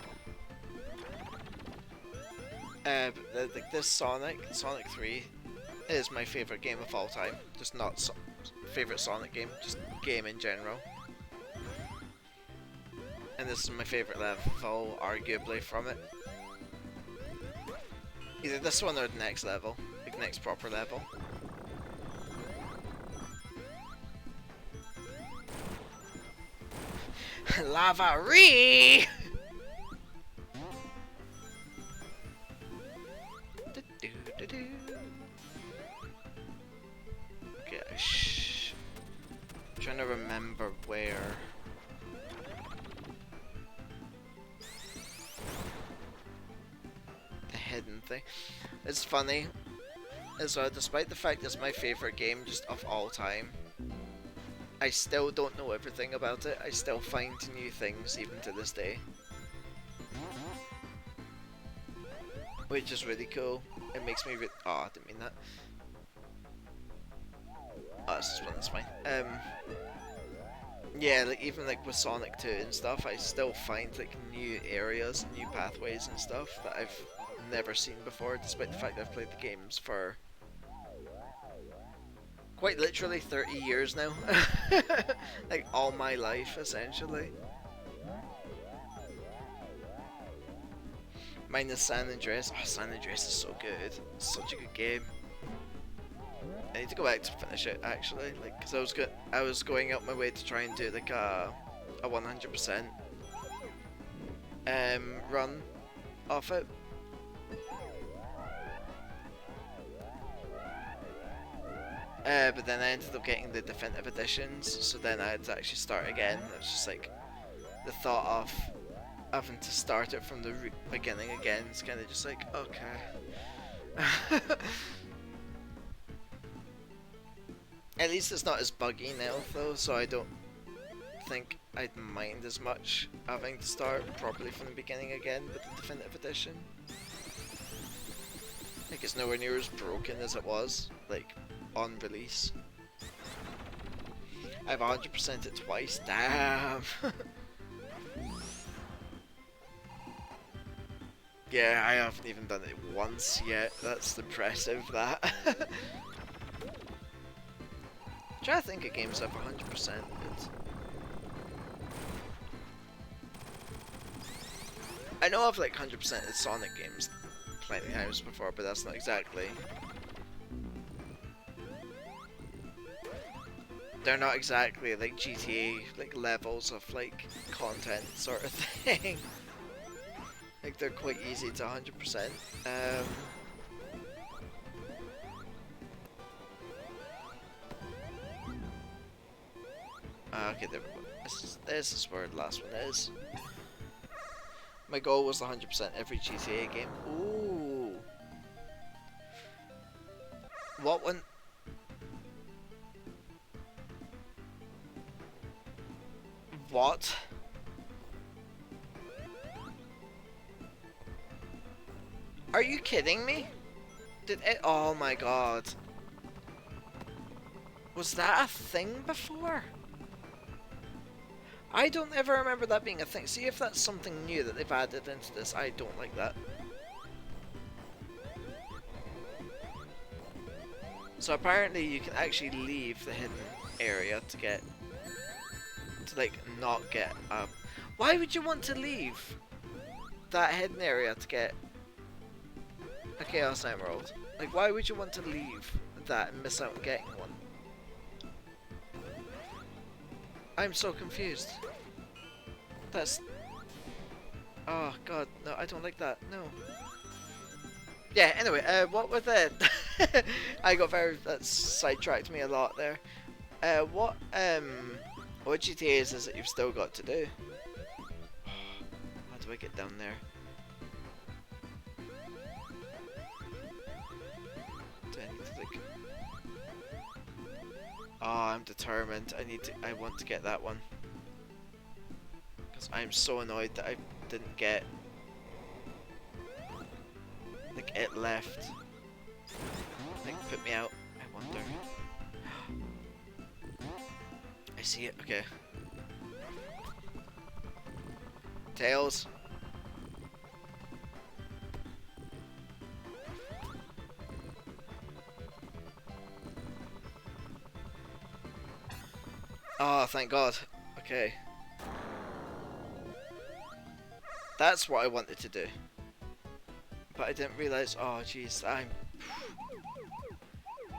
Like this Sonic 3, It is my favourite game of all time. Just not favourite Sonic game, just game in general. And this is my favourite level, arguably, from it. Either this one or the next level, like next proper level. Lava-ree! Okay, I'm trying to remember where. The hidden thing. It's funny as well, despite the fact it's my favourite game just of all time. I still don't know everything about it. I still find new things even to this day. Which is really cool. It makes me oh, I didn't mean that. Oh, this is one, that's fine. Yeah, like even like with Sonic 2 and stuff, I still find like new areas, new pathways and stuff that I've never seen before, despite the fact that I've played the games for quite literally 30 years now. Like all my life, essentially. Minus San Andreas. Oh, San Andreas is so good. It's such a good game. I need to go back to finish it, actually, like, cause I was going out my way to try and do like a 100% run off it. But then I ended up getting the definitive editions, so then I had to actually start again. It was just like the thought of having to start it from the beginning again. It's kind of just like, okay. At least it's not as buggy now, though, so I don't think I'd mind as much having to start properly from the beginning again with the definitive edition. Like, it's nowhere near as broken as it was, like, on release. I've 100%ed it twice, damn! Yeah, I haven't even done it once yet, that's impressive, that. I'm trying to think of games I've 100%ed. I know I've like 100%ed Sonic games plenty of times before, but that's not exactly. They're not exactly like GTA like levels of like content sort of thing. Like they're quite easy to 100%. Okay, there we go. This is where the last one is. My goal was 100% every GTA game. Ooh. What one? What? Are you kidding me? Did it? Oh my god. Was that a thing before? I don't ever remember that being a thing. See if that's something new that they've added into this. I don't like that. So apparently you can actually leave the hidden area to get... to like not get up. Why would you want to leave that hidden area to get a Chaos Emerald? Like why would you want to leave that and miss out on getting one? I'm so confused. That's... oh god, no, I don't like that, no. Yeah, anyway, what with it? I got very... that sidetracked me a lot there. What GTAs is it you've still got to do? How do I get down there? Do I need to like... oh, I'm determined. I want to get that one. Because I'm so annoyed that I didn't get... like, it left. Like, put me out. I wonder. I see it, okay. Tails. Oh, thank God. Okay. That's what I wanted to do. But I didn't realise, oh jeez,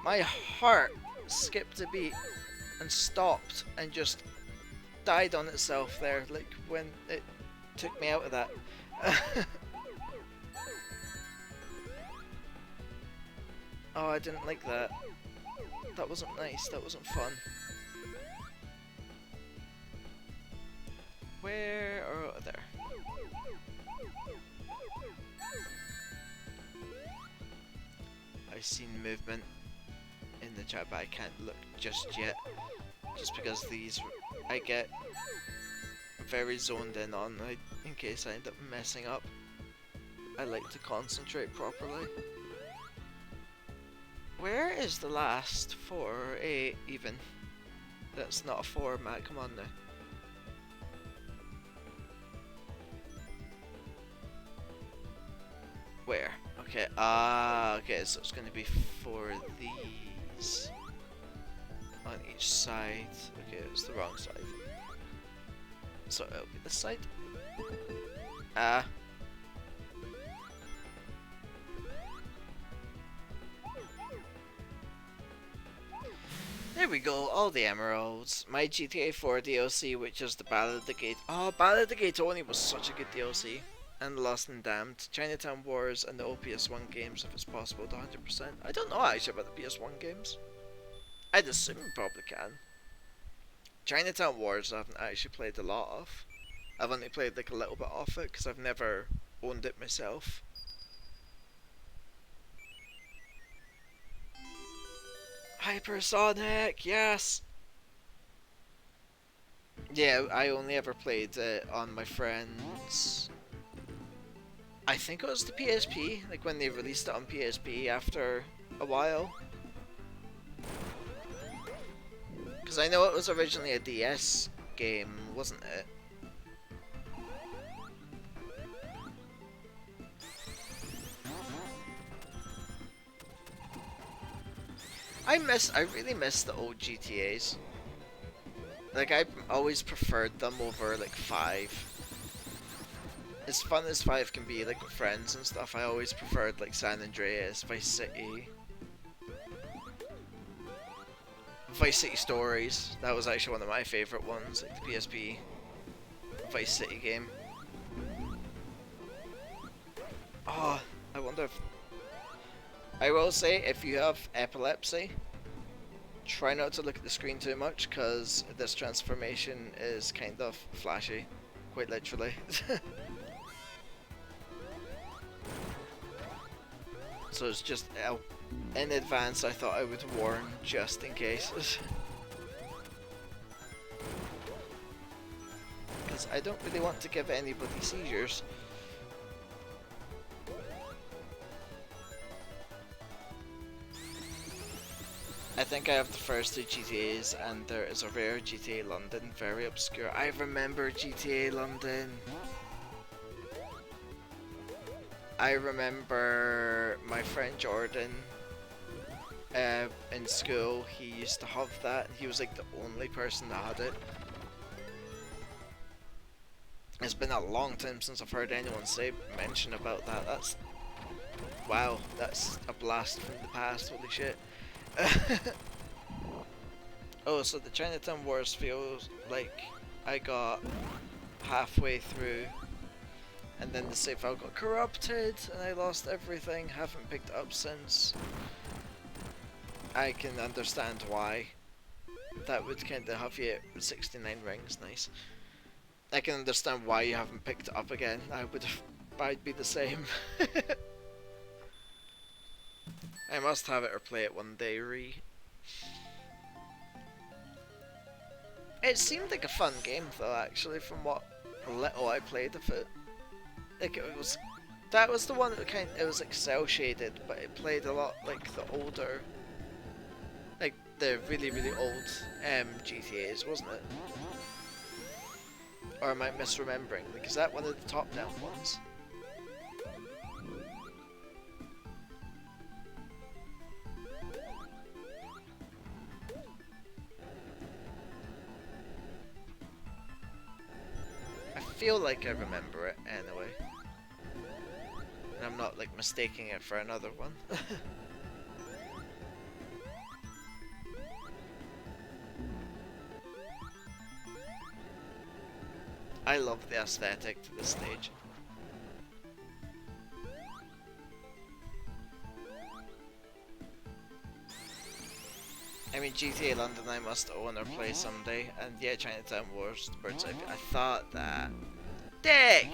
my heart skipped a beat and stopped and just died on itself there, like when it took me out of that. Oh, I didn't like that. That wasn't nice, that wasn't fun. Where? Oh, there. I've seen movement in the chat, but I can't look just yet. Just because these I get very zoned in on, in case I end up messing up. I like to concentrate properly. Where is the last 4 or 8 even? That's not a 4, Matt, come on now. Where? Okay, okay, so it's gonna be 4 of these on each side. Okay, it's the wrong side. So it'll be this side. There we go, all the emeralds. My GTA 4 DLC, which is the Ballad of the Gate. Oh, Ballad of the Gate Only was such a good DLC. And Lost and Damned, Chinatown Wars, and the old PS1 games if it's possible to 100%. I don't know actually about the PS1 games. I'd assume you probably can. Chinatown Wars I haven't actually played a lot of. I've only played like a little bit of it because I've never owned it myself. Hypersonic, yes! Yeah, I only ever played it on my friend's... I think it was the PSP, like when they released it on PSP after a while. Because I know it was originally a DS game, wasn't it? I really miss the old GTAs. Like, I always preferred them over, like, 5. As fun as 5 can be, like, with friends and stuff, I always preferred, like, San Andreas, Vice City. Vice City Stories, that was actually one of my favourite ones, like the PSP Vice City game. Oh, I wonder if... I will say, if you have epilepsy, try not to look at the screen too much, because this transformation is kind of flashy, quite literally. So it's just, in advance I thought I would warn, just in case. Because I don't really want to give anybody seizures. I think I have the first 2 GTAs, and there is a rare GTA London, very obscure. I remember GTA London. I remember my friend Jordan in school, he used to have that. He was like the only person that had it. It's been a long time since I've heard anyone mention about that. That's... wow, that's a blast from the past, holy shit. Oh, so the Chinatown Wars feels like I got halfway through and then the save file got corrupted and I lost everything, haven't picked it up since. I can understand why. That would kind of have you at 69 rings, nice. I can understand why you haven't picked it up again, I'd be the same. I must have it or play it one day, It seemed like a fun game though, actually, from what little I played of it. Like that was the one that it was like cell shaded, but it played a lot like the older, like the really old GTAs, wasn't it? Or am I misremembering? Like, is that one of the top down ones? feel like I remember it anyway. And I'm not like mistaking it for another one. I love the aesthetic to this stage. I mean, GTA London I must own or play someday, and yeah, Chinatown Wars, the Bird's Eye View. I thought that. Dick!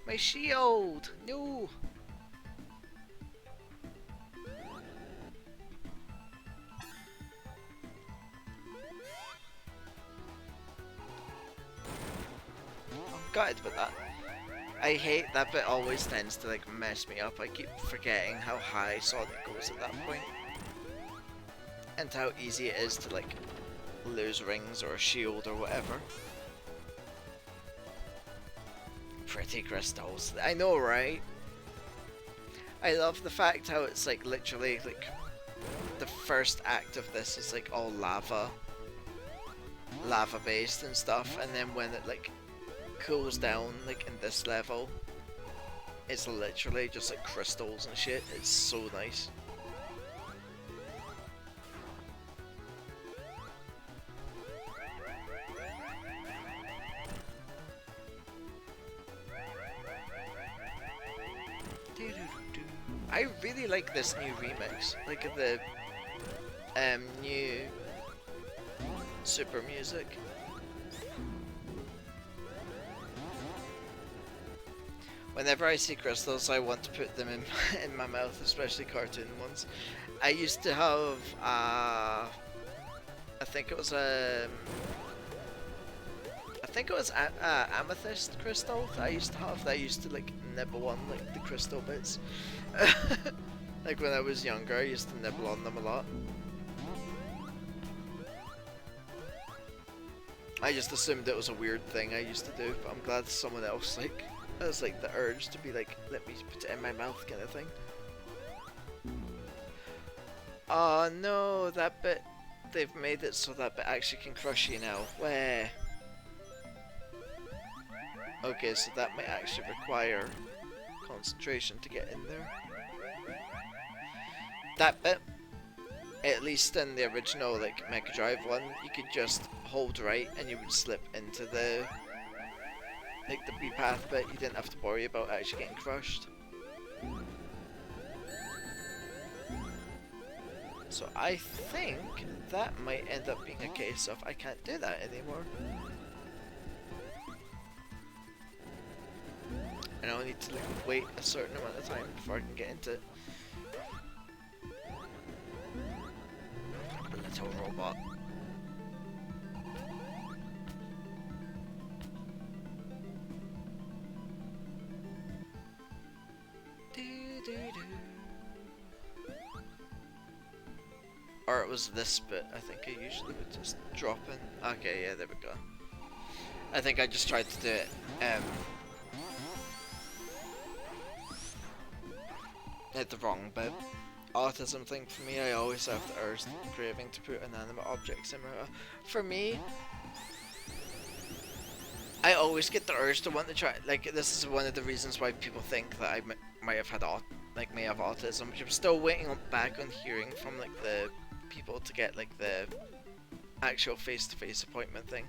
My shield! No! I'm gutted with that. I hate that bit always tends to like mess me up. I keep forgetting how high Sonic goes at that point. And how easy it is to like lose rings or a shield or whatever. Pretty crystals. I know, right? I love the fact how it's like literally like the first act of this is like all lava based and stuff, and then when it like cools down like in this level, it's literally just like crystals and shit. It's so nice. I really like this new remix, like the new super music. Whenever I see crystals, I want to put them in my mouth, especially cartoon ones. I used to have, I think it was amethyst crystal that I used to have. That I used to like nibble on like the crystal bits. Like when I was younger, I used to nibble on them a lot. I just assumed it was a weird thing I used to do, but I'm glad someone else like has like the urge to be like, let me put it in my mouth kind of thing. Oh no, that bit, they've made it so that bit actually can crush you now. Where? Okay, so that might actually require concentration to get in there. That bit, at least in the original like Mega Drive one, you could just hold right and you would slip into the like the B path bit. You didn't have to worry about actually getting crushed. So I think that might end up being a case of I can't do that anymore. And I'll need to like wait a certain amount of time before I can get into it. Little robot. Or it was this bit, I think I usually would just drop in. Okay, yeah, there we go. I think I just tried to do it, at the wrong bit. Autism thing for me, I always have the urge craving to put inanimate objects in my mouth. For me, I always get the urge to want to try, like, this is one of the reasons why people think that I might have had may have autism, which I'm still waiting back on hearing from like the people to get like the actual face-to-face appointment thing.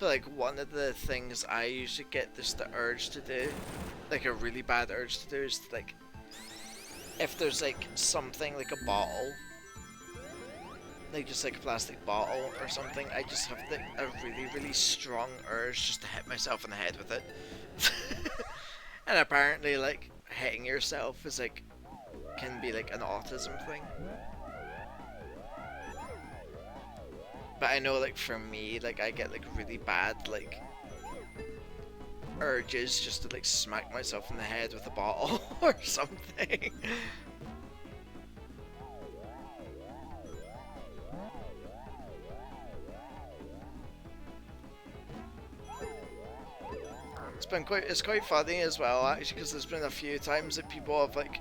But like one of the things I usually get just the urge to do, like a really bad urge to do, is to like, if there's like something like a bottle, like just like a plastic bottle or something, I just have like a really strong urge just to hit myself in the head with it. And apparently like hitting yourself is like, can be like an autism thing. But I know like for me, like I get like really bad like urges just to like smack myself in the head with a bottle or something. It's quite funny as well actually, because there's been a few times that people have like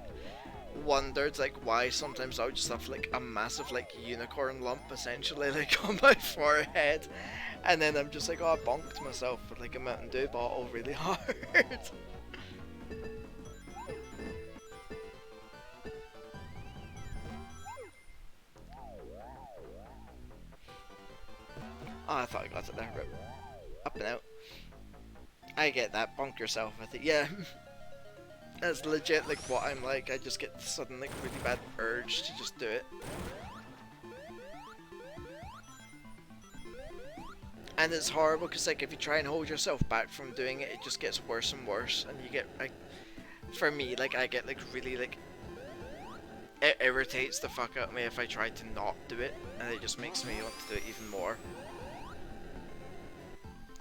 wondered like why sometimes I would just have like a massive like unicorn lump essentially like on my forehead, And then I'm just like, oh, I bonked myself with like a Mountain Dew bottle really hard. Oh, I thought I got it there. Rip. Up and out. I get that. Bonk yourself with it. Yeah. That's legit like what I'm like. I just get the sudden like really bad urge to just do it. And it's horrible because like if you try and hold yourself back from doing it, it just gets worse and worse. And you get like, for me, like I get like really like, it irritates the fuck out of me if I try to not do it. And it just makes me want to do it even more.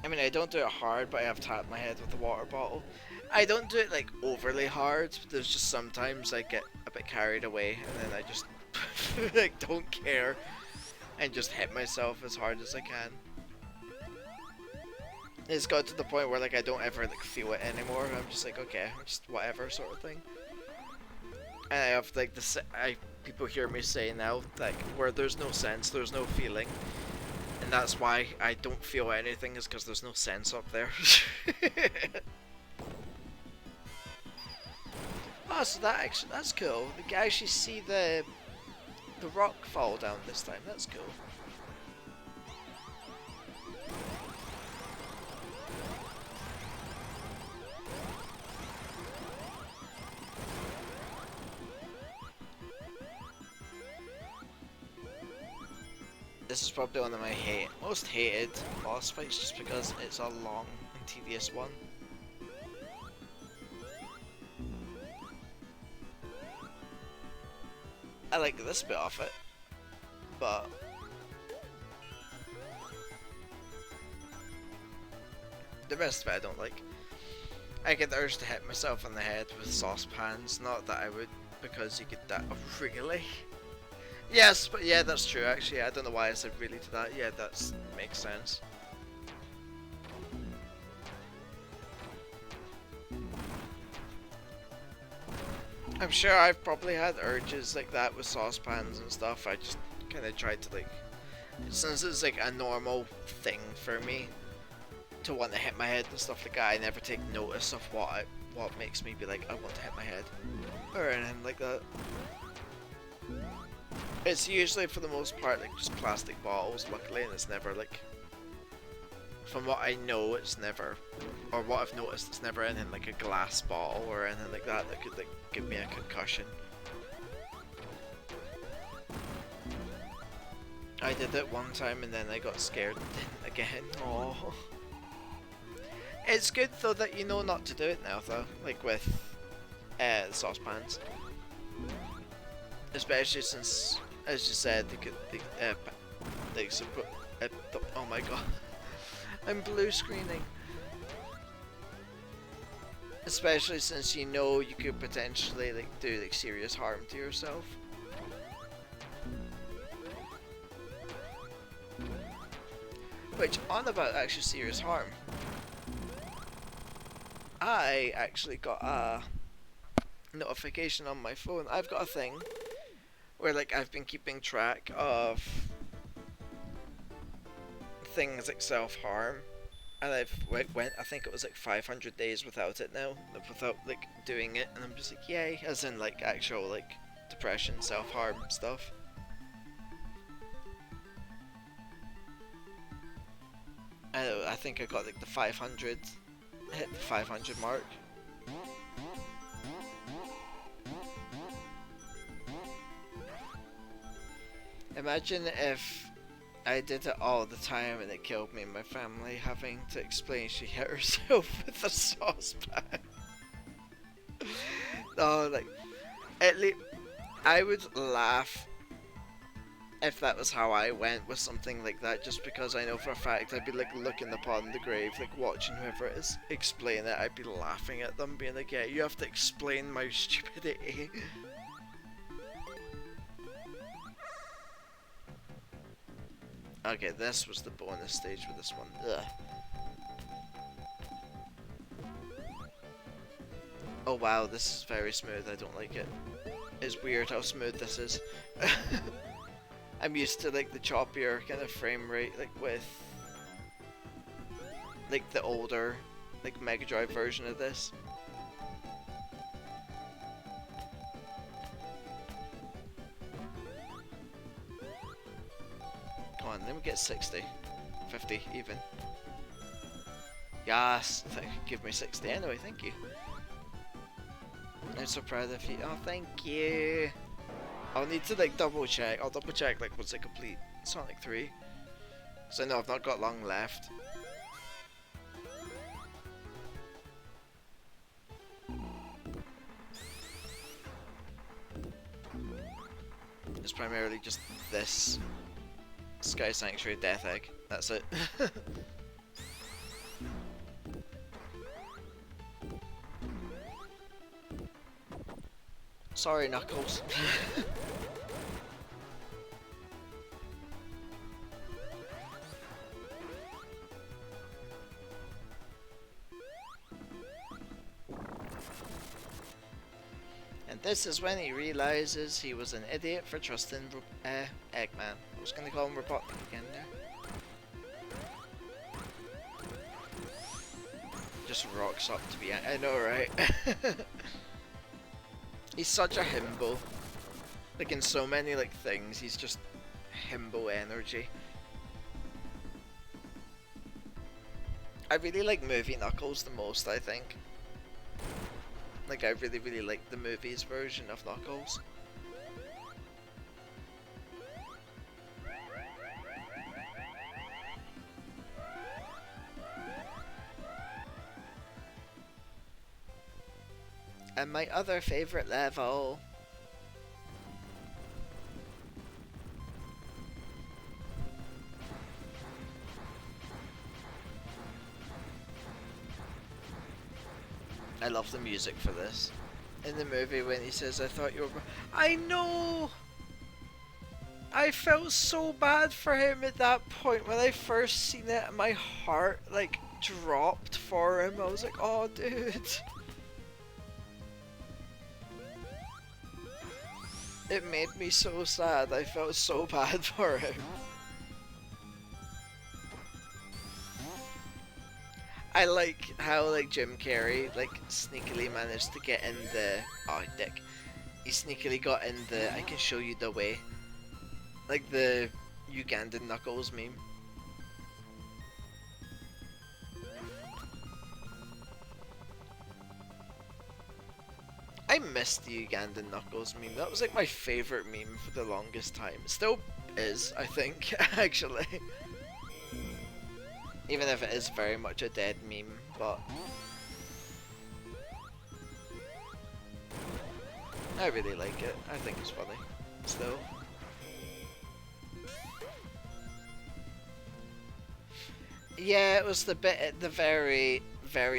I mean, I don't do it hard, but I have tapped my head with the water bottle. I don't do it like overly hard. There's just sometimes I get a bit carried away, and then I just like don't care and just hit myself as hard as I can. It's got to the point where like I don't ever like feel it anymore. I'm just like, okay, just whatever sort of thing. And I have like this. People hear me say now like where there's no sense, there's no feeling. And that's why I don't feel anything, is because there's no sense up there. Oh, so that's cool. We can actually see the rock fall down this time. That's cool. This is probably one of my most hated boss fights, just because it's a long and tedious one. I like this bit of it, but the rest of it I don't like. I get the urge to hit myself on the head with saucepans, not that I would, because you get that. Oh, really? Yes, but yeah, that's true actually. I don't know why I said really to that. Yeah, that makes sense. I'm sure I've probably had urges like that with saucepans and stuff. I just kind of tried to like, since it's like a normal thing for me to want to hit my head and stuff like that, I never take notice of what makes me be like, I want to hit my head or anything like that. It's usually, for the most part, like just plastic bottles, luckily, and it's never like, from what I know, it's never, or what I've noticed, it's never anything like a glass bottle or anything like that that could like give me a concussion. I did it one time and then I got scared and did it again. Oh. It's good though that you know not to do it now though, like with saucepans. Especially since, as you said, oh my god, I'm blue screening. Especially since you know you could potentially like do like serious harm to yourself. Which, on about actually serious harm, I actually got a notification on my phone. I've got a thing where like I've been keeping track of things like self-harm, and I've went, I think it was like 500 days without it now, without like doing it, and I'm just like, yay, as in like actual like depression, self-harm stuff. I think I got like the 500, hit the 500 mark. Imagine if I did it all the time and it killed me and my family, having to explain she hit herself with a saucepan. No, like, at least I would laugh if that was how I went with something like that, just because I know for a fact I'd be like looking upon the grave, like watching whoever it is explain it. I'd be laughing at them, being like, yeah, you have to explain my stupidity. Okay, this was the bonus stage with this one. Ugh. Oh wow, this is very smooth. I don't like it. It's weird how smooth this is. I'm used to like the choppier kind of frame rate, like with like the older, like Mega Drive version of this. Come on, let me get 60. 50 even. Yes, give me 60 anyway, thank you. I'm so proud of you. Oh, thank you. I'll need to like double check. I'll double check like once I complete Sonic 3. So I know I've not got long left. It's primarily just this Sky Sanctuary Death Egg. That's it. Sorry, Knuckles. And this is when he realizes he was an idiot for trusting Eggman. I was gonna call him Robotnik again there. Just rocks up to be. I know, right? He's such a himbo. Like in so many like things, he's just himbo energy. I really like movie Knuckles the most, I think. Like I really like the movies version of Knuckles. And my other favorite level. I love the music for this. In the movie when he says, I thought you were... I know! I felt so bad for him at that point when I first seen it. My heart, like, dropped for him. I was like, oh, dude. It made me so sad. I felt so bad for him. I like how like Jim Carrey like sneakily managed to get in the dick. He sneakily got in the I can show you the way. Like the Ugandan Knuckles meme. I missed the Ugandan Knuckles meme. That was like my favorite meme for the longest time. It still is, I think, actually. Even if it is very much a dead meme, but I really like it. I think it's funny. Still. Yeah, it was the bit at the very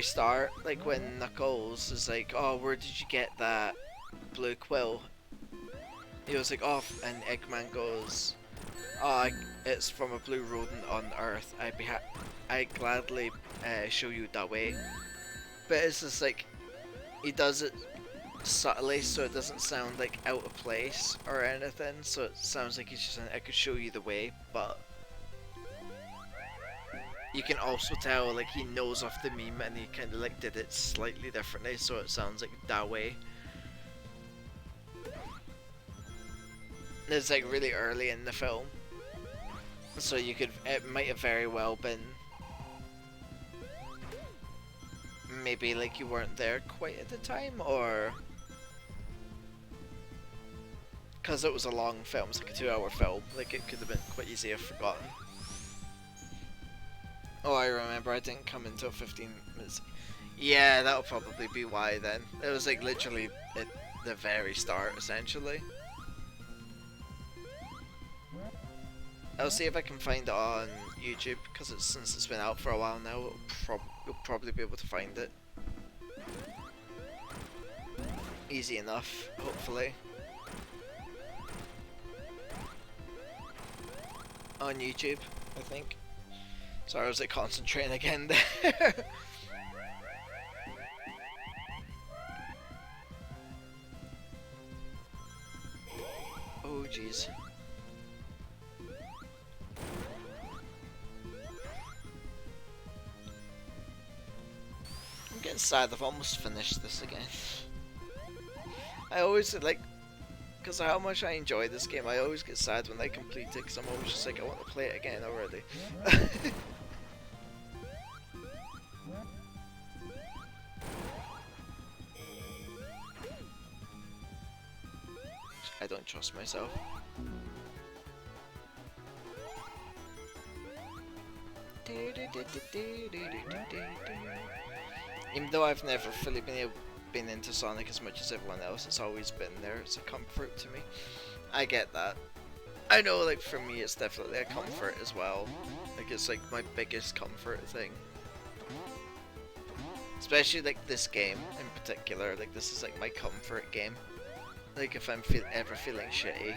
start, like when Knuckles is like, oh, where did you get that blue quill? He was like, oh, and Eggman goes, oh, it's from a blue rodent on Earth. I gladly show you that way. But it's just like, he does it subtly so it doesn't sound like out of place or anything. So it sounds like he's just saying, I could show you the way, but you can also tell like he knows of the meme and he kind of like did it slightly differently so it sounds like that way. It's like really early in the film, so it might have very well been maybe like you weren't there quite at the time, or because it was a long film, it's like a 2-hour film, like it could have been quite easy to have forgotten. Oh, I remember, I didn't come until 15 minutes. Yeah, that'll probably be why then. It was like literally at the very start, essentially. I'll see if I can find it on YouTube, because since it's been out for a while now, you'll probably be able to find it. Easy enough, hopefully. On YouTube, I think. Sorry, I was like concentrating again there. Oh jeez. getting sad. I've almost finished this again. I always like, because of how much I enjoy this game, I always get sad when I complete it, because I'm always just like, I want to play it again already. I don't trust myself. Even though I've never fully been into Sonic as much as everyone else, it's always been there. It's a comfort to me. I get that. I know, like, for me it's definitely a comfort as well. Like, it's like my biggest comfort thing. Especially like this game in particular. Like, this is like my comfort game. Like, if I'm ever feeling shitty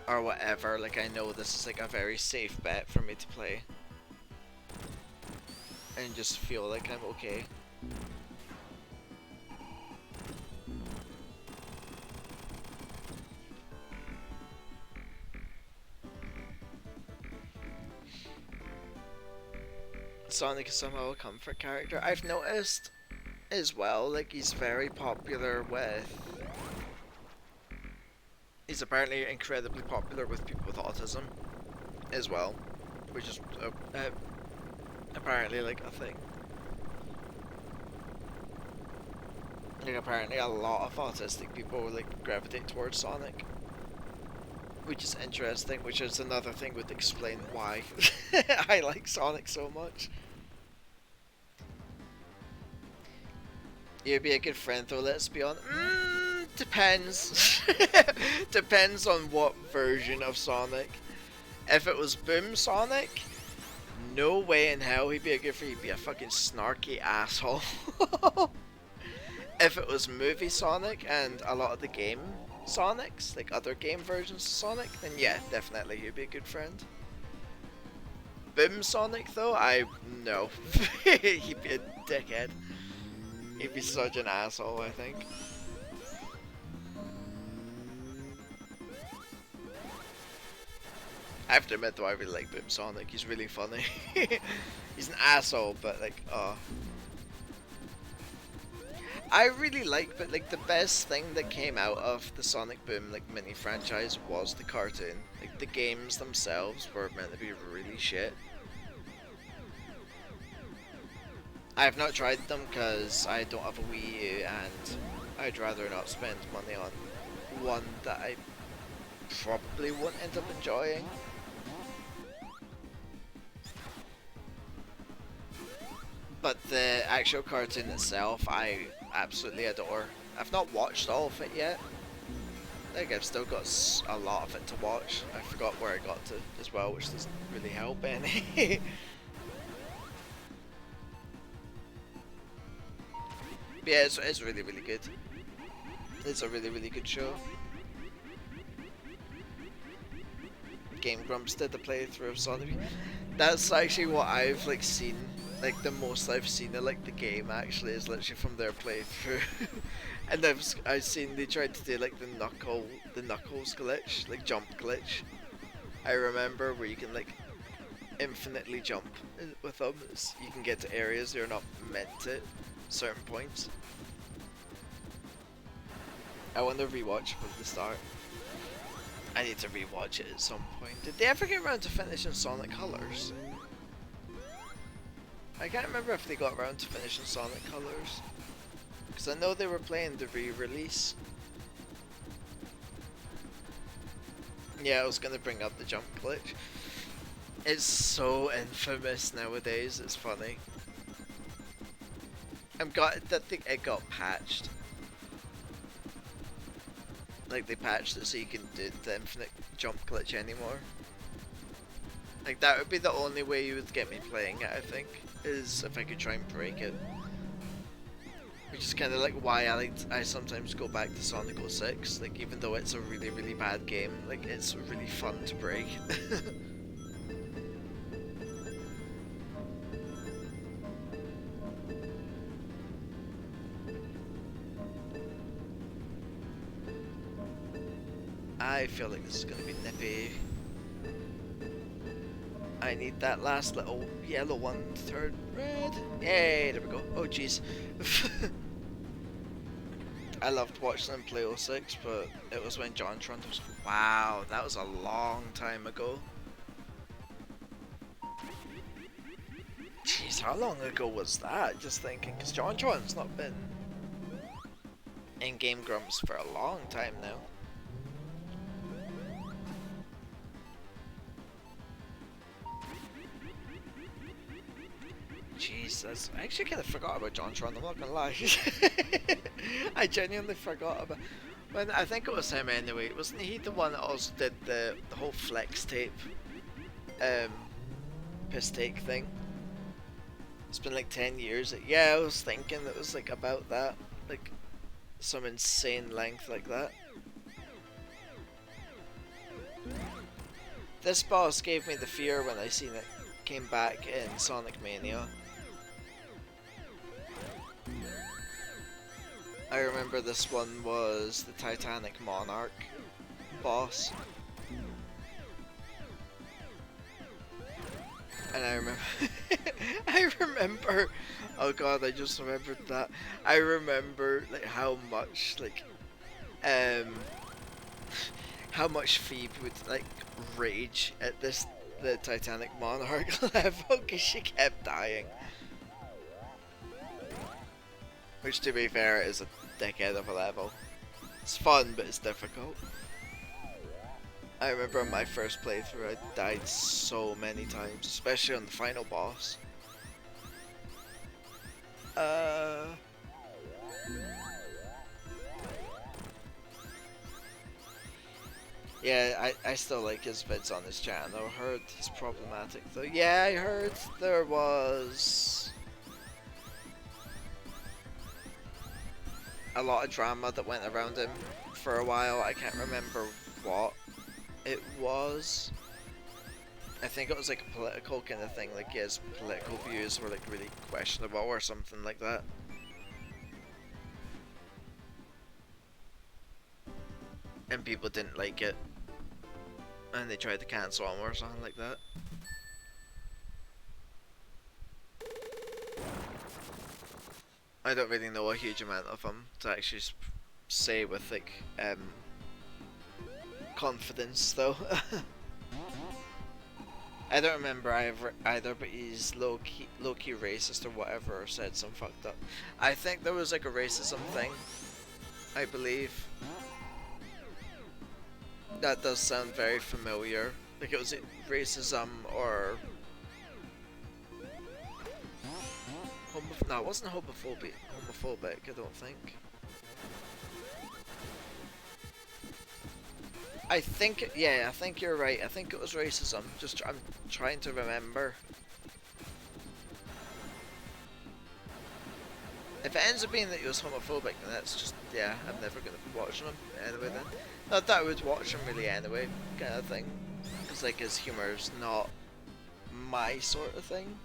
or whatever, like, I know this is like a very safe bet for me to play and just feel like I'm okay. Sonic is somehow a comfort character. I've noticed as well, like, he's very popular with... He's apparently incredibly popular with people with autism as well, which is apparently like a thing. Like, apparently a lot of autistic people like gravitate towards Sonic, which is interesting, which is another thing would explain why I like Sonic so much. You'd be a good friend though, let's be honest. Depends. Depends on what version of Sonic. If it was Boom Sonic, no way in hell he'd be a good friend. He'd be a fucking snarky asshole. If it was movie Sonic and a lot of the game Sonics, like other game versions of Sonic, then yeah, definitely he'd be a good friend. Boom Sonic though, no. He'd be a dickhead. He'd be such an asshole, I think. I have to admit though, I really like Boom Sonic. He's really funny. He's an asshole, but like, I really but like the best thing that came out of the Sonic Boom like mini franchise was the cartoon. Like, the games themselves were meant to be really shit. I have not tried them because I don't have a Wii U and I'd rather not spend money on one that I probably won't end up enjoying. But the actual cartoon itself, I absolutely adore. I've not watched all of it yet. I think I've still got a lot of it to watch. I forgot where I got to as well, which doesn't really help any. But yeah, it's really, really good. It's a really, really good show. Game Grumps did the playthrough of Sonic. That's actually what I've like seen. Like, the most I've seen of like the game actually is literally from their playthrough. And I've seen they tried to do like the Knuckles glitch, like jump glitch. I remember where you can like infinitely jump with them. You can get to areas you're not meant to, certain points. I want to rewatch from the start. I need to rewatch it at some point. Did they ever get around to finishing Sonic Colors? I can't remember if they got around to finishing Sonic Colors. Because I know they were playing the re-release. Yeah, I was going to bring up the jump glitch. It's so infamous nowadays, it's funny. I think it got patched. Like, they patched it so you can do the infinite jump glitch anymore. Like, that would be the only way you would get me playing it, I think, is if I could try and break it. Which is kind of like why I sometimes go back to Sonic 06, like, even though it's a really, really bad game, like, it's really fun to break. I feel like this is going to be nippy. I need that last little yellow one to turn red. Yay, there we go. Oh jeez. I loved watching them play 06, but it was when JonTron was... Wow, that was a long time ago. Jeez, how long ago was that? Just thinking, because JonTron's not been in Game Grumps for a long time now. Jeez, I actually kind of forgot about JonTron, I'm not gonna lie. I genuinely forgot about... When I think it was him anyway. Wasn't he the one that also did the whole flex tape piss take thing? It's been like 10 years. Yeah, I was thinking it was like about that. Like some insane length like that. This boss gave me the fear when I seen it came back in Sonic Mania. I remember this one was the Titanic Monarch boss. And I remember I remember, oh god, I just remembered that. I remember like how much like how much Phoebe would like rage at the Titanic Monarch level because she kept dying. Which, to be fair, is a dickhead of a level. It's fun, but it's difficult. I remember on my first playthrough, I died so many times, especially on the final boss. Yeah, I still like his vids on his channel. I heard he's problematic though. Yeah, I heard there was a lot of drama that went around him for a while. I can't remember what it was. I think it was like a political kind of thing, like his political views were like really questionable or something like that. And people didn't like it. And they tried to cancel him or something like that. I don't really know a huge amount of them to actually say with like confidence though. I don't remember either, but he's low-key racist or whatever, or said some fucked up. I think there was like a racism thing, I believe. That does sound very familiar. Like it was racism or... No, it wasn't homophobic, I don't think. I think, yeah, I think you're right. I think it was racism. I'm trying to remember. If it ends up being that he was homophobic, then that's just, yeah, I'm never going to be watching him anyway then. Not that I would watch him really anyway, kind of thing. Because like his humor's not my sort of thing.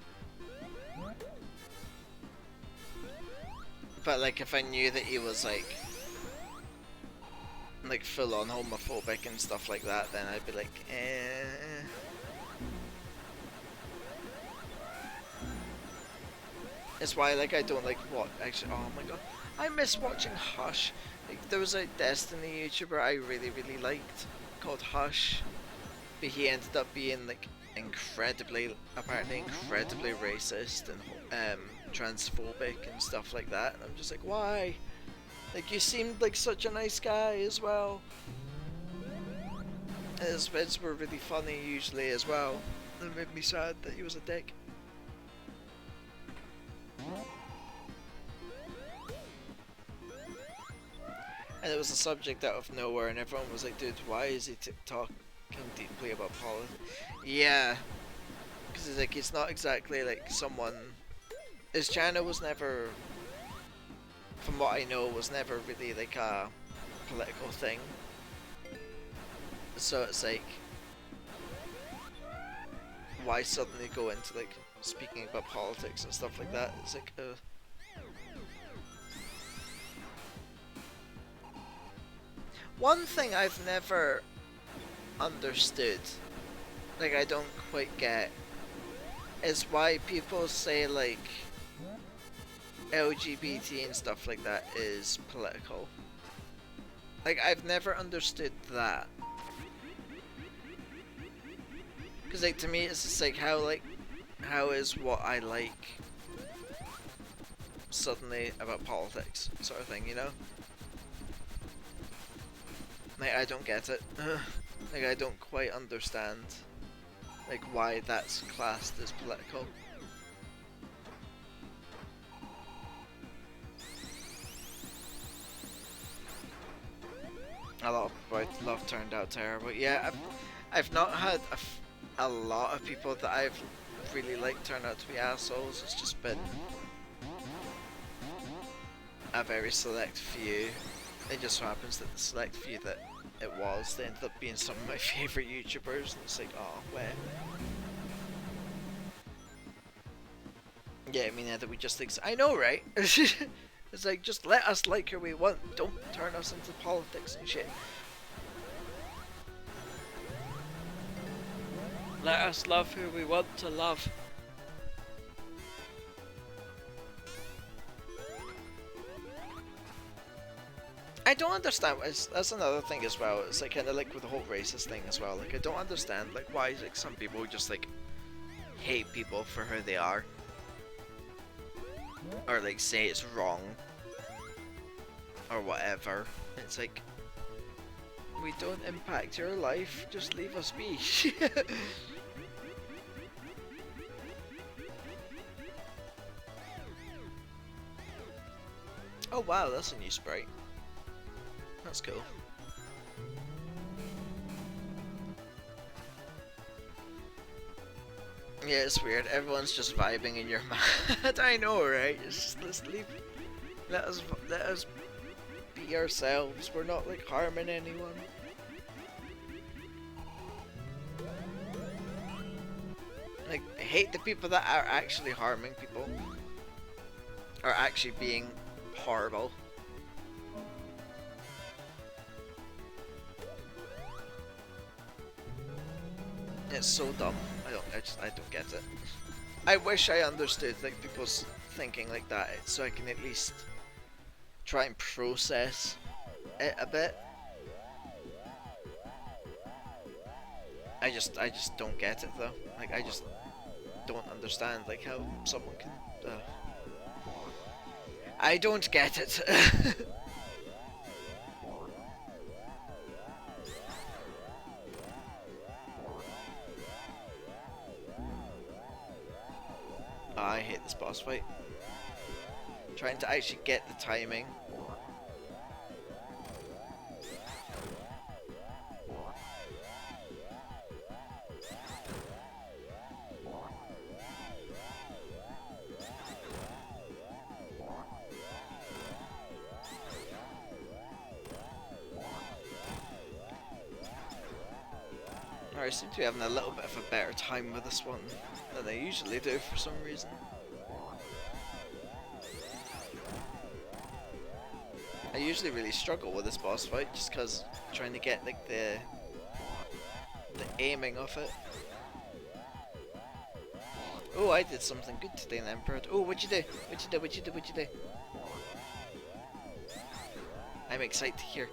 But like if I knew that he was like full on homophobic and stuff like that, then I'd be like, eh. It's why like I don't like what actually. Oh my god, I miss watching Hush. Like, there was a Destiny YouTuber I really liked called Hush, but he ended up being like apparently incredibly racist and transphobic and stuff like that. And I'm just like, why? Like, you seemed like such a nice guy as well. And his vids were really funny usually as well. And it made me sad that he was a dick. And it was a subject out of nowhere and everyone was like, dude, why is he talking deeply about politics? Yeah. Because it's like, it's not exactly like someone... His channel was never... From what I know, was never really like a political thing. So it's like, why suddenly go into like speaking about politics and stuff like that? It's like, one thing I've never understood, like I don't quite get, is why people say like LGBT and stuff like that is political. Like, I've never understood that. Because, like, to me, it's just like, how is what I like suddenly about politics, sort of thing, you know? Like, I don't get it. Like, I don't quite understand, like, why that's classed as political. A lot of about love turned out terrible. Yeah, I've not had a lot of people that I've really liked turn out to be assholes. It's just been a very select few. It just so happens that the select few that it was, they ended up being some of my favourite YouTubers, and it's like, oh, well. Yeah, I mean, that we just think, I know, right? It's like, just let us like who we want, don't turn us into politics and shit. Let us love who we want to love. I don't understand. That's another thing as well. It's like kind of like with the whole racist thing as well. Like I don't understand like why like some people just like hate people for who they are, or like say it's wrong, or whatever. It's like we don't impact your life. Just leave us be. Oh wow, that's a new sprite. That's cool. Yeah, it's weird. Everyone's just vibing in your mad. I know, right? It's just let's leave. Let us be ourselves. We're not like harming anyone. Like, hate the people that are actually harming people, are actually being horrible. It's so dumb. I don't get it. I wish I understood like people's thinking like that, so I can at least try and process it a bit. I just don't get it though. Like I just don't understand like how someone can. I don't get it. I hate this boss fight. Trying to actually get the timing. I seem to be having a little bit of a better time with this one than I usually do for some reason. I usually really struggle with this boss fight just because trying to get like the aiming of it. Oh, I did something good today in Emperor. Oh, what'd you do? What'd you do? What'd you do? What'd you do? I'm excited to hear.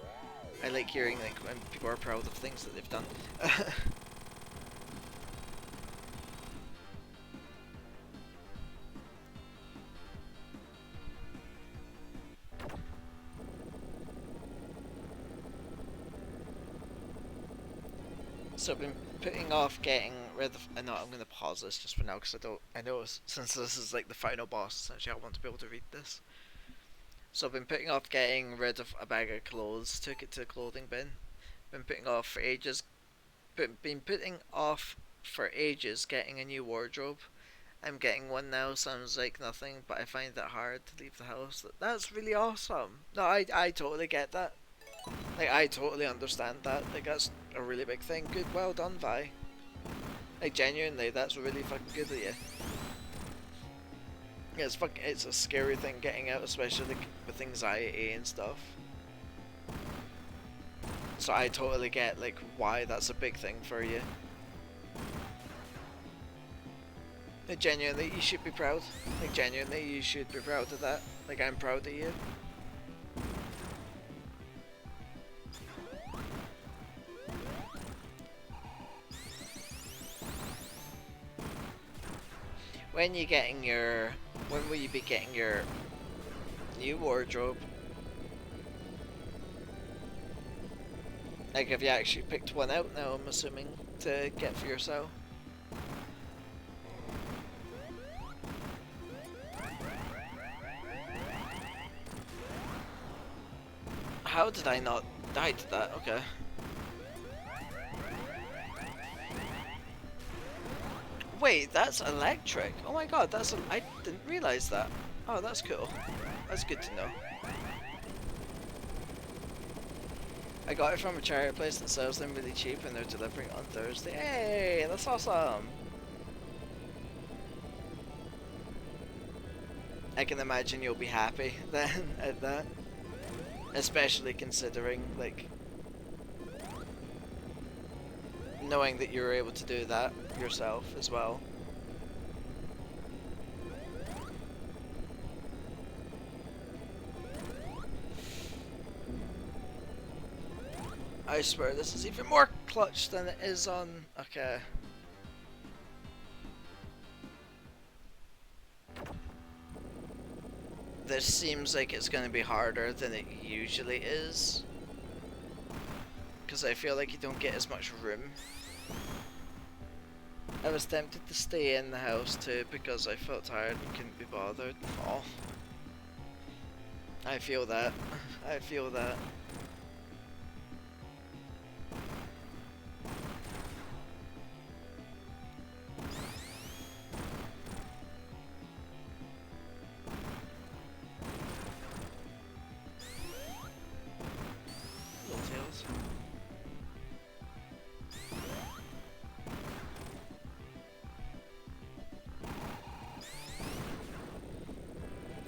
I like hearing like when people are proud of things that they've done. So I've been putting off getting rid of. No, I'm gonna pause this just for now because I know since this is like the final boss, essentially, I want to be able to read this. So I've been putting off getting rid of a bag of clothes. Took it to the clothing bin. Been putting off for ages. Been putting off for ages getting a new wardrobe. I'm getting one now. Sounds like nothing, but I find it hard to leave the house. That's really awesome. No, I totally get that. Like, I totally understand that. Like, that's a really big thing. Good, well done, Vi. Like, genuinely, that's really fucking good of you. Yeah, it's a scary thing getting out, especially like, with anxiety and stuff. So I totally get, like, why that's a big thing for you. Like, genuinely, you should be proud. Like, genuinely, you should be proud of that. Like, I'm proud of you. When you getting your... When will you be getting your new wardrobe? Like, have you actually picked one out now, I'm assuming, to get for yourself? How did I not die to that? Okay. Wait, that's electric. Oh my god, that's I didn't realize that. Oh, that's cool. That's good to know. I got it from a charity place that sells them really cheap and they're delivering on Thursday. Hey, that's awesome. I can imagine you'll be happy then at that. Especially considering, like, knowing that you were able to do that yourself as well. I swear this is even more clutch than it is on... Okay. This seems like it's going to be harder than it usually is. Because I feel like you don't get as much room. I was tempted to stay in the house too because I felt tired and couldn't be bothered. Oh. I feel that. I feel that.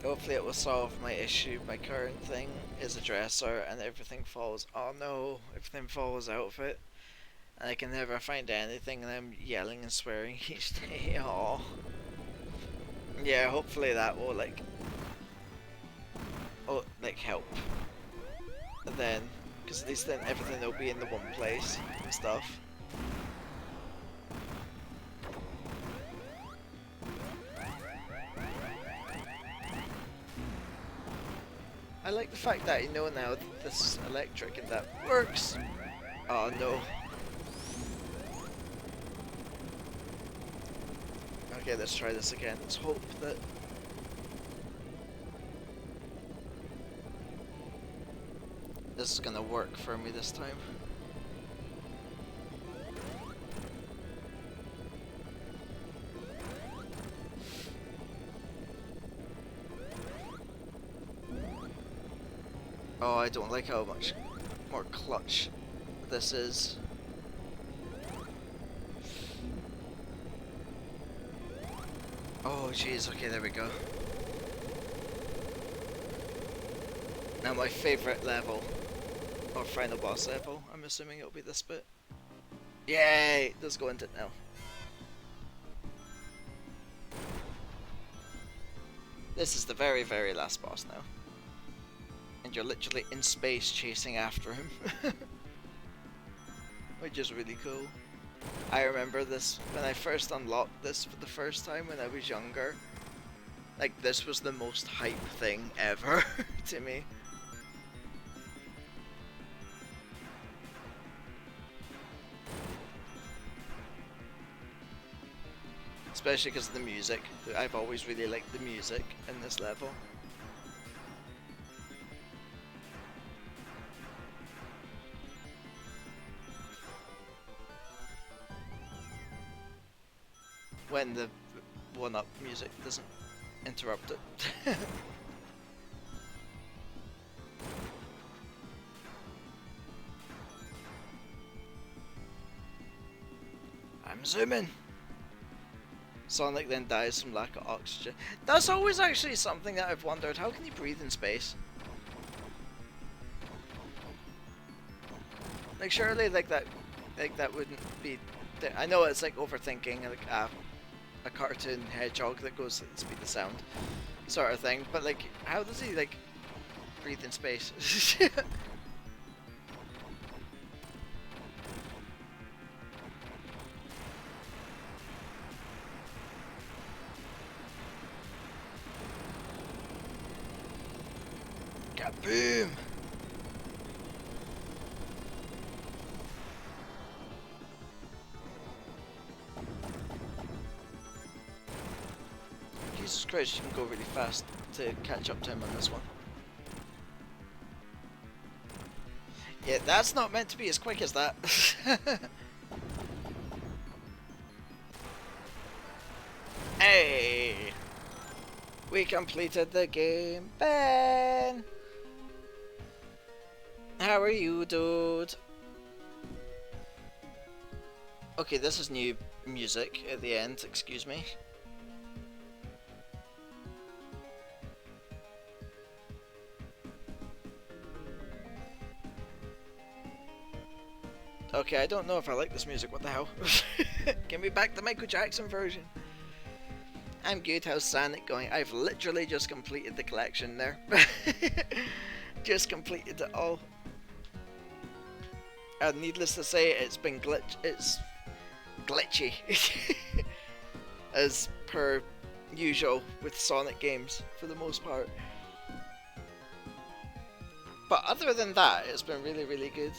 Hopefully it will solve my issue. My current thing is a dresser and everything falls. Oh no, everything falls out of it. And I can never find anything and I'm yelling and swearing each day. Oh. Yeah, hopefully that will like help. And then, because at least then everything will be in the one place and stuff. I like the fact that you know now that this is electric and that works. Oh no. Okay, let's try this again. Let's hope that... this is gonna work for me this time. Oh, I don't like how much more clutch this is. Oh jeez, okay, there we go. Now my favourite level, or final boss level, I'm assuming it'll be this bit. Yay! Let's go into it now. This is the very, very last boss now. And you're literally in space chasing after him. Which is really cool. I remember this when I first unlocked this for the first time when I was younger. Like, this was the most hype thing ever to me. Especially because of the music. I've always really liked the music in this level. When the one-up music doesn't interrupt it. I'm zooming! Sonic then dies from lack of oxygen. That's always actually something that I've wondered. How can he breathe in space? Like, surely like that wouldn't be... I know it's like overthinking, like, a cartoon hedgehog that goes at the speed of sound, sort of thing. But like, how does he like breathe in space? Kaboom! Jesus Christ, you can go really fast to catch up to him on this one. Yeah, that's not meant to be as quick as that. Hey! We completed the game, Ben! How are you, dude? Okay, this is new music at the end, excuse me. Okay, I don't know if I like this music, what the hell? Give me back the Michael Jackson version. I'm good, how's Sonic going? I've literally just completed the collection there. Just completed it all. And needless to say, it's glitchy. As per usual with Sonic games, for the most part. But other than that, it's been really, really good.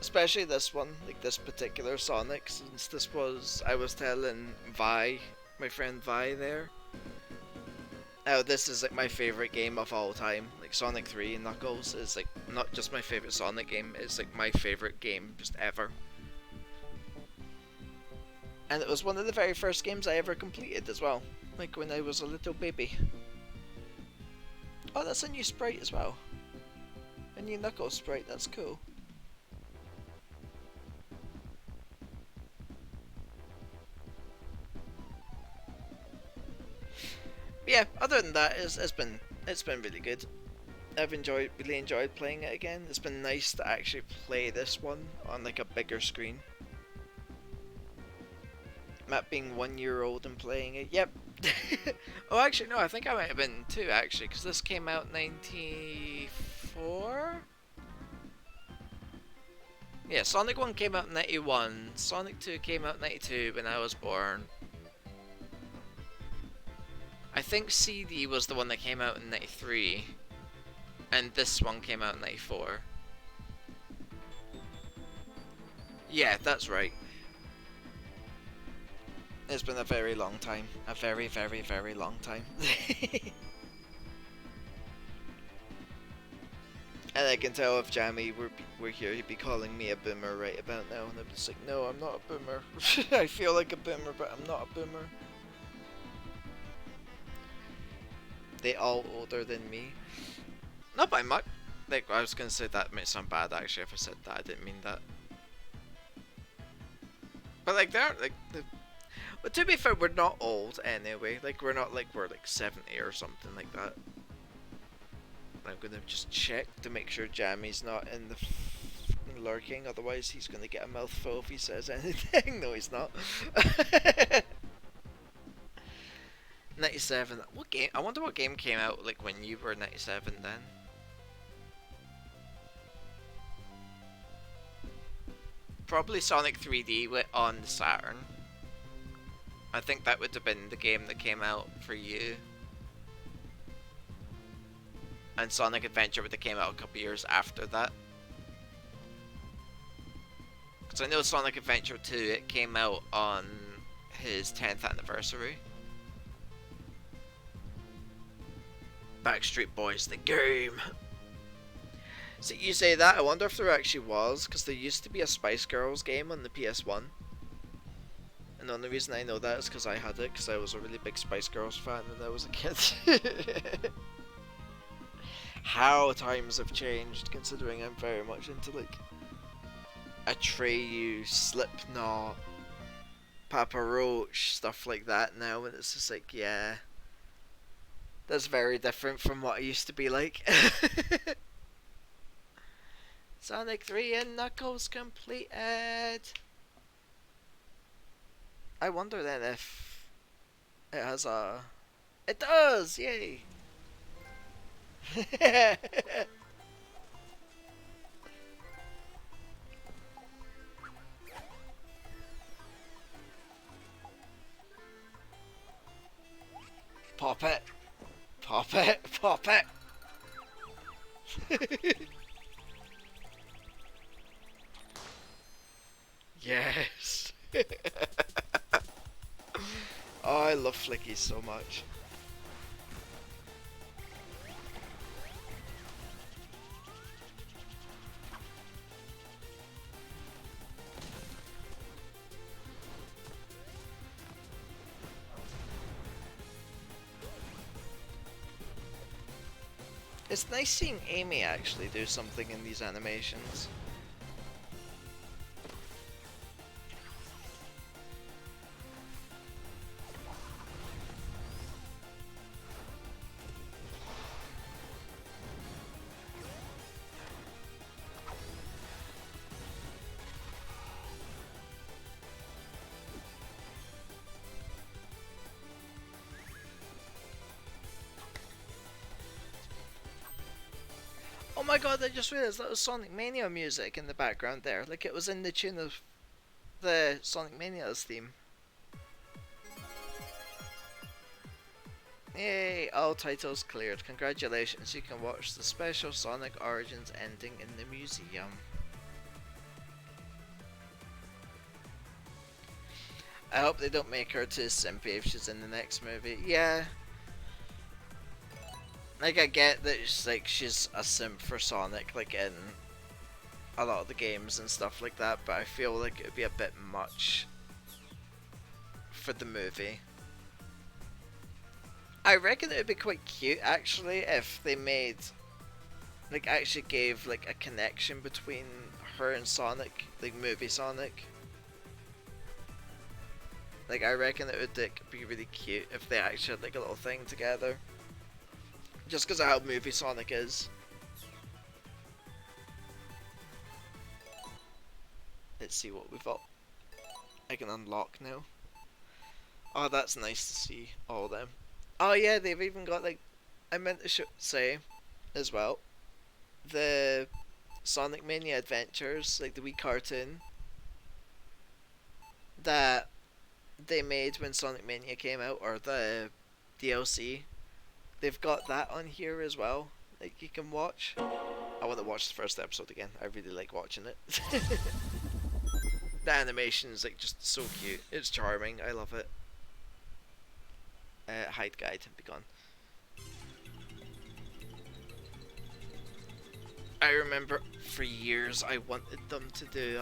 Especially this one, like this particular Sonic, since this was, I was telling Vi, my friend Vi there. Oh, this is like my favourite game of all time. Like Sonic 3 and Knuckles is like not just my favourite Sonic game, it's like my favourite game just ever. And it was one of the very first games I ever completed as well, like when I was a little baby. Oh, that's a new sprite as well. A new Knuckles sprite, that's cool. Yeah, other than that, it's been really good. I've really enjoyed playing it again. It's been nice to actually play this one on like a bigger screen. Matt being 1 year old and playing it. Yep. Oh, actually no, I think I might have been 2 actually, because this came out in '94. Yeah, Sonic 1 came out in '91. Sonic 2 came out in '92 when I was born. I think CD was the one that came out in '93, and this one came out in '94. Yeah, that's right. It's been a very long time. A very, very, very long time. And I can tell if Jammy were here, he'd be calling me a boomer right about now, and I'm just like, no, I'm not a boomer. I feel like a boomer, but I'm not a boomer. They all older than me. Not by much. Like, I was gonna say that might sound bad actually if I said that. I didn't mean that. But like, they're like, but to be fair, we're not old anyway. Like, we're not like we're like 70 or something like that. I'm gonna just check to make sure Jammy's not in the lurking. Otherwise, he's gonna get a mouthful if he says anything. No, he's not. 97. What game? I wonder what game came out like when you were 97 then. Probably Sonic 3D on the Saturn. I think that would have been the game that came out for you. And Sonic Adventure would have came out a couple years after that. Because I know Sonic Adventure 2, it came out on his 10th anniversary. Backstreet Boys, the game! So you say that, I wonder if there actually was, because there used to be a Spice Girls game on the PS1. And the only reason I know that is because I had it, because I was a really big Spice Girls fan when I was a kid. How times have changed, considering I'm very much into like Atreyu, Slipknot, Papa Roach, stuff like that now, and it's just like, yeah, that's very different from what I used to be like. Sonic 3 and Knuckles completed. I wonder then if it has a. It does! Yay! Pop it! Pop it! Pop it! Yes! Oh, I love Flickies so much. It's nice seeing Amy actually do something in these animations. Oh my god, I just realised that was Sonic Mania music in the background there. Like it was in the tune of the Sonic Mania's theme. Yay, all titles cleared. Congratulations, you can watch the special Sonic Origins ending in the museum. I hope they don't make her too simpy if she's in the next movie. Yeah. Like I get that she's a simp for Sonic, like in a lot of the games and stuff like that, but I feel like it would be a bit much for the movie. I reckon it would be quite cute actually if they made, like actually gave like a connection between her and Sonic, like movie Sonic. Like I reckon it would like, be really cute if they actually had like a little thing together. Just because of how movie Sonic is. Let's see what we've got. I can unlock now. Oh, that's nice to see all of them. Oh yeah, they've even got like, I meant to say as well, the Sonic Mania Adventures, like the wee cartoon that they made when Sonic Mania came out, or the DLC. They've got that on here as well. Like you can watch. I want to watch the first episode again. I really like watching it. The animation is like just so cute. It's charming. I love it. Hide guide and be gone. I remember for years I wanted them to do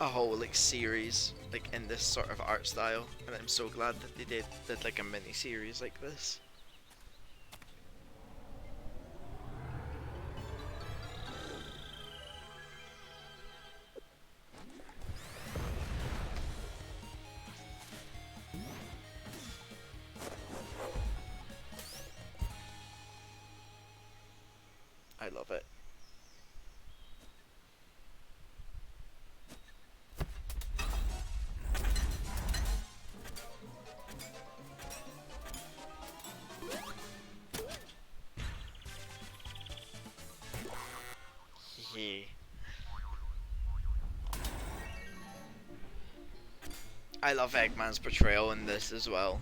a whole like series like in this sort of art style, and I'm so glad that they did like a mini series like this. I love it. I love Eggman's portrayal in this as well.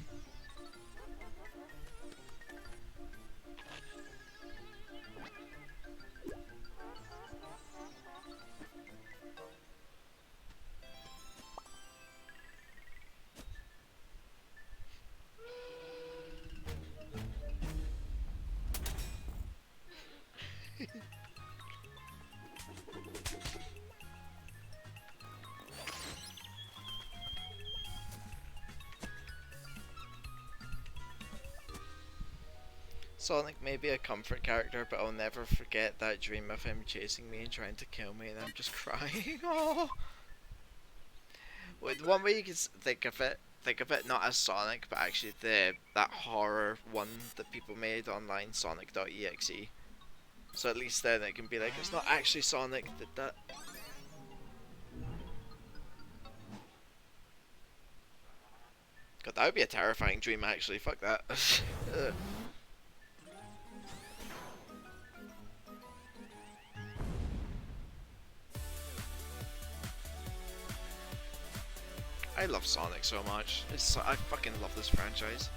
Sonic may be a comfort character, but I'll never forget that dream of him chasing me and trying to kill me, and I'm just crying. Oh. Wait, one way you can think of it not as Sonic, but actually that horror one that people made online, Sonic.exe. So at least then it can be like it's not actually Sonic that. God, that would be a terrifying dream, actually. Fuck that. Ugh. I love Sonic so much. I fucking love this franchise.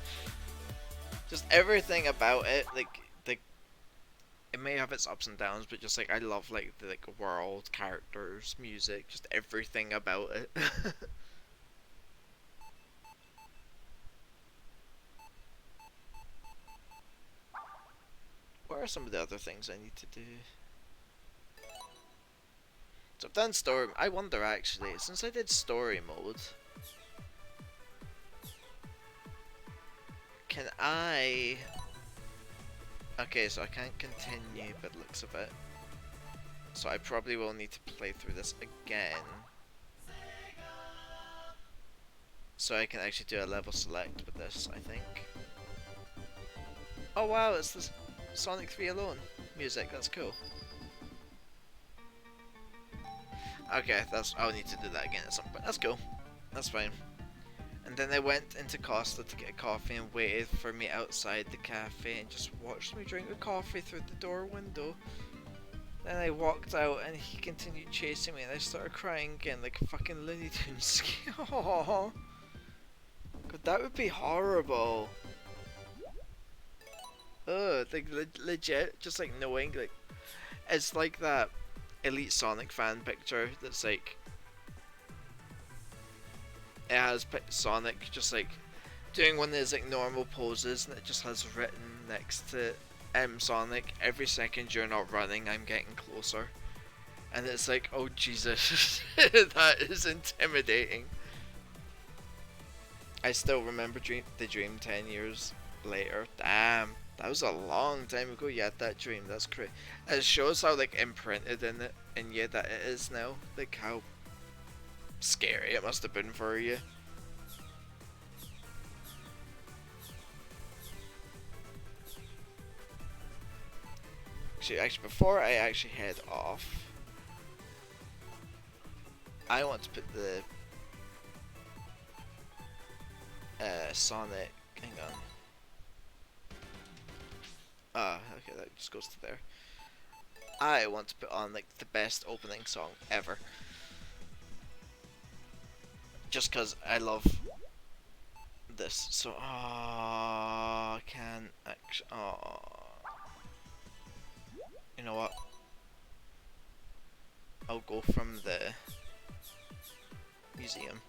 Just everything about it, like it may have its ups and downs, but just like I love like the like world, characters, music, just everything about it. What are some of the other things I need to do? So I've done story. I wonder actually, since I did story mode, can I? Okay, so I can't continue, but looks of it. So I probably will need to play through this again, so I can actually do a level select with this. I think. Oh wow, it's this Sonic 3 alone music. That's cool. Okay, I'll need to do that again at some point. That's cool. That's fine. And then I went into Costa to get a coffee and waited for me outside the cafe and just watched me drink the coffee through the door window. Then I walked out and he continued chasing me and I started crying again like a fucking Looney Tunes. Aww. God, that would be horrible. Ugh, like legit, just like knowing like it's like that Elite Sonic fan picture that's like it has Sonic just like doing one of his like normal poses and it just has written next to Sonic, every second you're not running I'm getting closer, and it's like, oh Jesus. That is intimidating. I still remember the dream 10 years later. Damn, that was a long time ago. You had that dream. That's crazy. It shows how like imprinted in it, and yeah, that it is now. Like how scary it must have been for you. Actually, before I actually head off, I want to put the Sonic. Hang on. Ah, okay, that just goes to there. I want to put on like the best opening song ever, just cause I love this. So, I can actually. You know what? I'll go from the museum.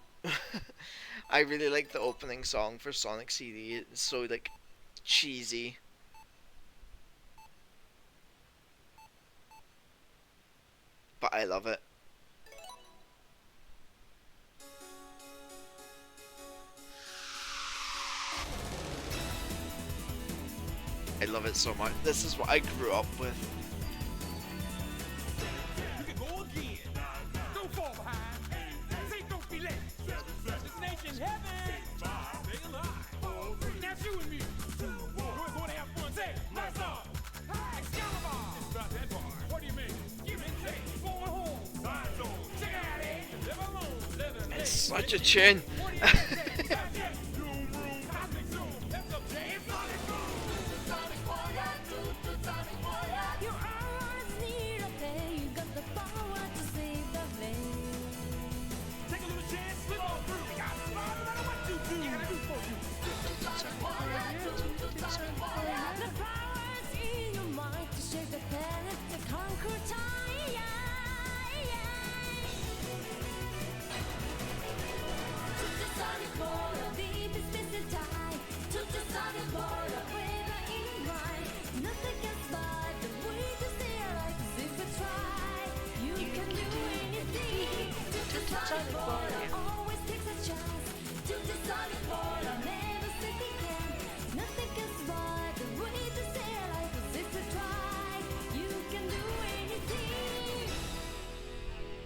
I really like the opening song for Sonic CD. It's so like cheesy. But I love it. I love it so much. This is what I grew up with. You can go again. Don't fall behind. Say don't be late. Destination heaven. Stay alive. Now you and me. We're going to have fun. Say, lights off. Hi, Excalibur. It's about that part. What do you mean? Give and take. Going home. Side zone. Check it out, eh? Live alone. It's such a tune.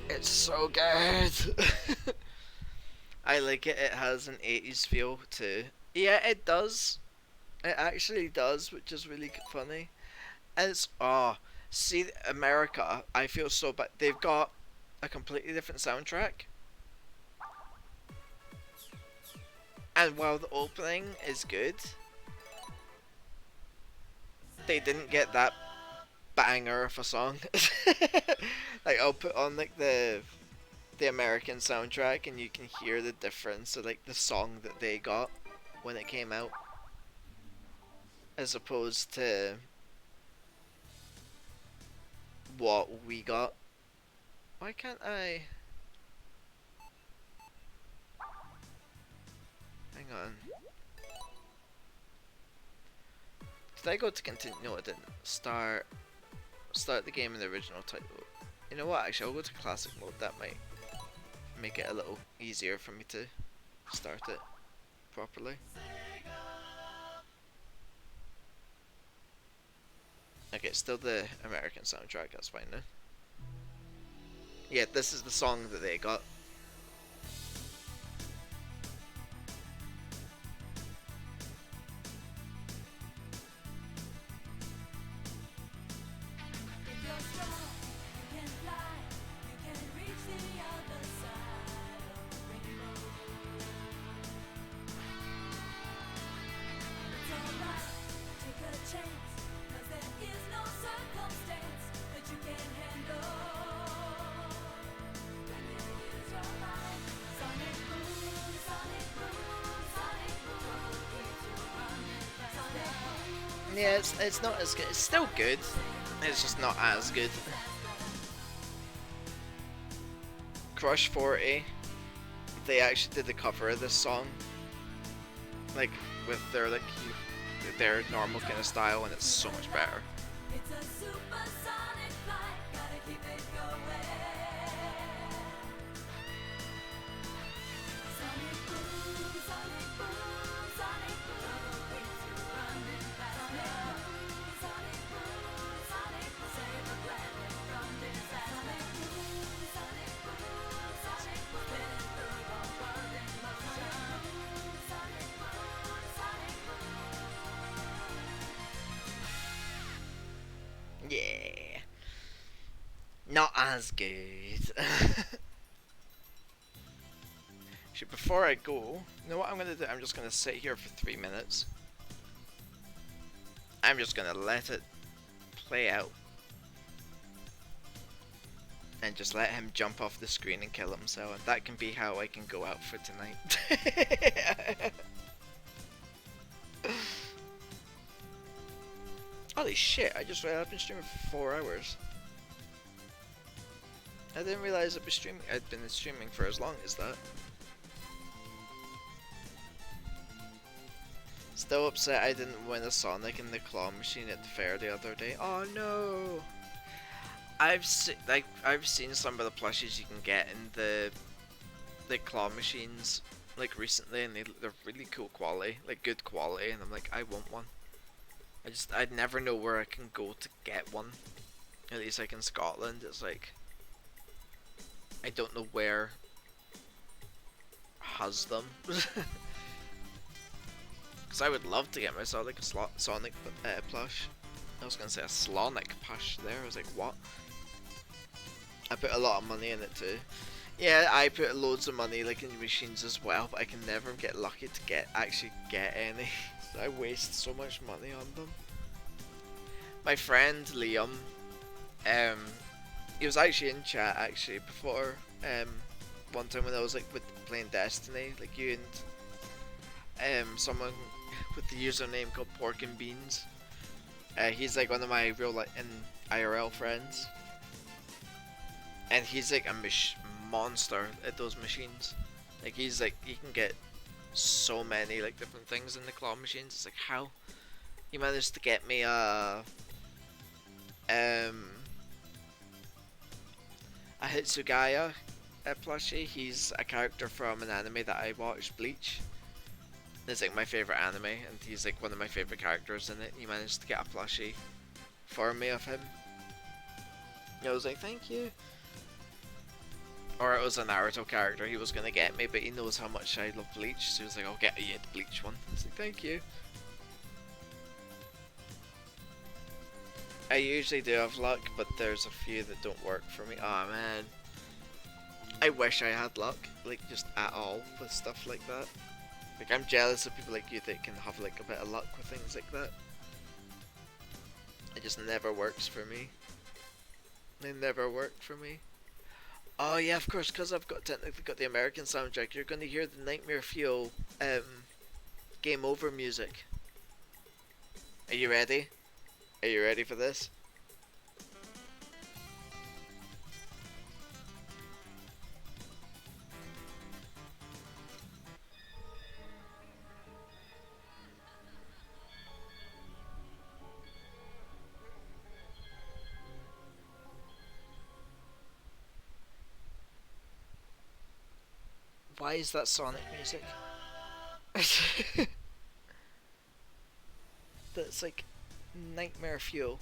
It's so good. I like it. It has an 80s feel too. Yeah, it does. It actually does, which is really funny. And it's see America. I feel so bad. They've got a completely different soundtrack. And while the opening is good, they didn't get that banger of a song. Like I'll put on like the American soundtrack and you can hear the difference of like the song that they got when it came out as opposed to what we got. Why can't I? Hang on. Did I go to continue? No, I didn't. Start the game in the original title. You know what? Actually, I'll go to classic mode. That might make it a little easier for me to start it properly. Okay, still the American soundtrack. That's fine now. Yeah, this is the song that they got. Yeah, it's not as good. It's still good. It's just not as good. Crush 40, they actually did the cover of this song, like with their normal kind of style, and it's so much better. Yeah, not as good. Actually, before I go, you know what I'm gonna do? I'm just gonna sit here for 3 minutes. I'm just gonna let it play out. And just let him jump off the screen and kill himself. And that can be how I can go out for tonight. Holy shit, I just realized I've been streaming for 4 hours. I didn't realize I'd been streaming for as long as that. Still upset I didn't win a Sonic in the claw machine at the fair the other day. Oh no! I've seen some of the plushies you can get in the claw machines like recently, and they're really cool quality, like good quality, and I'm like, I want one. I'd never know where I can go to get one. At least like in Scotland, it's like I don't know where has them. Because I would love to get myself like a Sonic plush. I was gonna say a Slonic plush there. I was like, what? I put a lot of money in it too. Yeah, I put loads of money like in machines as well, but I can never get lucky to actually get any. I waste so much money on them. My friend Liam, he was actually in chat actually before. One time when I was like playing Destiny, like you and someone with the username called Pork and Beans. He's like one of my real in IRL friends, and he's like a monster at those machines. Like he can get so many like different things in the claw machines. It's like how he managed to get me a Hitsugaya plushie. He's a character from an anime that I watched, Bleach. It's like my favorite anime, and he's like one of my favorite characters in it. He managed to get a plushie for me of him. I was like, thank you. Or it was a Naruto character he was gonna get me, but he knows how much I love Bleach, so he was like, I'll get you the Bleach one. I was like, thank you. I usually do have luck, but there's a few that don't work for me. Aw, oh, man. I wish I had luck, like just at all with stuff like that. Like, I'm jealous of people like you that can have like a bit of luck with things like that. It just never works for me. They never work for me. Oh yeah, of course, because I've got technically got the American soundtrack. You're going to hear the Nightmare Fuel Game Over music. Are you ready? Are you ready for this? Why is that Sonic music? That's like Nightmare Fuel.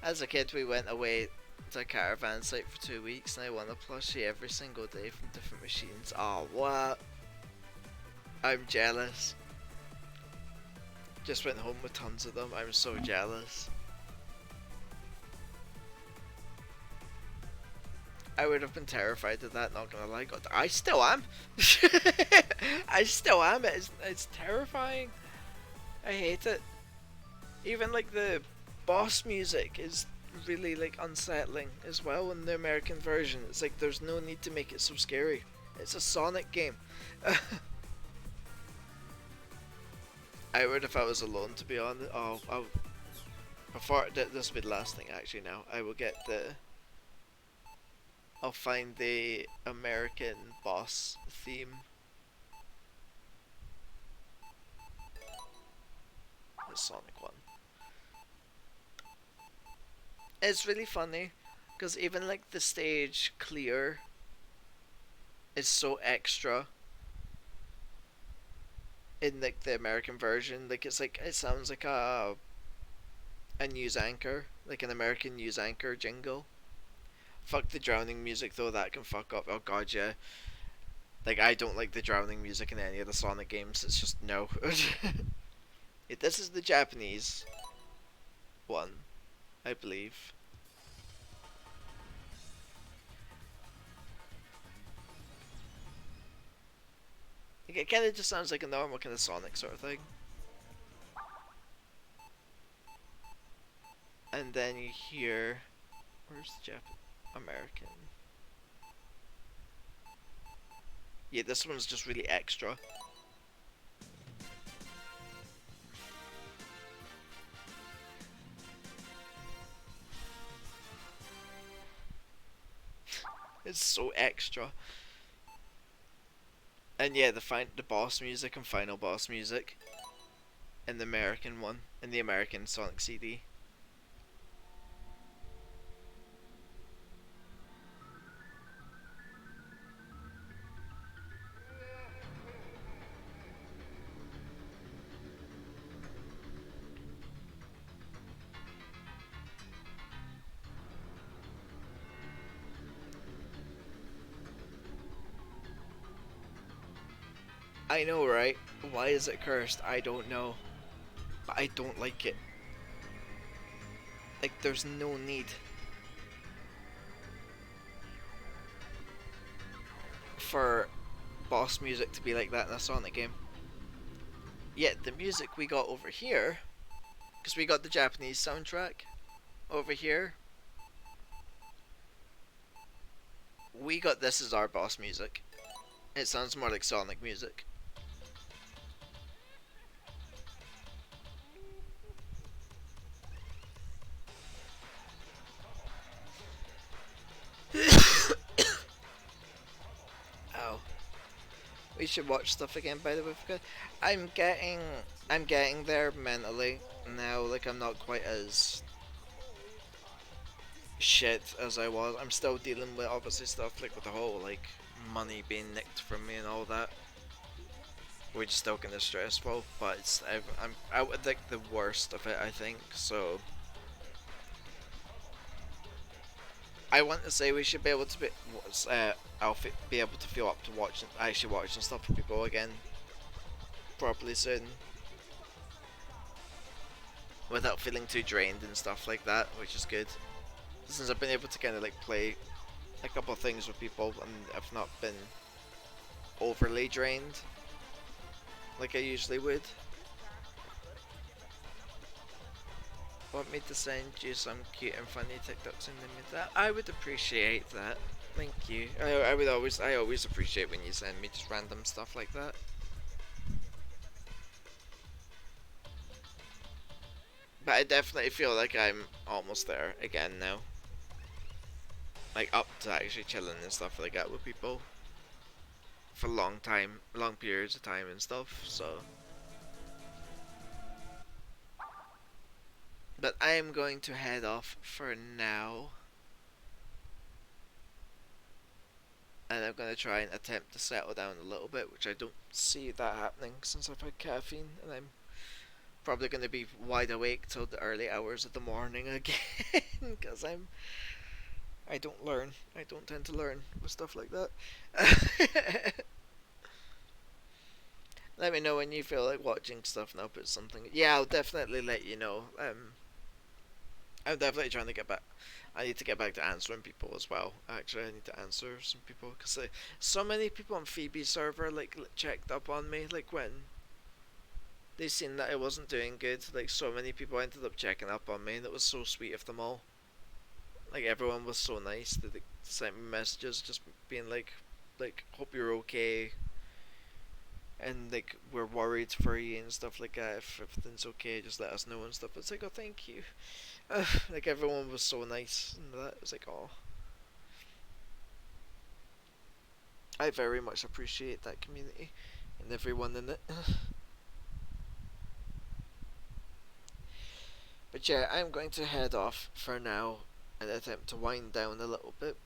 As a kid, we went away to a caravan site for 2 weeks, and I won a plushie every single day from different machines. Oh, what? I'm jealous. Just went home with tons of them. I'm so jealous. I would have been terrified of that, not gonna lie. God, I still am. I still am. It's terrifying. I hate it. Even like the boss music is really like unsettling as well in the American version. It's like there's no need to make it so scary. It's a Sonic game. I would if I was alone, to be honest. Before this will be the last thing actually. Now I will get the. I'll find the American boss theme. The Sonic one. It's really funny because even like the stage clear is so extra in like the American version. Like it sounds like a news anchor, like an American news anchor jingle. Fuck the drowning music though, that can fuck up. Oh god, yeah. Like I don't like the drowning music in any of the Sonic games. It's just no. Yeah, this is the Japanese one, I believe. Like, it kind of just sounds like a normal kind of Sonic sort of thing. And then you hear, where's the American? Yeah, this one's just really extra. It's so extra. And yeah, the boss music and final boss music in the American one, in the American Sonic CD. I know, right? Why is it cursed? I don't know. But I don't like it. Like, there's no need for boss music to be like that in a Sonic game. Yet the music we got over here, because we got the Japanese soundtrack over here, we got this as our boss music. It sounds more like Sonic music. Oh, we should watch stuff again. By the way, because I'm getting there mentally now. Like I'm not quite as shit as I was. I'm still dealing with obviously stuff like with the whole like money being nicked from me and all that, which is still kind of stressful. But I'm out with like the worst of it, I think. So I want to say we should be able to be. Be able to feel up to actually watching stuff with people again properly soon, without feeling too drained and stuff like that, which is good. Since I've been able to kind of like play a couple of things with people and I've not been overly drained like I usually would. Want me to send you some cute and funny TikToks and then that? I would appreciate that. Thank you. I always appreciate when you send me just random stuff like that. But I definitely feel like I'm almost there again now. Like up to actually chilling and stuff like that with people for long periods of time and stuff. So, but I am going to head off for now, and I'm going to try and attempt to settle down a little bit, which I don't see that happening since I've had caffeine, and I'm probably going to be wide awake till the early hours of the morning again because I don't learn. I don't tend to learn with stuff like that. Let me know when you feel like watching stuff and I'll put something. Yeah, I'll definitely let you know. I'm definitely trying to get back. I need to get back to answering people as well. Actually, I need to answer some people because so many people on Phoebe's server like checked up on me. Like when they seen that I wasn't doing good, like so many people ended up checking up on me, and it was so sweet of them all. Like everyone was so nice that they sent me messages, just being like hope you're okay, and like we're worried for you and stuff like that. If everything's okay, just let us know and stuff. It's like, oh, thank you. Like everyone was so nice and that. It's like, oh, I very much appreciate that community and everyone in it. But yeah, I'm going to head off for now and attempt to wind down a little bit.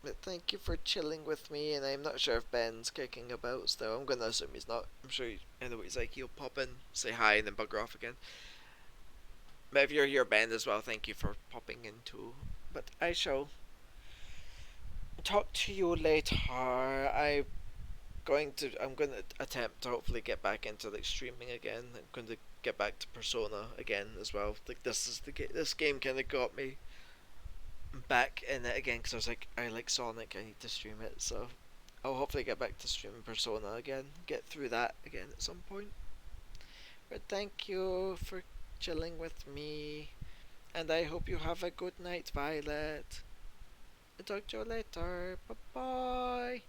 But thank you for chilling with me, and I'm not sure if Ben's kicking about still. I'm gonna assume he's not. I'm sure I know what he's like. He'll pop in, say hi, and then bugger off again. But if you're here, Ben, as well, thank you for popping in too. But I shall talk to you later. I'm going to attempt to hopefully get back into like streaming again. I'm going to get back to Persona again as well. Like this game kind of got me back in it again because I was like, I like Sonic. I need to stream it. So I'll hopefully get back to streaming Persona again. Get through that again at some point. But thank you for chilling with me, and I hope you have a good night, Violet. I'll talk to you later. Bye bye.